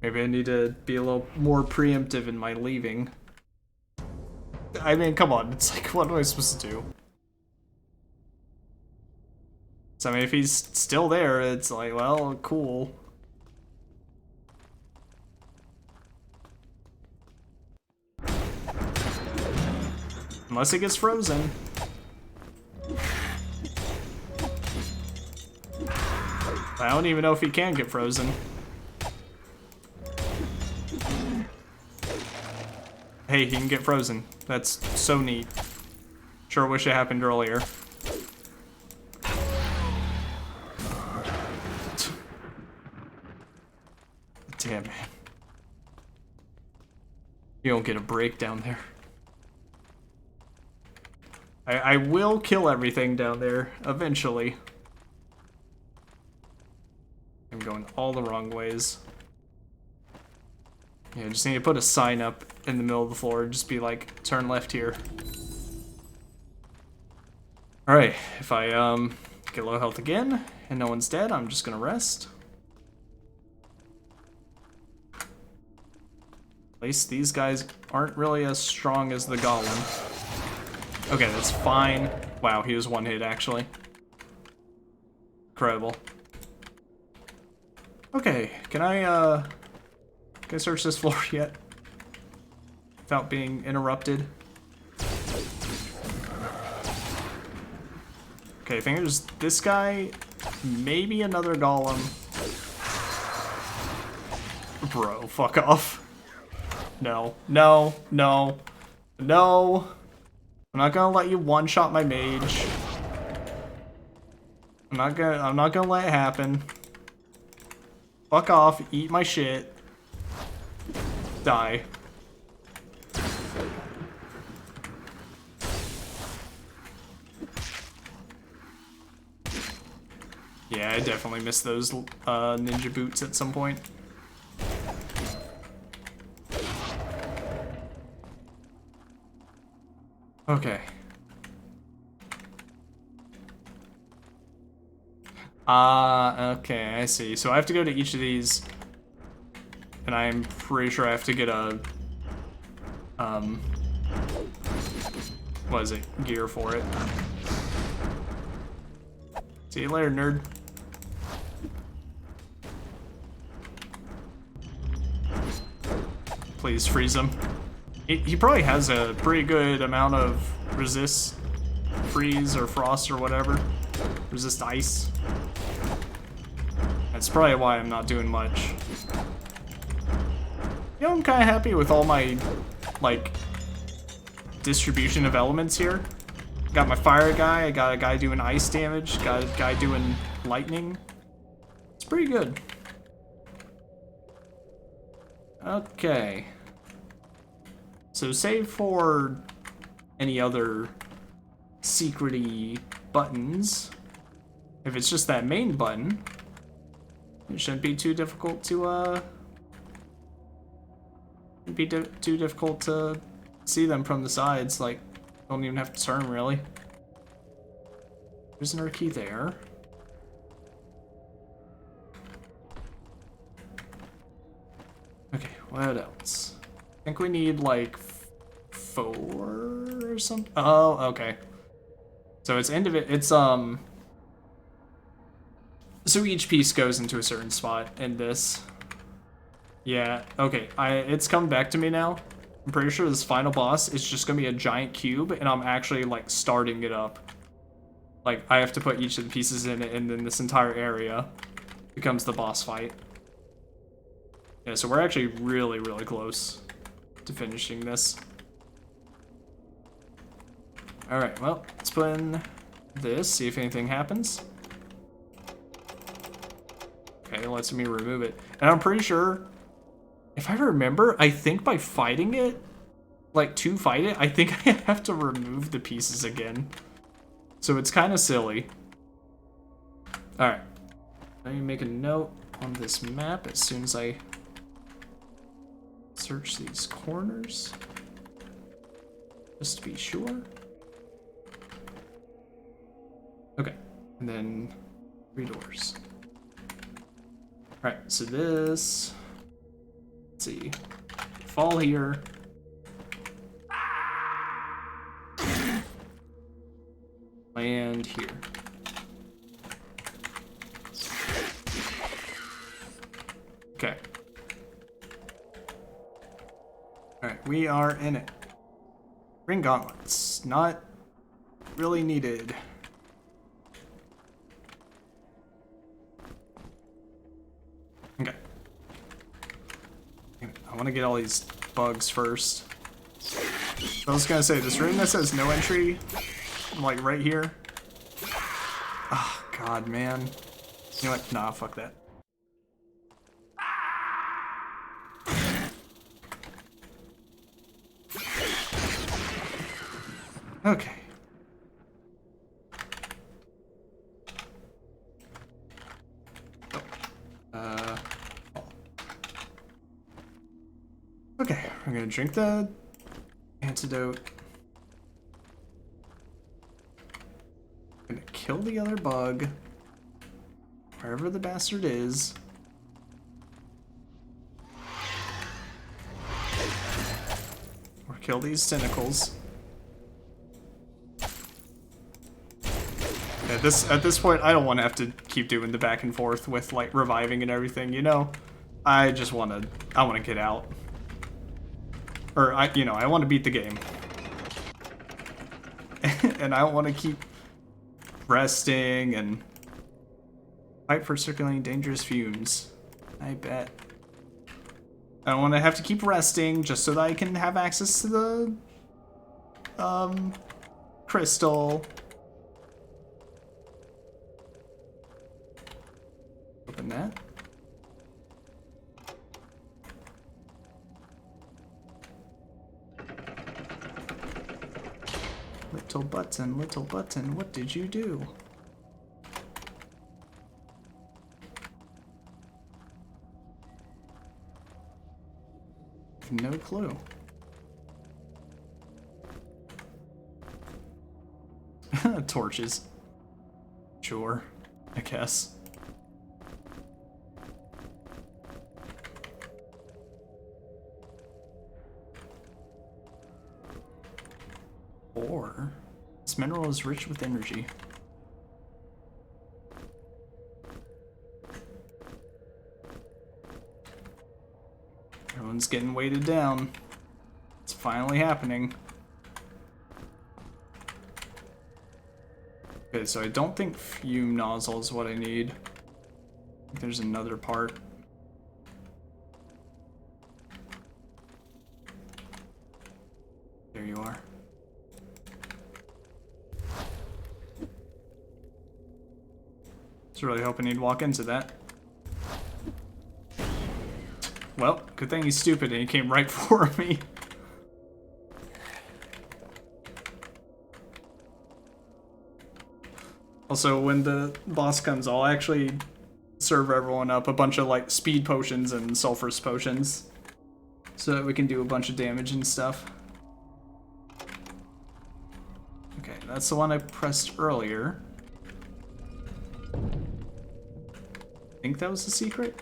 Maybe I need to be a little more preemptive in my leaving. I mean, come on, it's like, what am I supposed to do? So, I mean, if he's still there, it's like, well, cool. Unless it gets frozen. I don't even know if he can get frozen. Hey, he can get frozen. That's so neat. Sure wish it happened earlier. Damn, man. You don't get a break down there. I will kill everything down there, eventually. I'm going all the wrong ways. Yeah, I just need to put a sign up in the middle of the floor. Just be like, turn left here. Alright, if I get low health again, and no one's dead, I'm just gonna rest. At least these guys aren't really as strong as the golem. Okay, that's fine. Wow, he was one hit, actually. Incredible. Okay, can I search this floor yet? Without being interrupted? Okay, I think there's this guy, maybe another golem. Bro, fuck off. No, no, no, no. I'm not gonna let you one-shot my mage. I'm not gonna let it happen. Fuck off, eat my shit. Die. Yeah, I definitely missed those ninja boots at some point. Okay. Okay, I see. So I have to go to each of these, and I'm pretty sure I have to get a, what is it? Gear for it. See you later, nerd. Please freeze him. He probably has a pretty good amount of resist freeze or frost or whatever. Resist ice. That's probably why I'm not doing much. You know, I'm kind of happy with all my, like, distribution of elements here. Got my fire guy, I got a guy doing ice damage, got a guy doing lightning. It's pretty good. Okay. So save for any other secret-y buttons. If it's just that main button, it shouldn't be too difficult to, too difficult to see them from the sides. Like, don't even have to turn, really. There's another key there. Okay, what else? I think we need, like, 4 or something. Oh, okay. So it's so each piece goes into a certain spot in this. Yeah, okay, it's come back to me now. I'm pretty sure this final boss is just gonna be a giant cube, and I'm actually, like, starting it up. Like, I have to put each of the pieces in it, and then this entire area becomes the boss fight. Yeah, so we're actually really, really close to finishing this. Alright, well, let's put in this, see if anything happens. Okay, it lets me remove it. And I'm pretty sure, if I remember, I think by fighting it, like, to fight it, I think I have to remove the pieces again. So it's kind of silly. Alright. Let me make a note on this map as soon as I search these corners. Just to be sure. Okay. And then 3 doors. Alright, so this... Let's see. Fall here. Land here. Okay. Alright, we are in it. Ring gauntlets. Not really needed. Okay. I want to get all these bugs first. I was gonna say, this room that says no entry, like right here. Oh, God, man. You know what? Nah, fuck that. Okay. Okay, we're gonna drink the antidote. I'm gonna kill the other bug, wherever the bastard is. Or kill these tentacles. At this point, I don't want to have to keep doing the back and forth with like reviving and everything. You know, I want to get out. Or, I want to beat the game. And I don't want to keep resting and fight for circulating dangerous fumes. I bet. I don't want to have to keep resting just so that I can have access to the, crystal. Open that. Little button, what did you do? No clue. Torches. Sure, I guess. Or this mineral is rich with energy. Everyone's getting weighted down. It's finally happening. Okay, so I don't think fume nozzle is what I need. I think there's another part. There you are. I was really hoping he'd walk into that. Well, good thing he's stupid and he came right for me. Also, when the boss comes, I'll actually serve everyone up a bunch of like speed potions and sulfurous potions so that we can do a bunch of damage and stuff. Okay, that's the one I pressed earlier. I think that was the secret.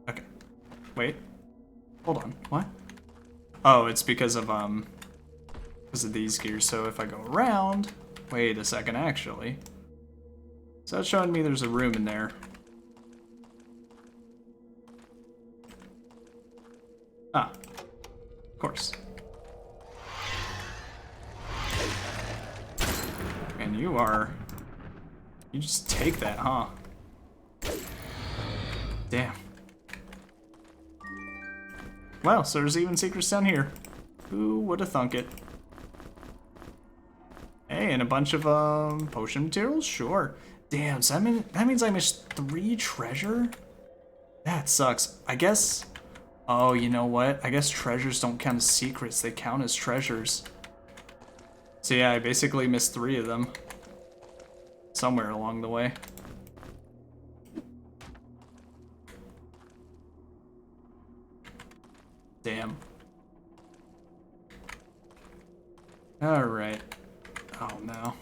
Okay. Wait. Hold on. What? Oh, it's because of these gears. So if I go around, wait a second, actually. So that's showing me there's a room in there. Ah, of course. And you just take that, huh? Damn. Wow, so there's even secrets down here. Who would have thunk it? Hey, and a bunch of potion materials? Sure. Damn, so that means I missed 3 treasure? That sucks. I guess... Oh, you know what? I guess treasures don't count as secrets, they count as treasures. So yeah, I basically missed 3 of them. Somewhere along the way. Damn. Alright. Oh no.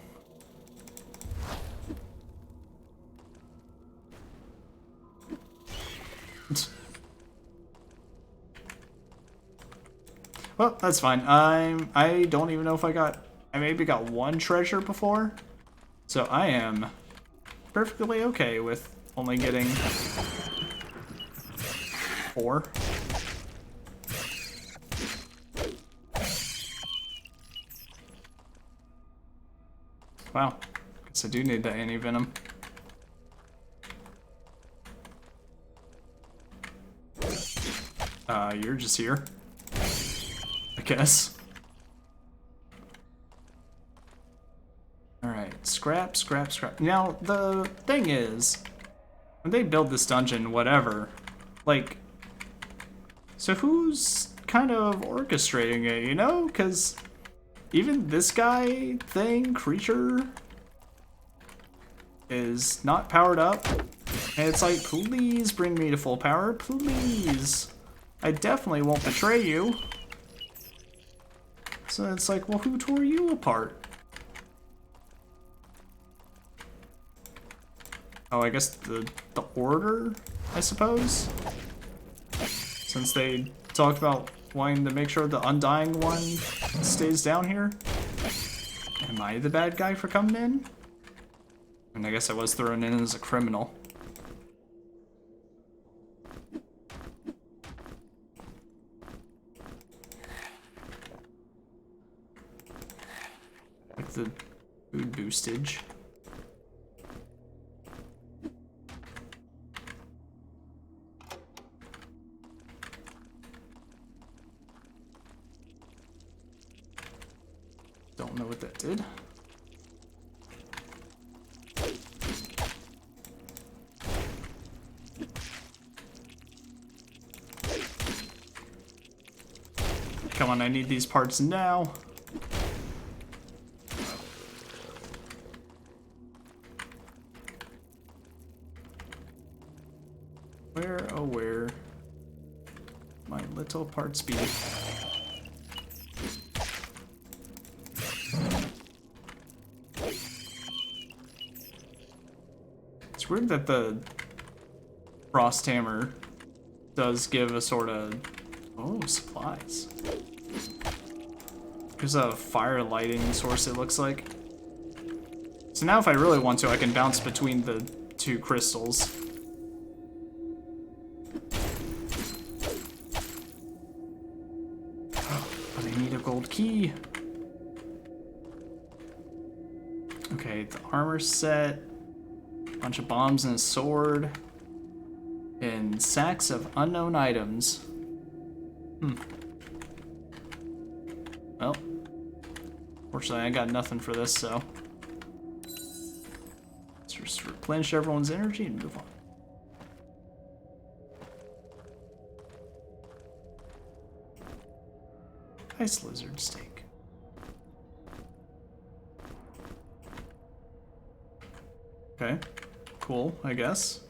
Well, that's fine. I don't even know if I maybe got 1 treasure before. So I am perfectly okay with only getting 4. Wow. Guess I do need that anti-venom. You're just here. I guess. Alright, scrap, scrap, scrap. Now, the thing is, when they build this dungeon, whatever, like, so who's kind of orchestrating it, you know? Because even this guy, thing, creature, is not powered up. And it's like, please bring me to full power, please. I definitely won't betray you. So it's like, well, who tore you apart? Oh, I guess the order, I suppose? Since they talked about wanting to make sure the Undying one stays down here. Am I the bad guy for coming in? And I guess I was thrown in as a criminal. Like the food boostage. Don't know what that did. Come on, I need these parts now. Where, oh where, my little parts be? It's weird that the frost hammer does give a sort of, oh, supplies. There's a fire lighting source, it looks like. So now if I really want to, I can bounce between the two crystals. But I need a gold key. Okay, the armor set. Bunch of bombs and a sword. And sacks of unknown items. Well, fortunately I got nothing for this, so let's just replenish everyone's energy and move on. Nice lizard steak. Okay, cool, I guess.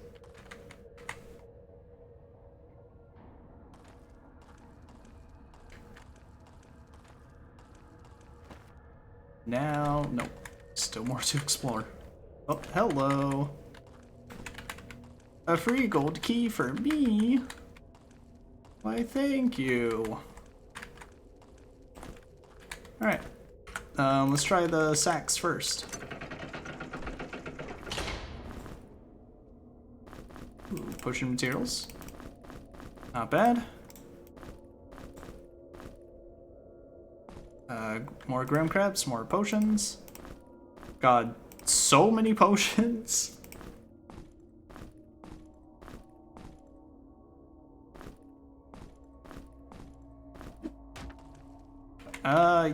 Now, nope. Still more to explore. Oh, hello. A free gold key for me. Why, thank you. Alright. Let's try the sacks first. Ooh, potion materials. Not bad. More Grim Crabs, more potions. God, so many potions.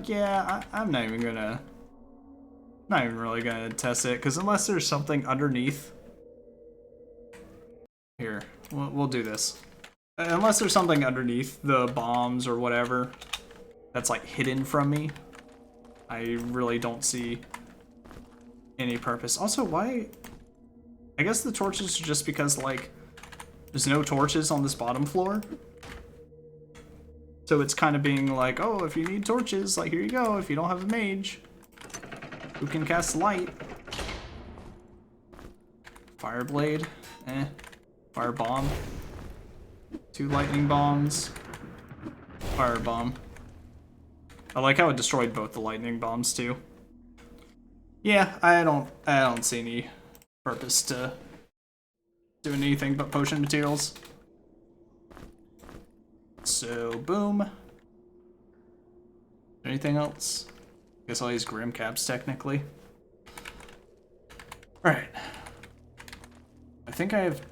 Yeah, I'm not even really gonna test it, because unless there's something underneath. Here, we'll do this. Unless there's something underneath the bombs or whatever that's like hidden from me, I really don't see any purpose. Also, why? I guess the torches are just because, like, there's no torches on this bottom floor. So it's kind of being like, oh, if you need torches, like, here you go. If you don't have a mage who can cast light. Fireblade, Fire bomb. 2 lightning bombs. Fire bomb. I like how it destroyed both the lightning bombs too. Yeah, I don't see any purpose to doing anything but potion materials. So boom. Anything else? Guess I'll use Grim Caps technically. Alright. I think I have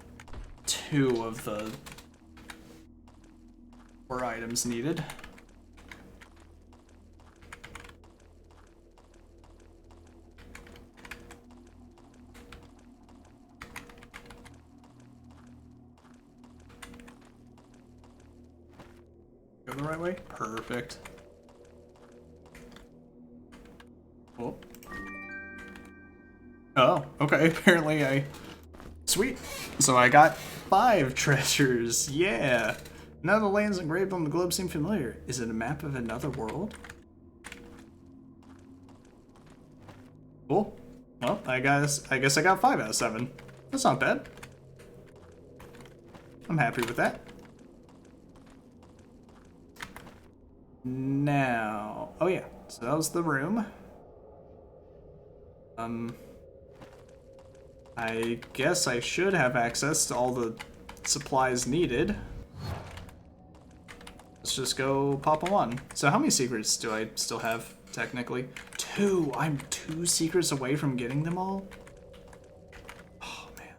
2 of the More items needed. Go the right way? Perfect. Oh. Oh, okay. Apparently I... Sweet. So I got 5 treasures. Yeah. None of the lands engraved on the globe seem familiar. Is it a map of another world? Cool. Well, I guess I got 5 out of 7. That's not bad. I'm happy with that. Now, oh yeah, so that was the room. I guess I should have access to all the supplies needed. Let's just go pop them on. So how many secrets do I still have, technically? 2! I'm 2 secrets away from getting them all? Oh, man.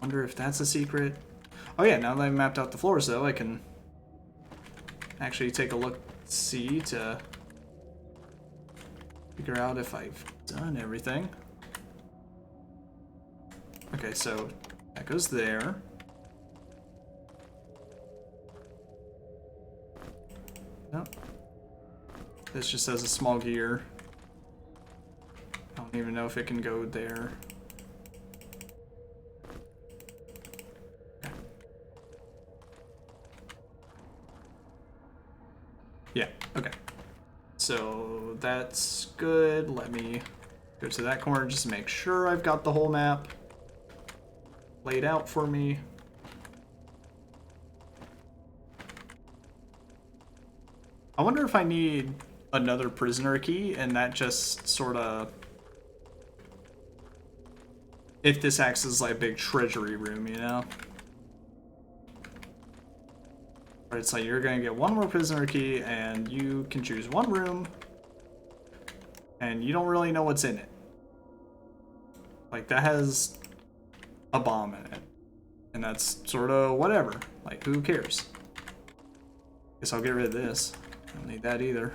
Wonder if that's a secret. Oh yeah, now that I've mapped out the floors, though, I can actually take a look-see to figure out if I've done everything. Okay, so that goes there. Nope. This just has a small gear. I don't even know if it can go there. Yeah, okay. So that's good. Let me go to that corner just to make sure I've got the whole map laid out for me. I wonder if I need another prisoner key, and that just sort of... If this acts as like a big treasury room, you know? But it's like you're gonna get 1 more prisoner key, and you can choose 1 room, and you don't really know what's in it. Like, that has a bomb in it. And that's sort of whatever. Like, who cares? Guess I'll get rid of this. I don't need that either.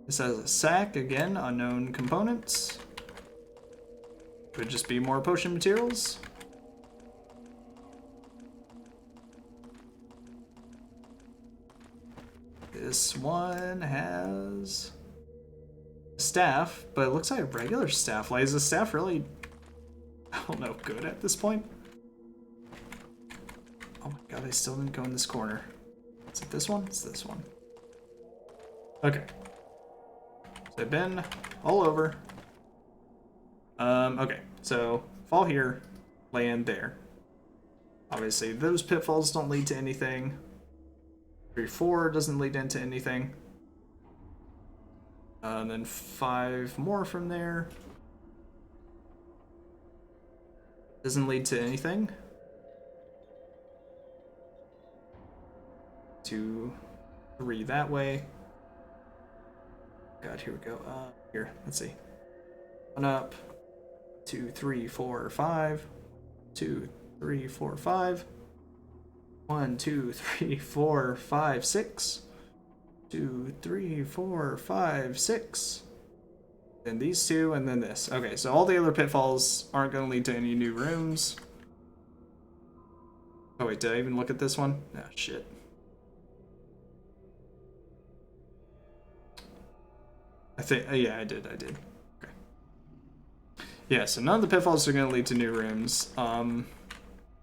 This has a sack, again, unknown components. Could just be more potion materials. This one has a staff, but it looks like a regular staff. Like, is the staff really, I don't know, good at this point? Oh my god, I still didn't go in this corner. Is it this one? It's this one. Okay. So I've been all over. Okay, so fall here, land there. Obviously, those pitfalls don't lead to anything. 3-4 doesn't lead into anything. And then 5 more from there. Doesn't lead to anything. 2, 3 that way. God, here we go. Here, let's see. 1 up. 2, 3, 4, 5. 2, 3, 4, 5. 1, 2, 3, 4, 5, 6. 2, 3, 4, 5, 6. Then these 2, and then this. Okay, so all the other pitfalls aren't going to lead to any new rooms. Oh wait, did I even look at this one? Ah, shit. I think, yeah, I did. Okay. Yeah, so none of the pitfalls are going to lead to new rooms. I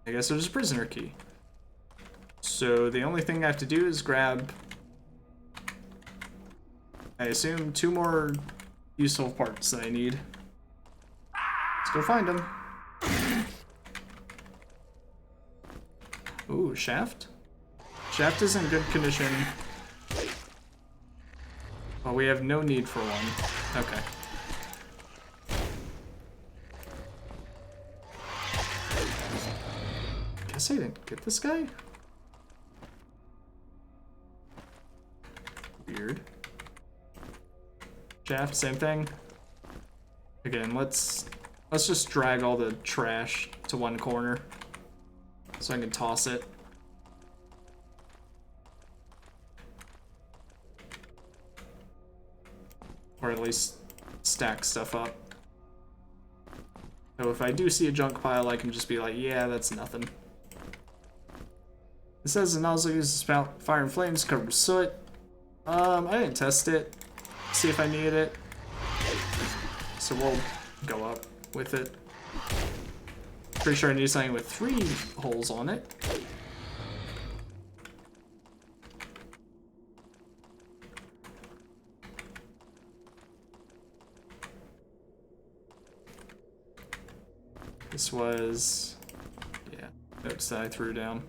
guess there's a prisoner key. So the only thing I have to do is grab, I assume, 2 more useful parts that I need. Let's go find them. Ooh, shaft? Shaft is in good condition. Well, we have no need for one. Okay. Guess I didn't get this guy? Weird. Shaft, same thing. Again, let's Let's just drag all the trash to one corner so I can toss it. Or at least stack stuff up. So if I do see a junk pile, I can just be like, yeah, that's nothing. It says the nozzle uses spout fire and flames covered with soot. I didn't test it. See if I need it. So we'll go up with it. Pretty sure I need something with 3 holes on it. This was, yeah, notes that I threw down.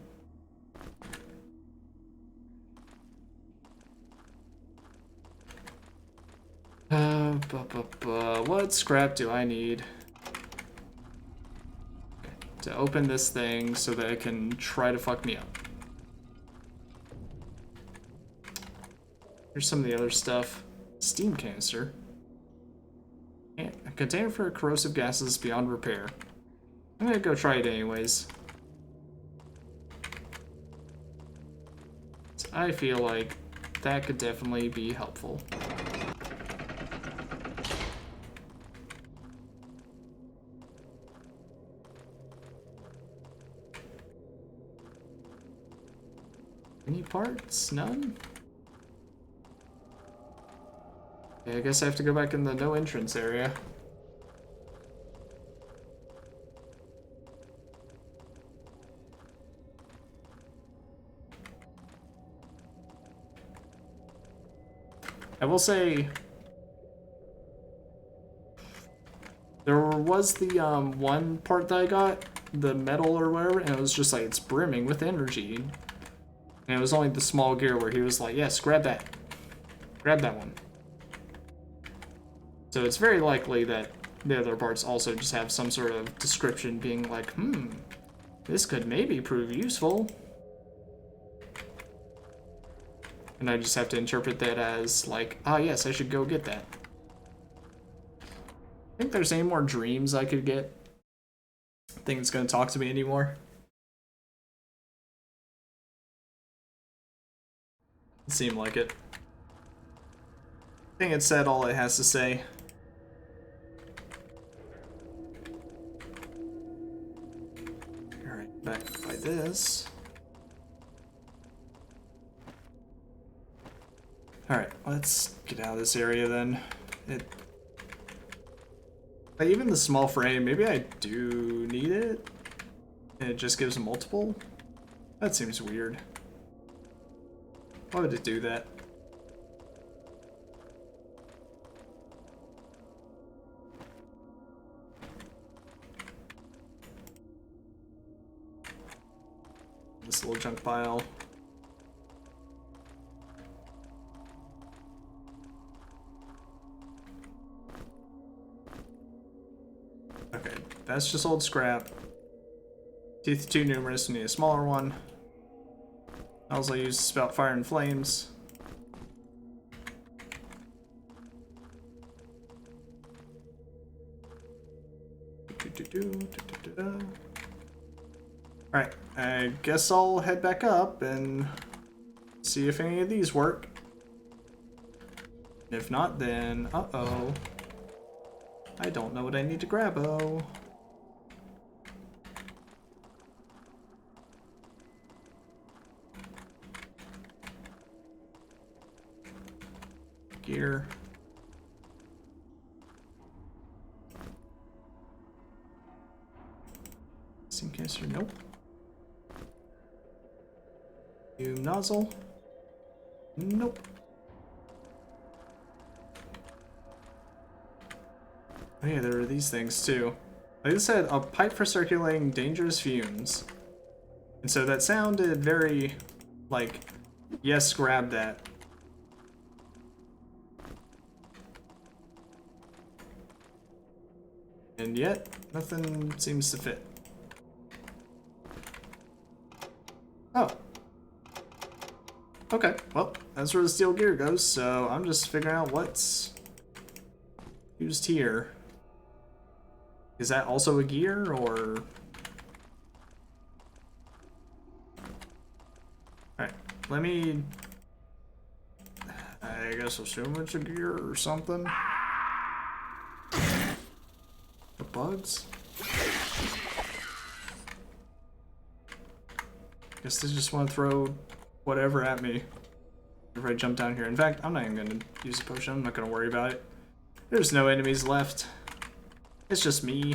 What scrap do I need to open this thing so that it can try to fuck me up? Here's some of the other stuff. Steam canister. A container for corrosive gases beyond repair. I'm gonna go try it anyways. So I feel like that could definitely be helpful. Any parts? None? Okay, I guess I have to go back in the no entrance area. I will say there was the one part that I got, the metal or whatever, and it was just like it's brimming with energy. And it was only the small gear where he was like, yes, grab that. Grab that one. So it's very likely that the other parts also just have some sort of description being like, this could maybe prove useful. And I just have to interpret that as like, ah yes, I should go get that. Think there's any more dreams I could get? Think it's gonna talk to me anymore? It seemed like it. I think it said all it has to say. Alright, back by this. Alright, let's get out of this area then. Like, even the small frame, maybe I do need it? And it just gives a multiple? That seems weird. Why would it do that? This little junk pile. Okay, that's just old scrap. Teeth too numerous, we need a smaller one. I also use spout fire and flames. Alright, I guess I'll head back up and see if any of these work. If not, then uh-oh. I don't know what I need to grab-o. Gear. Steam canister, nope. New nozzle. Nope. Oh yeah, there are these things too. Like I said, a pipe for circulating dangerous fumes. And so that sounded very, like, yes, grab that. And yet, nothing seems to fit. Oh. Okay, well, that's where the steel gear goes, so I'm just figuring out what's used here. Is that also a gear, or... Alright, let me... I guess assume it's a gear or something. The bugs? Guess they just want to throw whatever at me if I jump down here. In fact, I'm not even going to use a potion. I'm not going to worry about it. There's no enemies left. It's just me.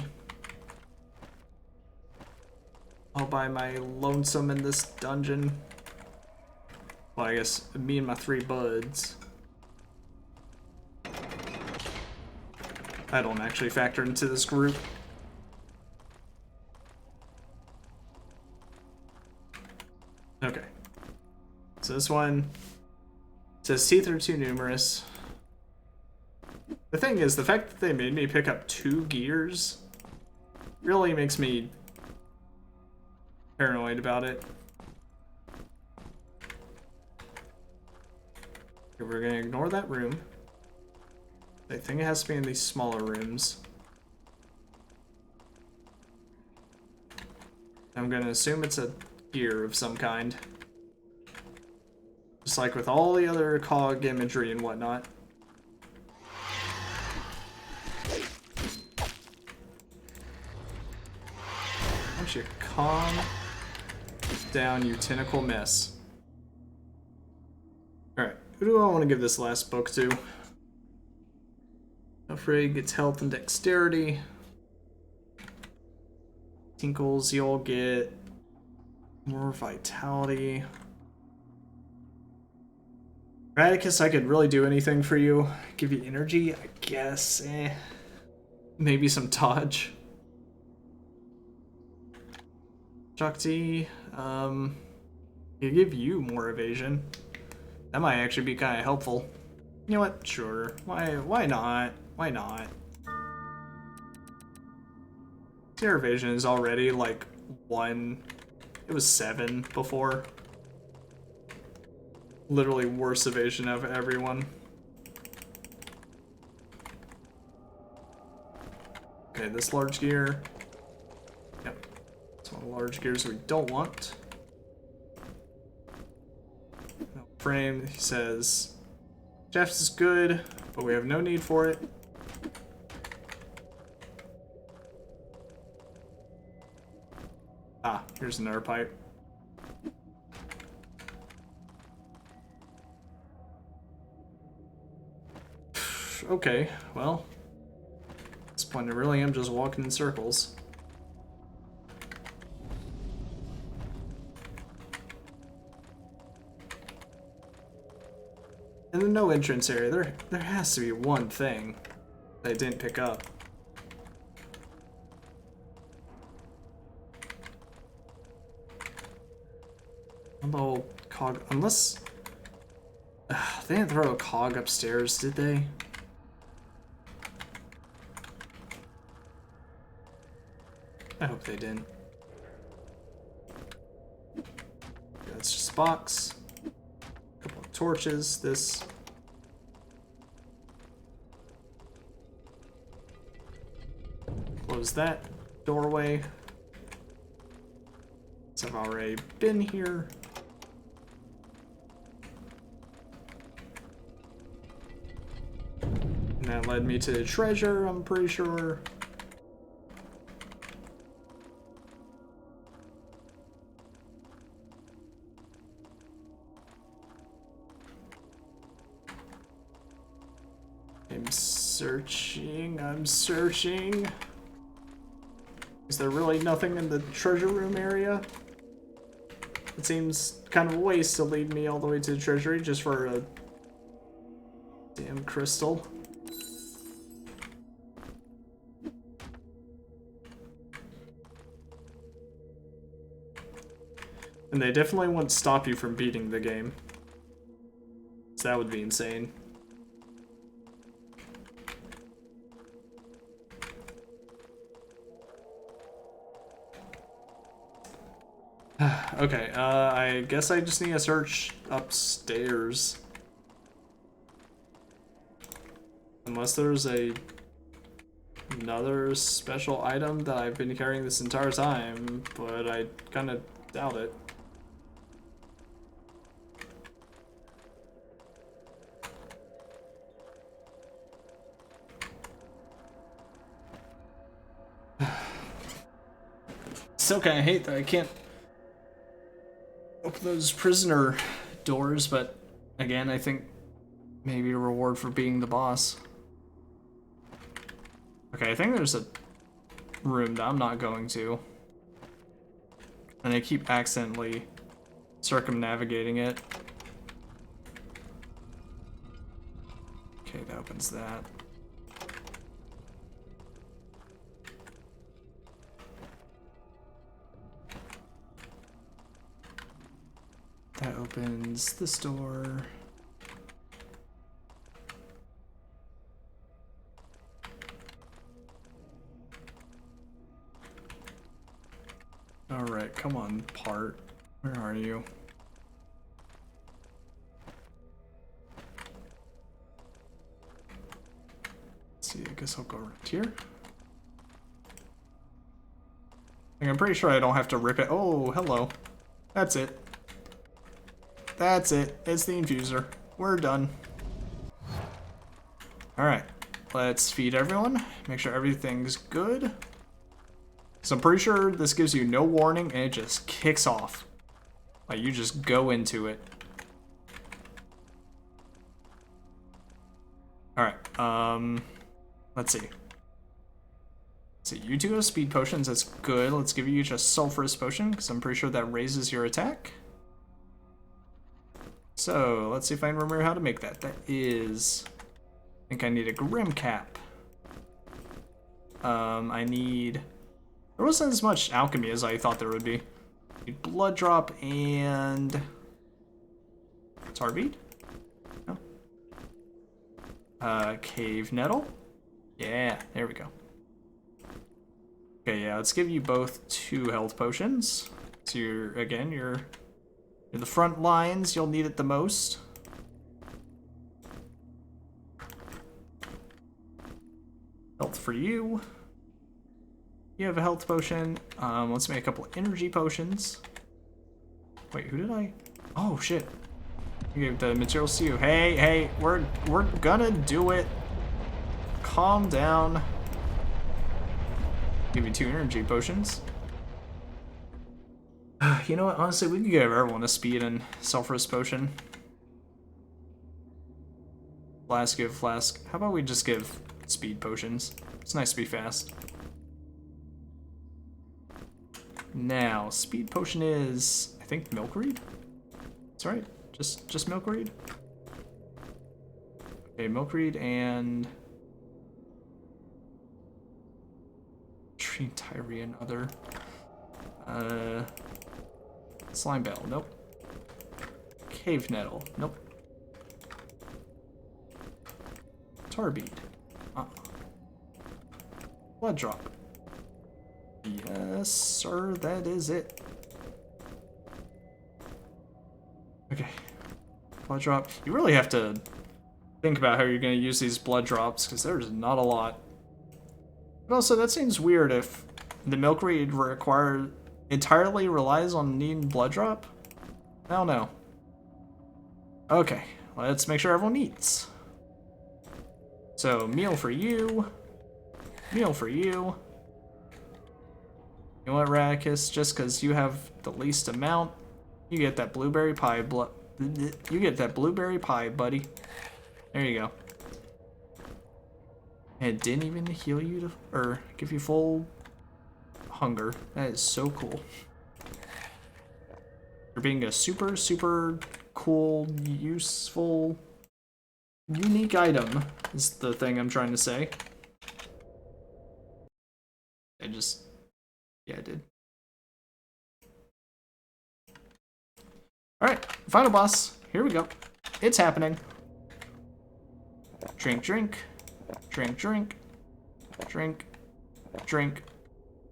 All by my lonesome in this dungeon. Well, I guess me and my 3 buds. I don't actually factor into this group. Okay. So this one says teeth are too numerous. The thing is, the fact that they made me pick up 2 gears really makes me paranoid about it. Okay, we're gonna ignore that room. I think it has to be in these smaller rooms. I'm gonna assume it's a gear of some kind. Just like with all the other cog imagery and whatnot. Why don't you calm down, you tentacle mess. Alright, who do I want to give this last book to? Afraid gets health and dexterity. Tinkles, you'll get more vitality. Radicus, I could really do anything for you. Give you energy, I guess. Maybe some dodge. Shakti, you give you more evasion. That might actually be kind of helpful. You know what? Sure. Why not? Why not? Your evasion is already like 1. It was 7 before. Literally worst evasion of everyone. Okay, this large gear. Yep. It's one of the large gears we don't want. No frame, he says. Jeff's is good, but we have no need for it. Ah, here's another pipe. Okay, well, at this point I really am just walking in circles. In the no entrance area, there has to be one thing that I didn't pick up. A little cog, unless they didn't throw a cog upstairs, did they? I hope they didn't. That's just a box. A couple of torches. This. Close that doorway. So I've already been here. And that led me to the treasure, I'm pretty sure. I'm searching. Is there really nothing in the treasure room area? It seems kind of a waste to lead me all the way to the treasury just for a damn crystal. And they definitely won't stop you from beating the game. So that would be insane. Okay, I guess I just need to search upstairs. Unless there's a another special item that I've been carrying this entire time, but I kind of doubt it. Still kind of hate that I can't open those prisoner doors, but again, I think maybe a reward for being the boss. Okay, I think there's a room that I'm not going to. And I keep accidentally circumnavigating it. Okay, that opens that. That opens this door. Alright, come on, part. Where are you? Let's see, I guess I'll go right here. Like, I'm pretty sure I don't have to rip it. Oh, hello. That's it. That's it. It's the infuser. We're done. Alright, let's feed everyone. Make sure everything's good. So I'm pretty sure this gives you no warning and it just kicks off. Like, you just go into it. Alright, let's see. So you two have speed potions, that's good. Let's give you each a sulfurous potion, because I'm pretty sure that raises your attack. So, let's see if I can remember how to make that. That is... I think I need a Grim Cap. I need... There wasn't as much alchemy as I thought there would be. I need Blood Drop and... Tar Bead? No. Cave Nettle? Yeah, there we go. Okay, yeah, let's give you both 2 health potions. So you're, again, you're the front lines, you'll need it the most. Health for you. You have a health potion. Let's make a couple of energy potions. Wait, who did I? Oh, shit. I gave the materials to you. Hey, hey, we're gonna do it. Calm down. Give you 2 energy potions. You know what? Honestly, we could give everyone a speed and sulfurous potion. Flask, give flask. How about we just give speed potions? It's nice to be fast. Now, speed potion is, I think, milkweed. That's right. Just milkweed. Okay, milkweed and tree Tyrian other. Slime bell, nope. Cave nettle, nope. Tar bead, Blood drop. Yes, sir, that is it. Okay, blood drop. You really have to think about how you're going to use these blood drops, because there's not a lot. But also, that seems weird if the milkweed entirely relies on needing blood drop. I don't know. Okay, let's make sure everyone eats. So, meal for you. Meal for you. You know what, Radicus? Just because you have the least amount, you get that blueberry pie. You get that blueberry pie, buddy. There you go. And it didn't even heal you to, or give you full hunger. That is so cool. You're being a super, super cool, useful, unique item is the thing I'm trying to say. Yeah, I did. Alright, final boss. Here we go. It's happening. Drink, drink. Drink, drink. Drink. Drink.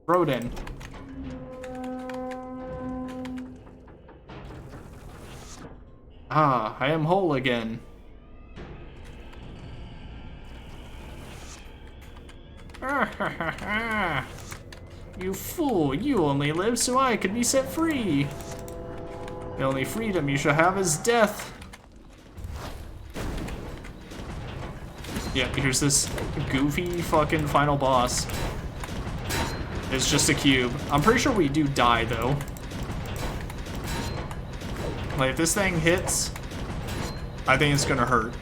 Throw it in. Ah, I am whole again. You fool, you only live so I could be set free. The only freedom you shall have is death. Yeah, here's this goofy fucking final boss. It's just a cube. I'm pretty sure we do die, though. Like, if this thing hits, I think it's gonna hurt.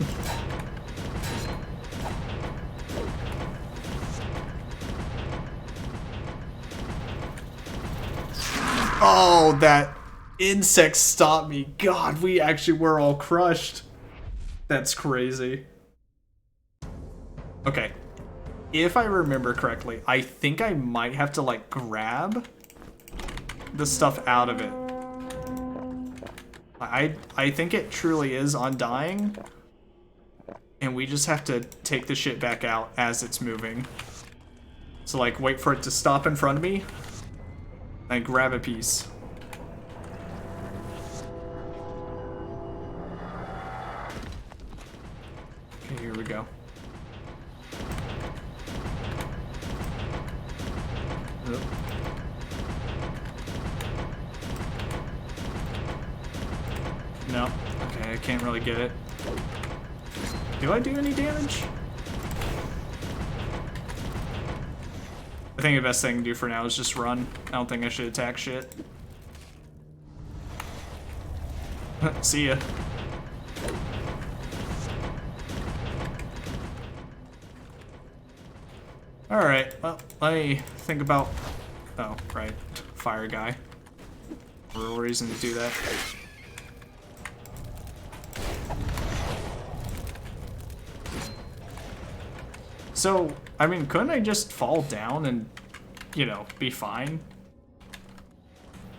Oh, that insect stopped me. God, we actually were all crushed. That's crazy. Okay. If I remember correctly, I think I might have to, like, grab the stuff out of it. I think it truly is undying. And we just have to take the shit back out as it's moving. So, like, wait for it to stop in front of me. And grab a piece. Okay, here we go. Oh. No. Okay, I can't really get it. Do I do any damage? I think the best thing to do for now is just run. I don't think I should attack shit. See ya. Alright, well, let me think about... Oh, right. Fire guy. No reason to do that. So, I mean, couldn't I just fall down and, you know, be fine?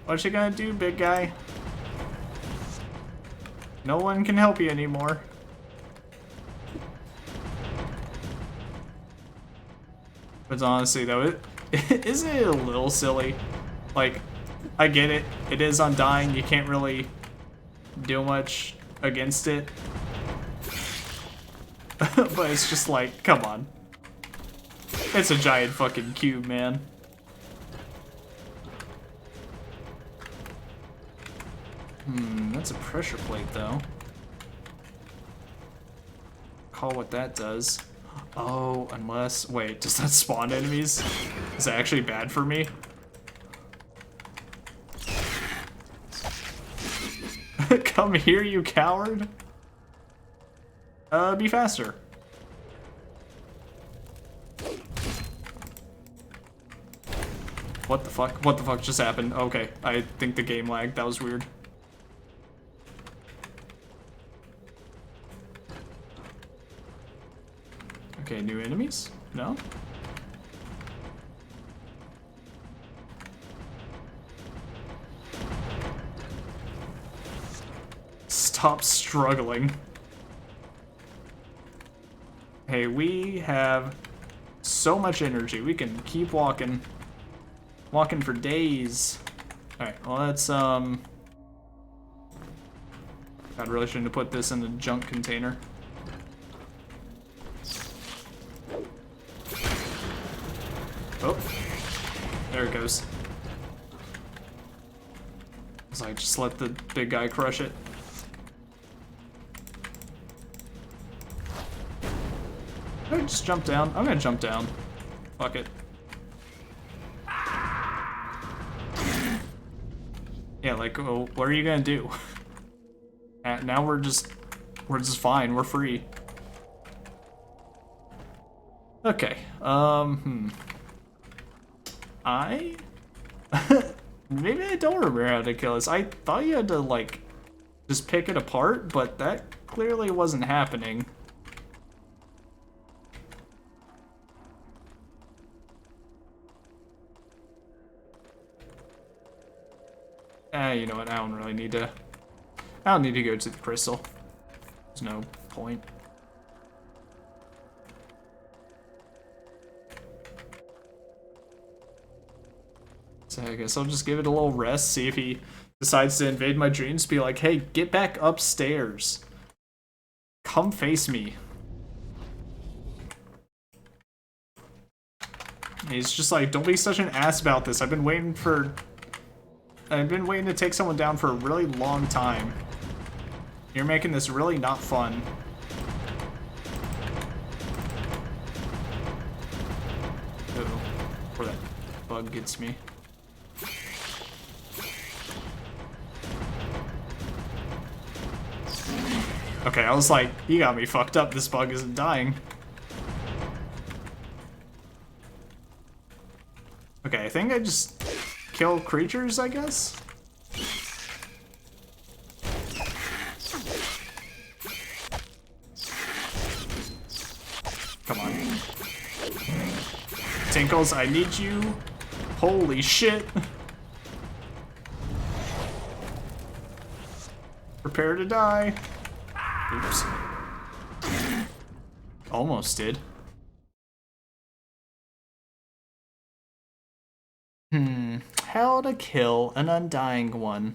What you gonna do, big guy? No one can help you anymore. But honestly, though, isn't it a little silly? Like, I get it. It is undying. You can't really do much against it. But it's just like, come on. It's a giant fucking cube, man. That's a pressure plate, though. Call what that does. Oh, unless... Wait, does that spawn enemies? Is that actually bad for me? Come here, you coward. Be faster. What the fuck? What the fuck just happened? Okay, I think the game lagged. That was weird. Okay, new enemies? No? Stop struggling. Hey, we have so much energy. We can keep walking. Walking for days. Alright, well that's, God, really shouldn't have put this in the junk container. Oh, there it goes. So I just let the big guy crush it. Did I just jump down? I'm gonna jump down. Fuck it. Yeah, like, well, what are you gonna do? Now we're just fine. We're free. Okay. Maybe I don't remember how to kill this. I thought you had to, like, just pick it apart, but that clearly wasn't happening. You know what? I don't really need to. I don't need to go to the crystal. There's no point. So I guess I'll just give it a little rest, see if he decides to invade my dreams, be like, hey, get back upstairs. Come face me. He's just like, don't be such an ass about this. I've been waiting to take someone down for a really long time. You're making this really not fun. Uh-oh. Where that bug gets me. Okay, I was like, you got me fucked up. This bug isn't dying. Okay, I think I just kill creatures, I guess? Come on. Tinkles, I need you. Holy shit. Prepare to die. Oops. Almost did. How to kill an undying one.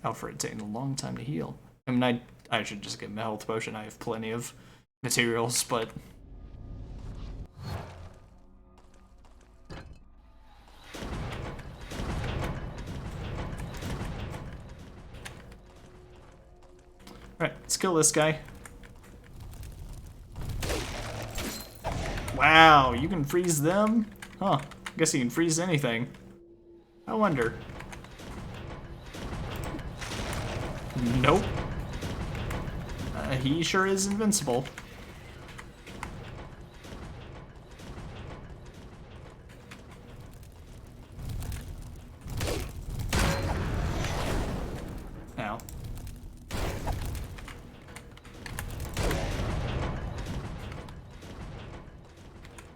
Alfred taking a long time to heal. I mean, I should just get my health potion. I have plenty of materials, but... Alright, let's kill this guy. Wow, you can freeze them? Huh, guess you can freeze anything. I wonder. Nope. He sure is invincible. Ow.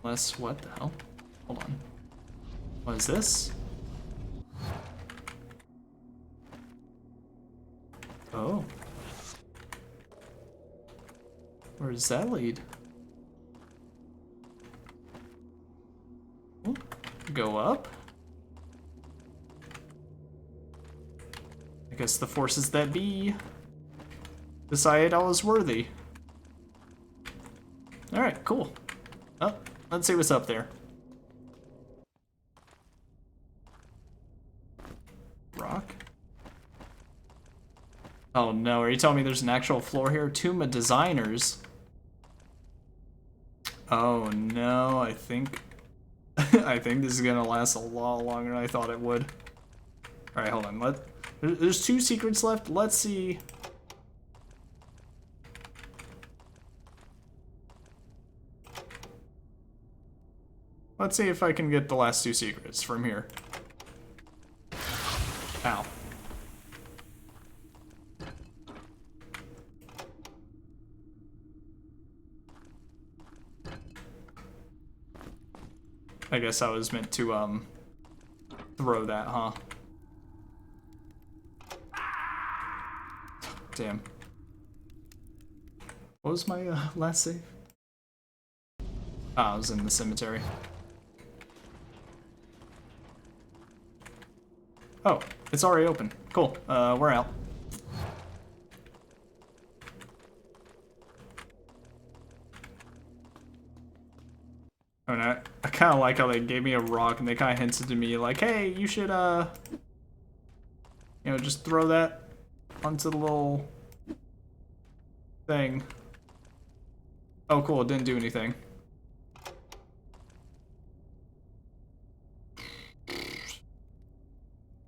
Unless, what the hell? Hold on. What is this? Oh. Where does that lead? Ooh, go up? I guess the forces that be decided I was worthy. Alright, cool. Oh, let's see what's up there. Rock? Oh no, are you telling me there's an actual floor here? Tomb of Designers. Oh no, I think I think this is gonna last a lot longer than I thought it would. Alright, hold on. There's 2 secrets left. Let's see. Let's see if I can get the last 2 secrets from here. Ow. I guess I was meant to, throw that, huh? Damn. What was my, last save? Ah, I was in the cemetery. Oh, it's already open. Cool. We're out. Oh, no, I kind of like how they gave me a rock and they kind of hinted to me like, hey, you should, you know, just throw that onto the little thing. Oh, cool, it didn't do anything.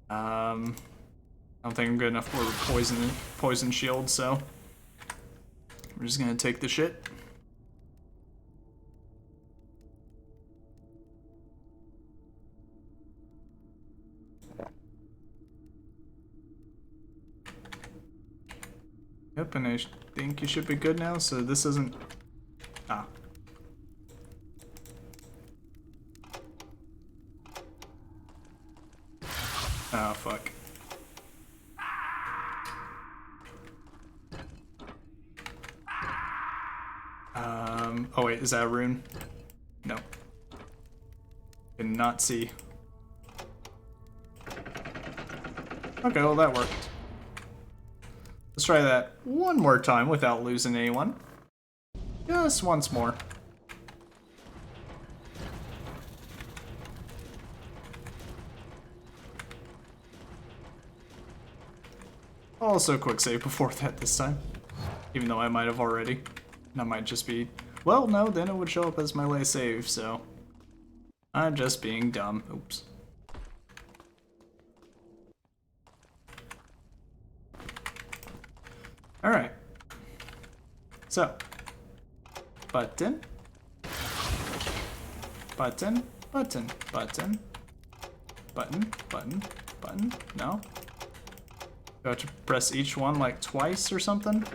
I don't think I'm good enough for a poison shield, so we're just gonna take the shit. Yep, and I think you should be good now, so this isn't... Ah. Oh, fuck. Oh wait, is that a rune? No. Did not see. Okay, well that worked. Let's try that one more time without losing anyone. Just once more. Also quick save before that this time. Even though I might have already. That might just be... Well, no, then it would show up as my last save, so... I'm just being dumb. Oops. Alright. So. Button. Button. Button. Button. Button. Button. Button. No? Do I have to press each one like twice or something?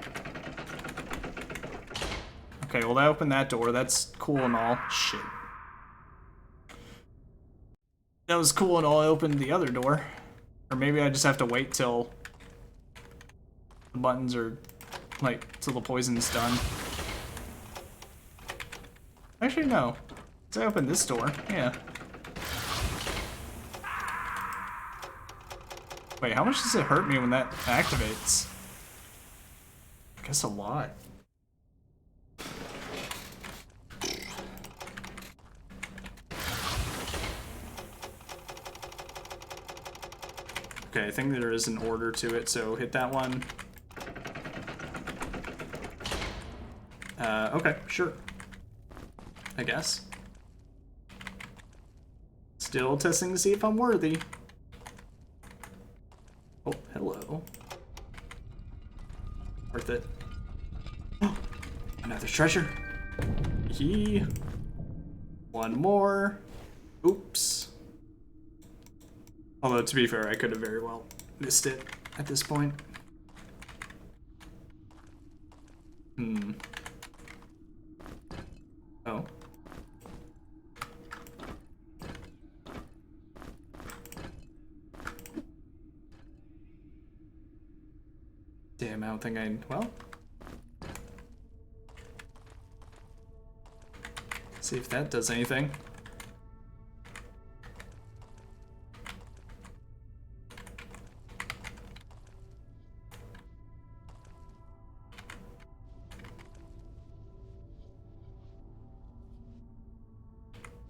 Okay, well that opened that door. That's cool and all. Shit. That was cool and all. I opened the other door. Or maybe I just have to wait till the buttons are, like, till the poison's done. Actually, no. I opened this door. Yeah. Wait, how much does it hurt me when that activates? I guess a lot. Okay, I think there is an order to it, so hit that one. Okay, sure. I guess. Still testing to see if I'm worthy. Oh, hello. Worth it. Oh, another treasure. One more. Oops. Although, to be fair, I could have very well missed it at this point. Oh. Damn, I don't think I... Well. See if that does anything.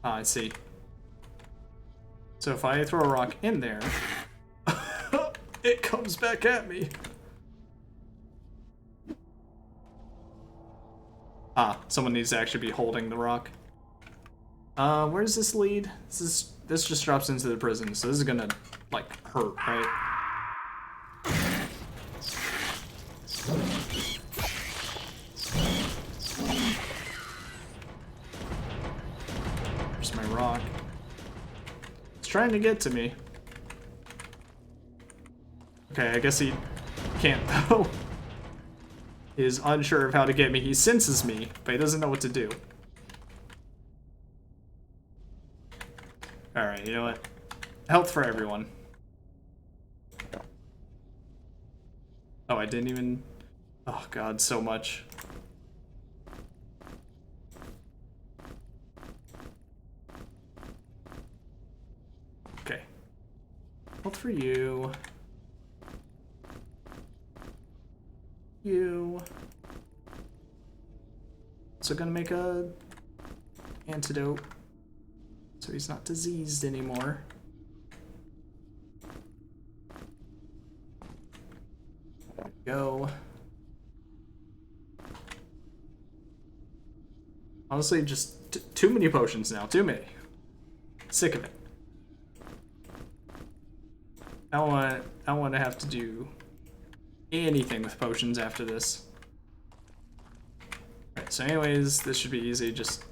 Ah, I see. So if I throw a rock in there, it comes back at me. Ah, someone needs to actually be holding the rock. Where does this lead? This just drops into the prison, so this is gonna, like, hurt, right? There's my rock. It's trying to get to me. Okay, I guess he can't, though. He is unsure of how to get me. He senses me, but he doesn't know what to do. Alright, you know what? Health for everyone. Oh, I didn't even... Oh god, so much. Okay. Health for you. You. So gonna make a antidote so he's not diseased anymore. There we go. Honestly, just too many potions now. Too many. Sick of it. I don't want to have to do anything with potions after this. Alright, so anyways, this should be easy. Just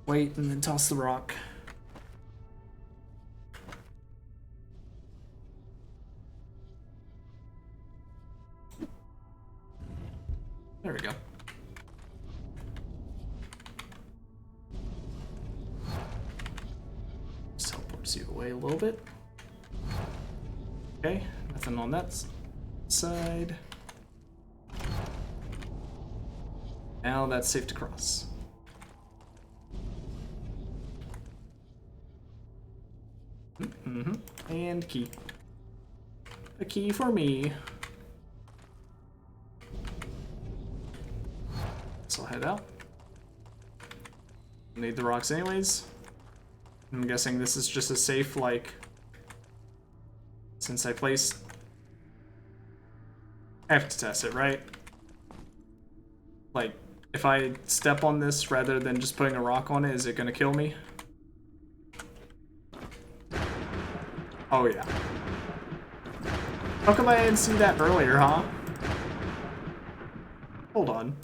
wait and then toss the rock. There we go. Just teleports you away a little bit. Okay, nothing on that side. Now that's safe to cross. And key. A key for me. So I'll head out. Need the rocks anyways. I'm guessing this is just a safe, like, since I placed... I have to test it, right? Like, if I step on this rather than just putting a rock on it, is it gonna kill me? Oh yeah. How come I didn't see that earlier, huh? Hold on.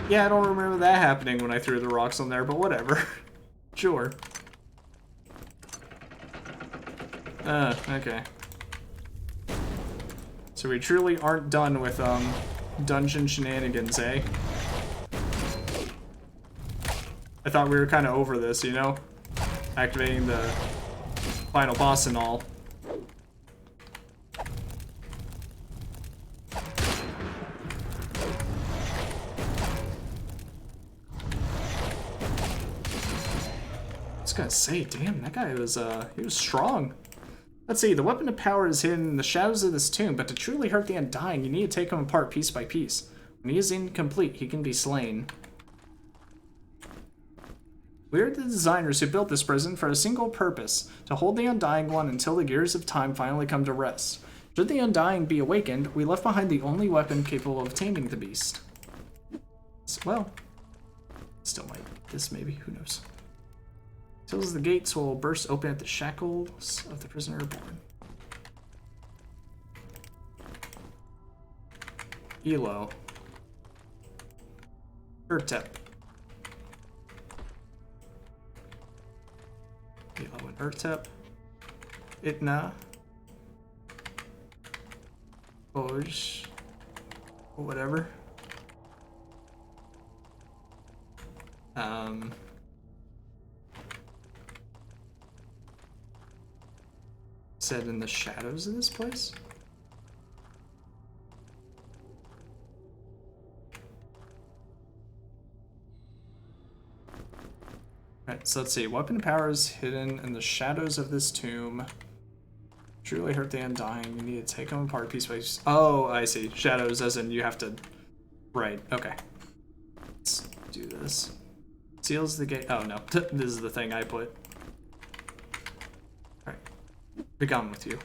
Yeah, I don't remember that happening when I threw the rocks on there, but whatever. Sure. Okay. So we truly aren't done with, dungeon shenanigans, eh? I thought we were kind of over this, you know? Activating the final boss and all. I was gonna say, damn, that guy was, he was strong. Let's see, the weapon of power is hidden in the shadows of this tomb, but to truly hurt the Undying, you need to take him apart piece by piece. When he is incomplete, he can be slain. We are the designers who built this prison for a single purpose, to hold the Undying One until the gears of time finally come to rest. Should the Undying be awakened, we left behind the only weapon capable of taming the beast. So, well, still might this maybe, who knows. Until the gates will burst open at the shackles of the prisoner born. Elo. Urtep. Elo and Urtep. Itna. Boj. Whatever. Said in the shadows of this place? Alright, so let's see. Weapon power is hidden in the shadows of this tomb. Truly hurt the Undying. You need to take them apart piece by piece. Oh, I see. Shadows as in you have to... Right, okay. Let's do this. Seals the gate. Oh, no. This is the thing I put. Alright. Be gone with you.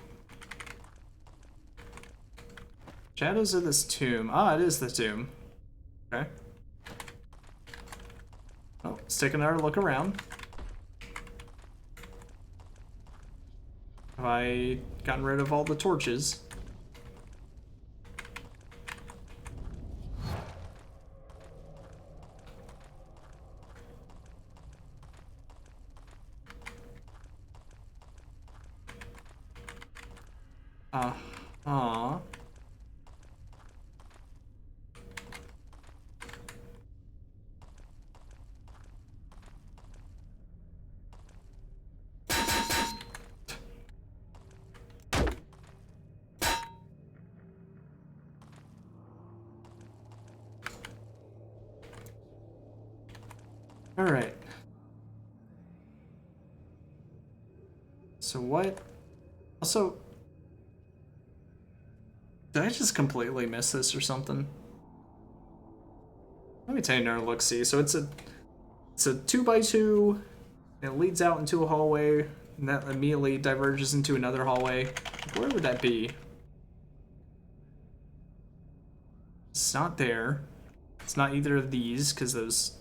Shadows of this tomb. Ah, it is the tomb. Okay. Oh, let's take another look around. Have I gotten rid of all the torches? Alright. So what? Also, did I just completely miss this or something? Let me take another look-see. So it's a 2x2. And it leads out into a hallway, and that immediately diverges into another hallway. Where would that be? It's not there. It's not either of these, because this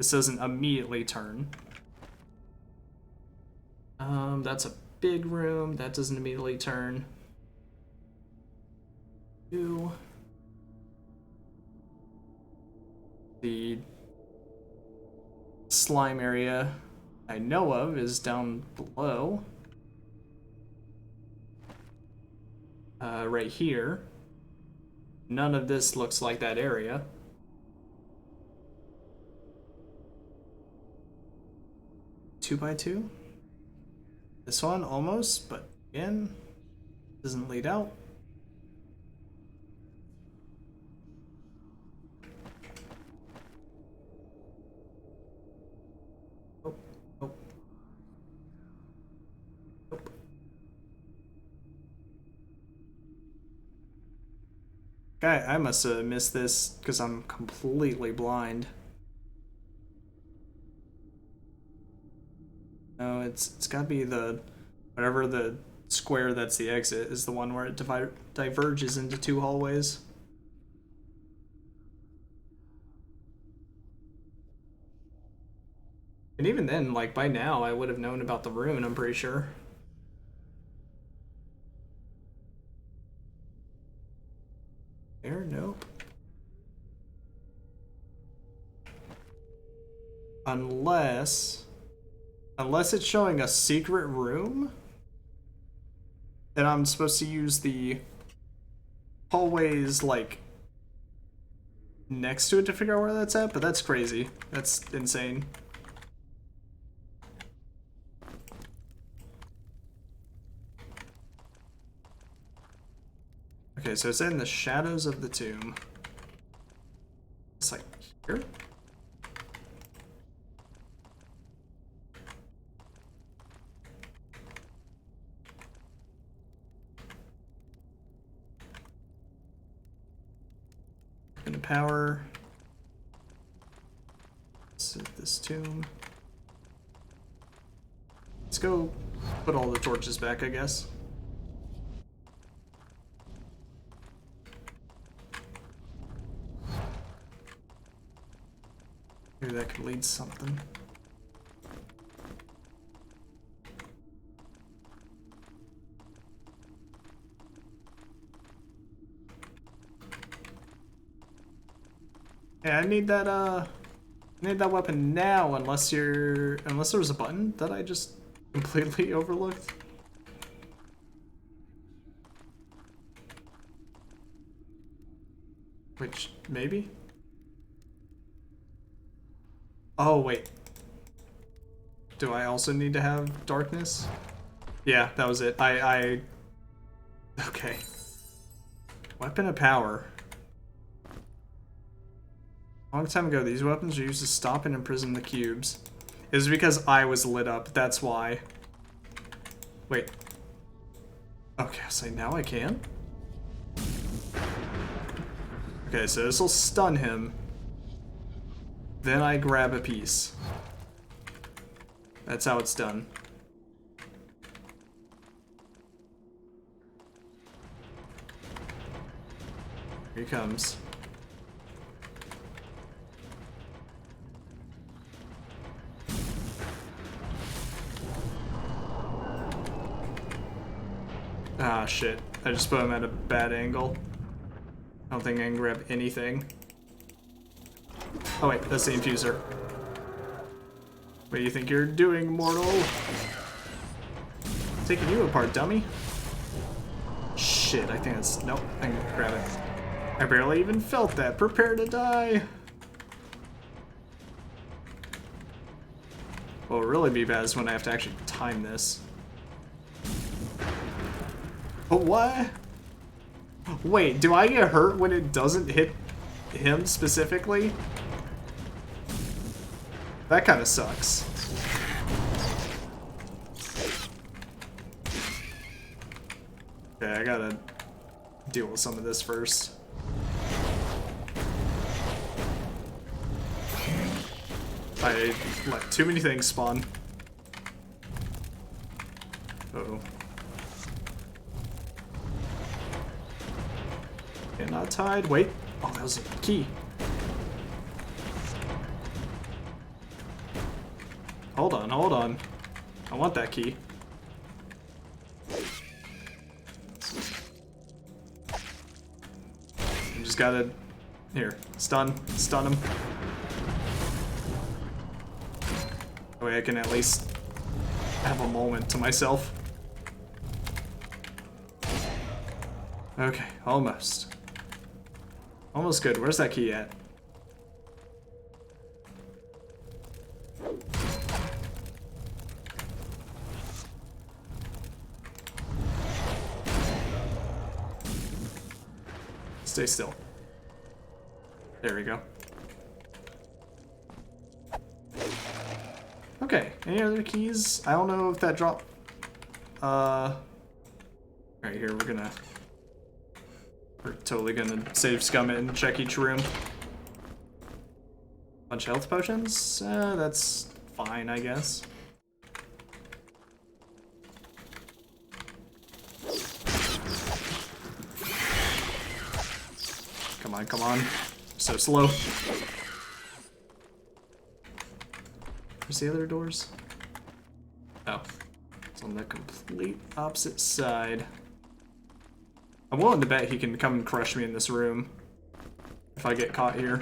doesn't immediately turn. That's a big room. That doesn't immediately turn. The slime area I know of is down below. Right here. None of this looks like that area. Two by two? This one almost, but again, doesn't lead out. Oh, oh. Nope. I must have missed this because I'm completely blind. No, it's gotta be the whatever the square that's the exit is the one where it diverges into two hallways. And even then, like by now, I would have known about the rune, I'm pretty sure. There, nope. Unless it's showing a secret room, then I'm supposed to use the hallways like next to it to figure out where that's at, but that's crazy. That's insane. Okay, so it's in the shadows of the tomb. It's like here? Gonna power. This tomb. Let's go put all the torches back, I guess. Maybe that could lead to something. Yeah, I need that weapon now, unless there was a button that I just completely overlooked. Which, maybe? Oh, wait. Do I also need to have darkness? Yeah, that was it. Okay. Weapon of power. A long time ago, these weapons were used to stop and imprison the cubes. It was because I was lit up, that's why. Wait. Okay, so now I can? Okay, so this will stun him. Then I grab a piece. That's how it's done. Here he comes. Ah, shit. I just put him at a bad angle. I don't think I can grab anything. Oh wait, that's the infuser. What do you think you're doing, mortal? Taking you apart, dummy. Shit, I think that's... Nope, I can grab it. I barely even felt that. Prepare to die. What will really be bad is when I have to actually time this. What? Wait, do I get hurt when it doesn't hit him specifically? That kind of sucks. Okay, I gotta deal with some of this first. I let too many things spawn. Uh-oh. Not tied. Wait. Oh, that was a key. Hold on, hold on. I want that key. I just gotta... Here. Stun him. That way I can at least have a moment to myself. Okay, almost. Almost good. Where's that key at? Stay still. There we go. Okay, any other keys? I don't know if that dropped... Right here, we're gonna... We're totally gonna save scum it and check each room. Bunch of health potions? That's fine, I guess. Come on, come on. So slow. Where's the other doors? Oh. It's on the complete opposite side. I'm willing to bet he can come and crush me in this room if I get caught here.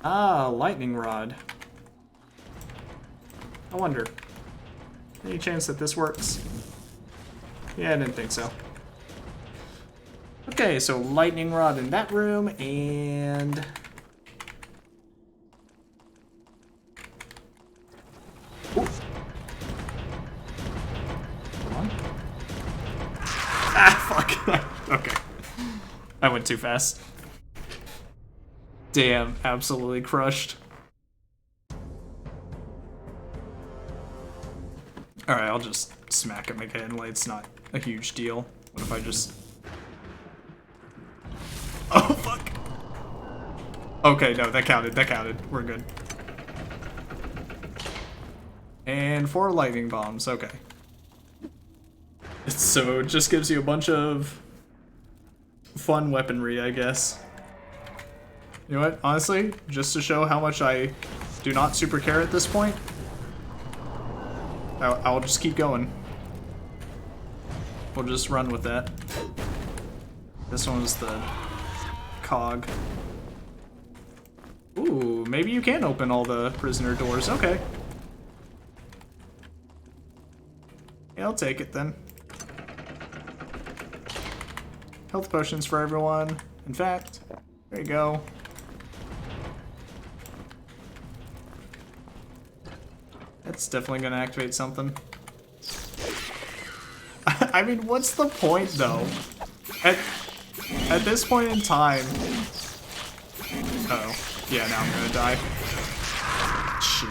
Ah, lightning rod. I wonder. Any chance that this works? Yeah, I didn't think so. Okay, so lightning rod in that room, and... Ooh. Come on. Ah, fuck. Okay. I went too fast. Damn, absolutely crushed. Alright, I'll just smack him again, like it's not a huge deal. What if I just... Oh, fuck! Okay, no, that counted, that counted. We're good. And 4 lightning bombs, okay. So it just gives you a bunch of fun weaponry, I guess. You know what, honestly, just to show how much I do not super care at this point, I'll just keep going. We'll just run with that. This one was the cog. Ooh, maybe you can open all the prisoner doors. Okay. Yeah, I'll take it then. Health potions for everyone. In fact, there you go. That's definitely gonna activate something. I mean, what's the point though? At this point in time... Uh-oh. Yeah, now I'm gonna die. Shit.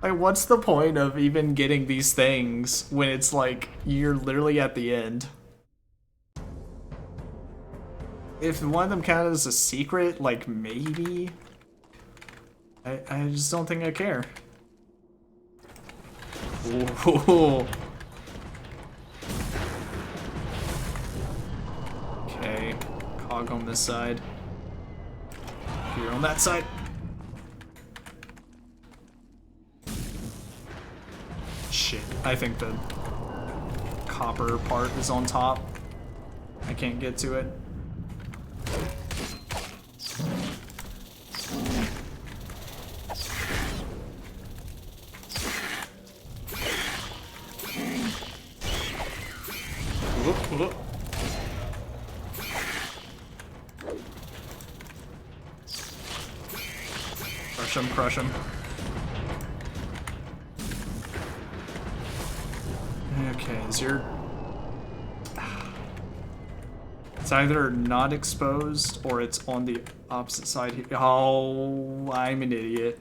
Like, what's the point of even getting these things when it's like, you're literally at the end? If one of them counted as a secret, like, maybe? I just don't think I care. Ooh. Okay, cog on this side. Here on that side. Shit, I think the copper part is on top. I can't get to it. Crush him, crush him. Okay, is your... It's either not exposed or it's on the opposite side here. Oh, I'm an idiot.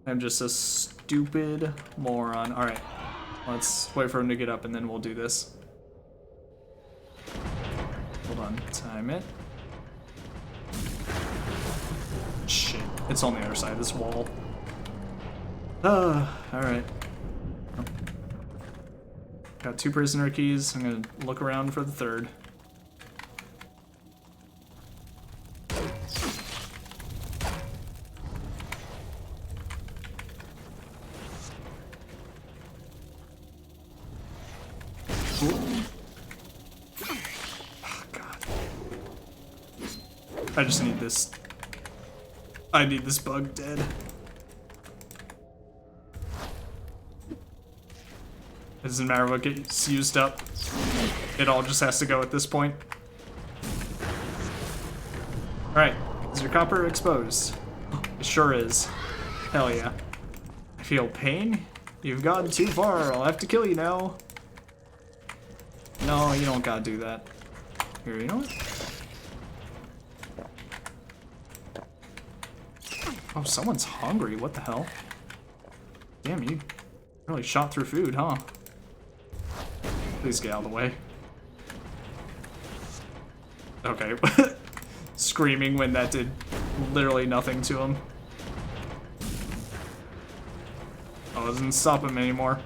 I'm just a stupid moron. Alright, let's wait for him to get up and then we'll do this. Hold on, time it. Shit, it's on the other side of this wall. Alright. Got 2 prisoner keys. I'm gonna look around for the 3rd. I just need this. I need this bug dead. It doesn't matter what gets used up. It all just has to go at this point. Alright, is your copper exposed? It sure is. Hell yeah. I feel pain? You've gotten too far. I'll have to kill you now. No, you don't gotta do that. Here, you know what? Oh, someone's hungry. What the hell? Damn, you really shot through food, huh? Please get out of the way. Okay. Screaming when that did literally nothing to him. Oh, it doesn't stop him anymore.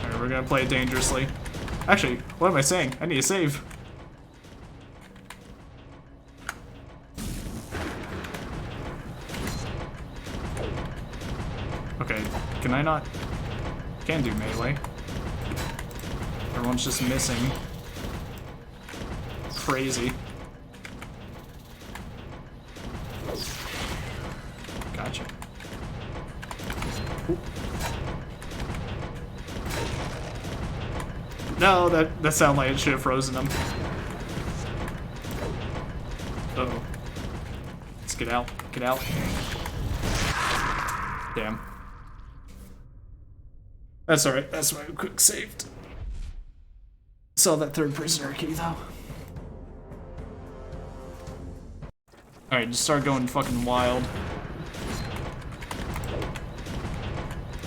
Alright, we're gonna play it dangerously. Actually, what am I saying? I need to save. Okay, can I not? Can do melee. Everyone's just missing. Crazy. Gotcha. Ooh. No, that sounded like it should have frozen him. Uh-oh. Let's get out. Get out. Damn. That's alright. That's why we quick saved. Saw that third prisoner key, though. Alright, just start going fucking wild.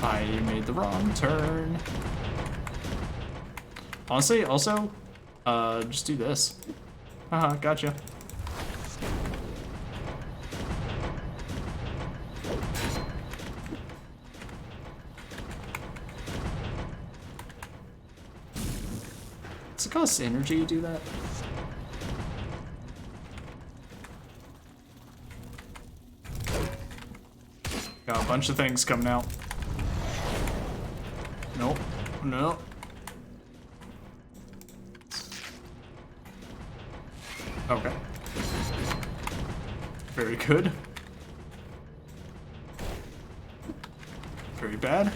I made the wrong turn. Honestly, also, just do this. Haha, gotcha. Does it cost energy to do that? Got a bunch of things coming out. Nope. No. Okay. Very good. Very bad.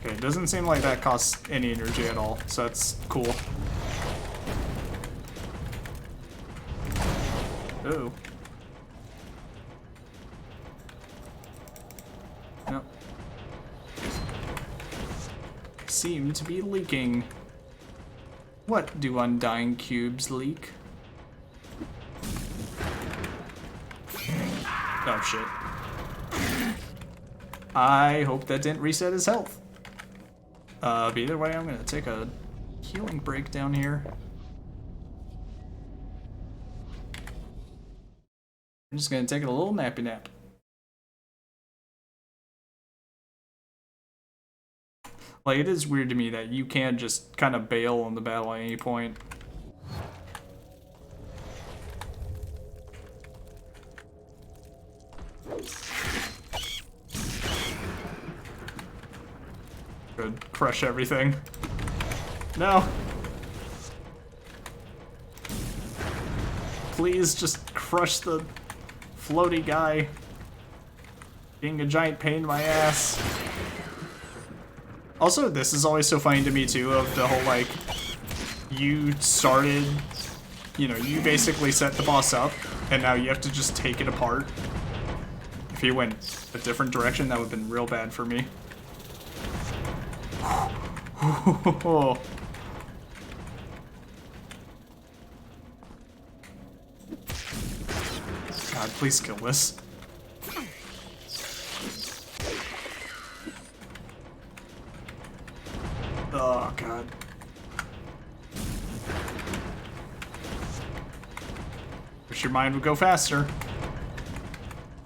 Okay, it doesn't seem like that costs any energy at all, so that's cool. Oh. No. Seem to be leaking. What do undying cubes leak? Oh shit. I hope that didn't reset his health. But either way, I'm gonna take a healing break down here. I'm just gonna take a little nappy nap. Like, it is weird to me that you can just kind of bail on the battle at any point. Good. Crush everything. No! Please just crush the floaty guy. Being a giant pain in my ass. Also, this is always so funny to me too, of the whole like, you started, you know, you basically set the boss up, and now you have to just take it apart. If he went a different direction, that would have been real bad for me. God, please kill this. Oh, God. Wish your mind would go faster.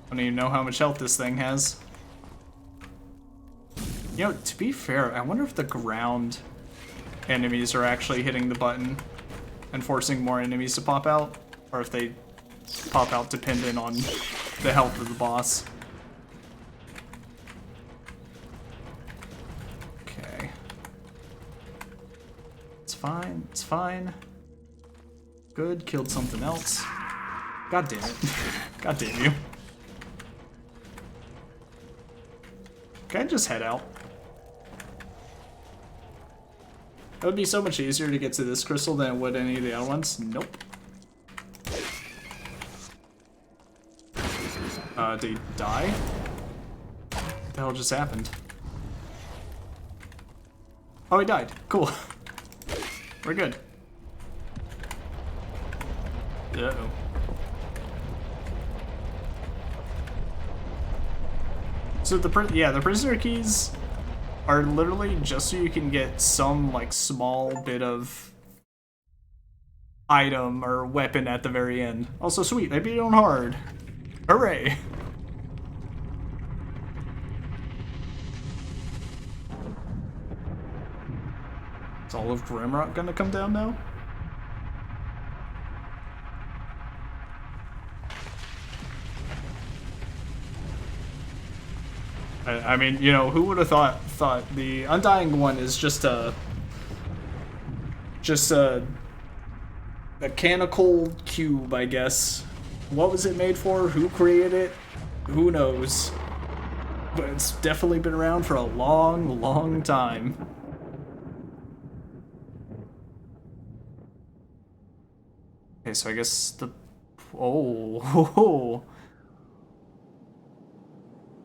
I don't even know how much health this thing has. You know, to be fair, I wonder if the ground enemies are actually hitting the button and forcing more enemies to pop out, or if they pop out dependent on the health of the boss. Okay. It's fine, it's fine. Good, killed something else. God damn it. God damn you. Can I just head out? It would be so much easier to get to this crystal than it would any of the other ones. Nope. Did he die? What the hell just happened? Oh, he died. Cool. We're good. Uh-oh. So the prisoner keys are literally just so you can get some like small bit of item or weapon at the very end. Also, sweet, I beat it on hard. Hooray! Is all of Grimrock gonna come down now? I mean, you know, who would have thought the Undying one is just a mechanical cube, I guess. What was it made for? Who created it? Who knows? But it's definitely been around for a long, long time. Okay, so I guess the... Oh.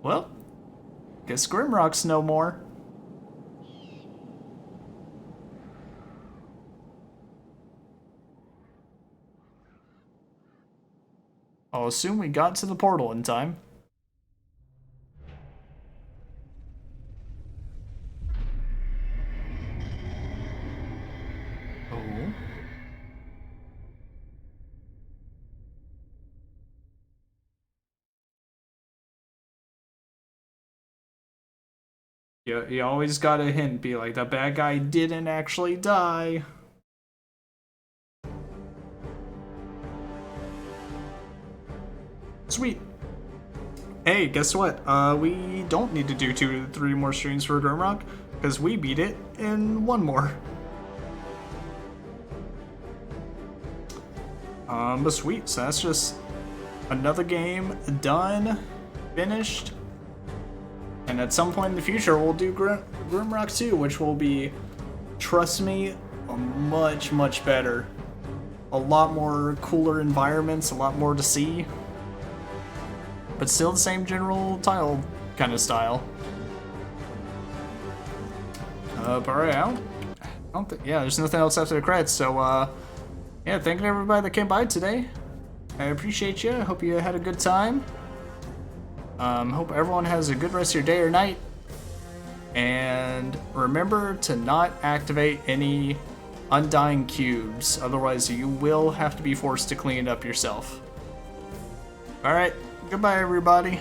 Well, guess Grimrock's no more. I'll assume we got to the portal in time. Oh. You always gotta hint, be like, the bad guy didn't actually die. Sweet. Hey, guess what? We don't need to do 2 to 3 more streams for Grimrock, because we beat it in 1 more. But sweet, so that's just another game done, finished. And at some point in the future, we'll do Grimrock 2, which will be, trust me, much, much better. A lot more cooler environments, a lot more to see. But still the same general tile kind of style. But right, I don't think, yeah, there's nothing else after the credits, so, yeah, thank you to everybody that came by today. I appreciate you, I hope you had a good time. Hope everyone has a good rest of your day or night. And remember to not activate any Undying cubes, otherwise you will have to be forced to clean it up yourself. Alright, goodbye everybody.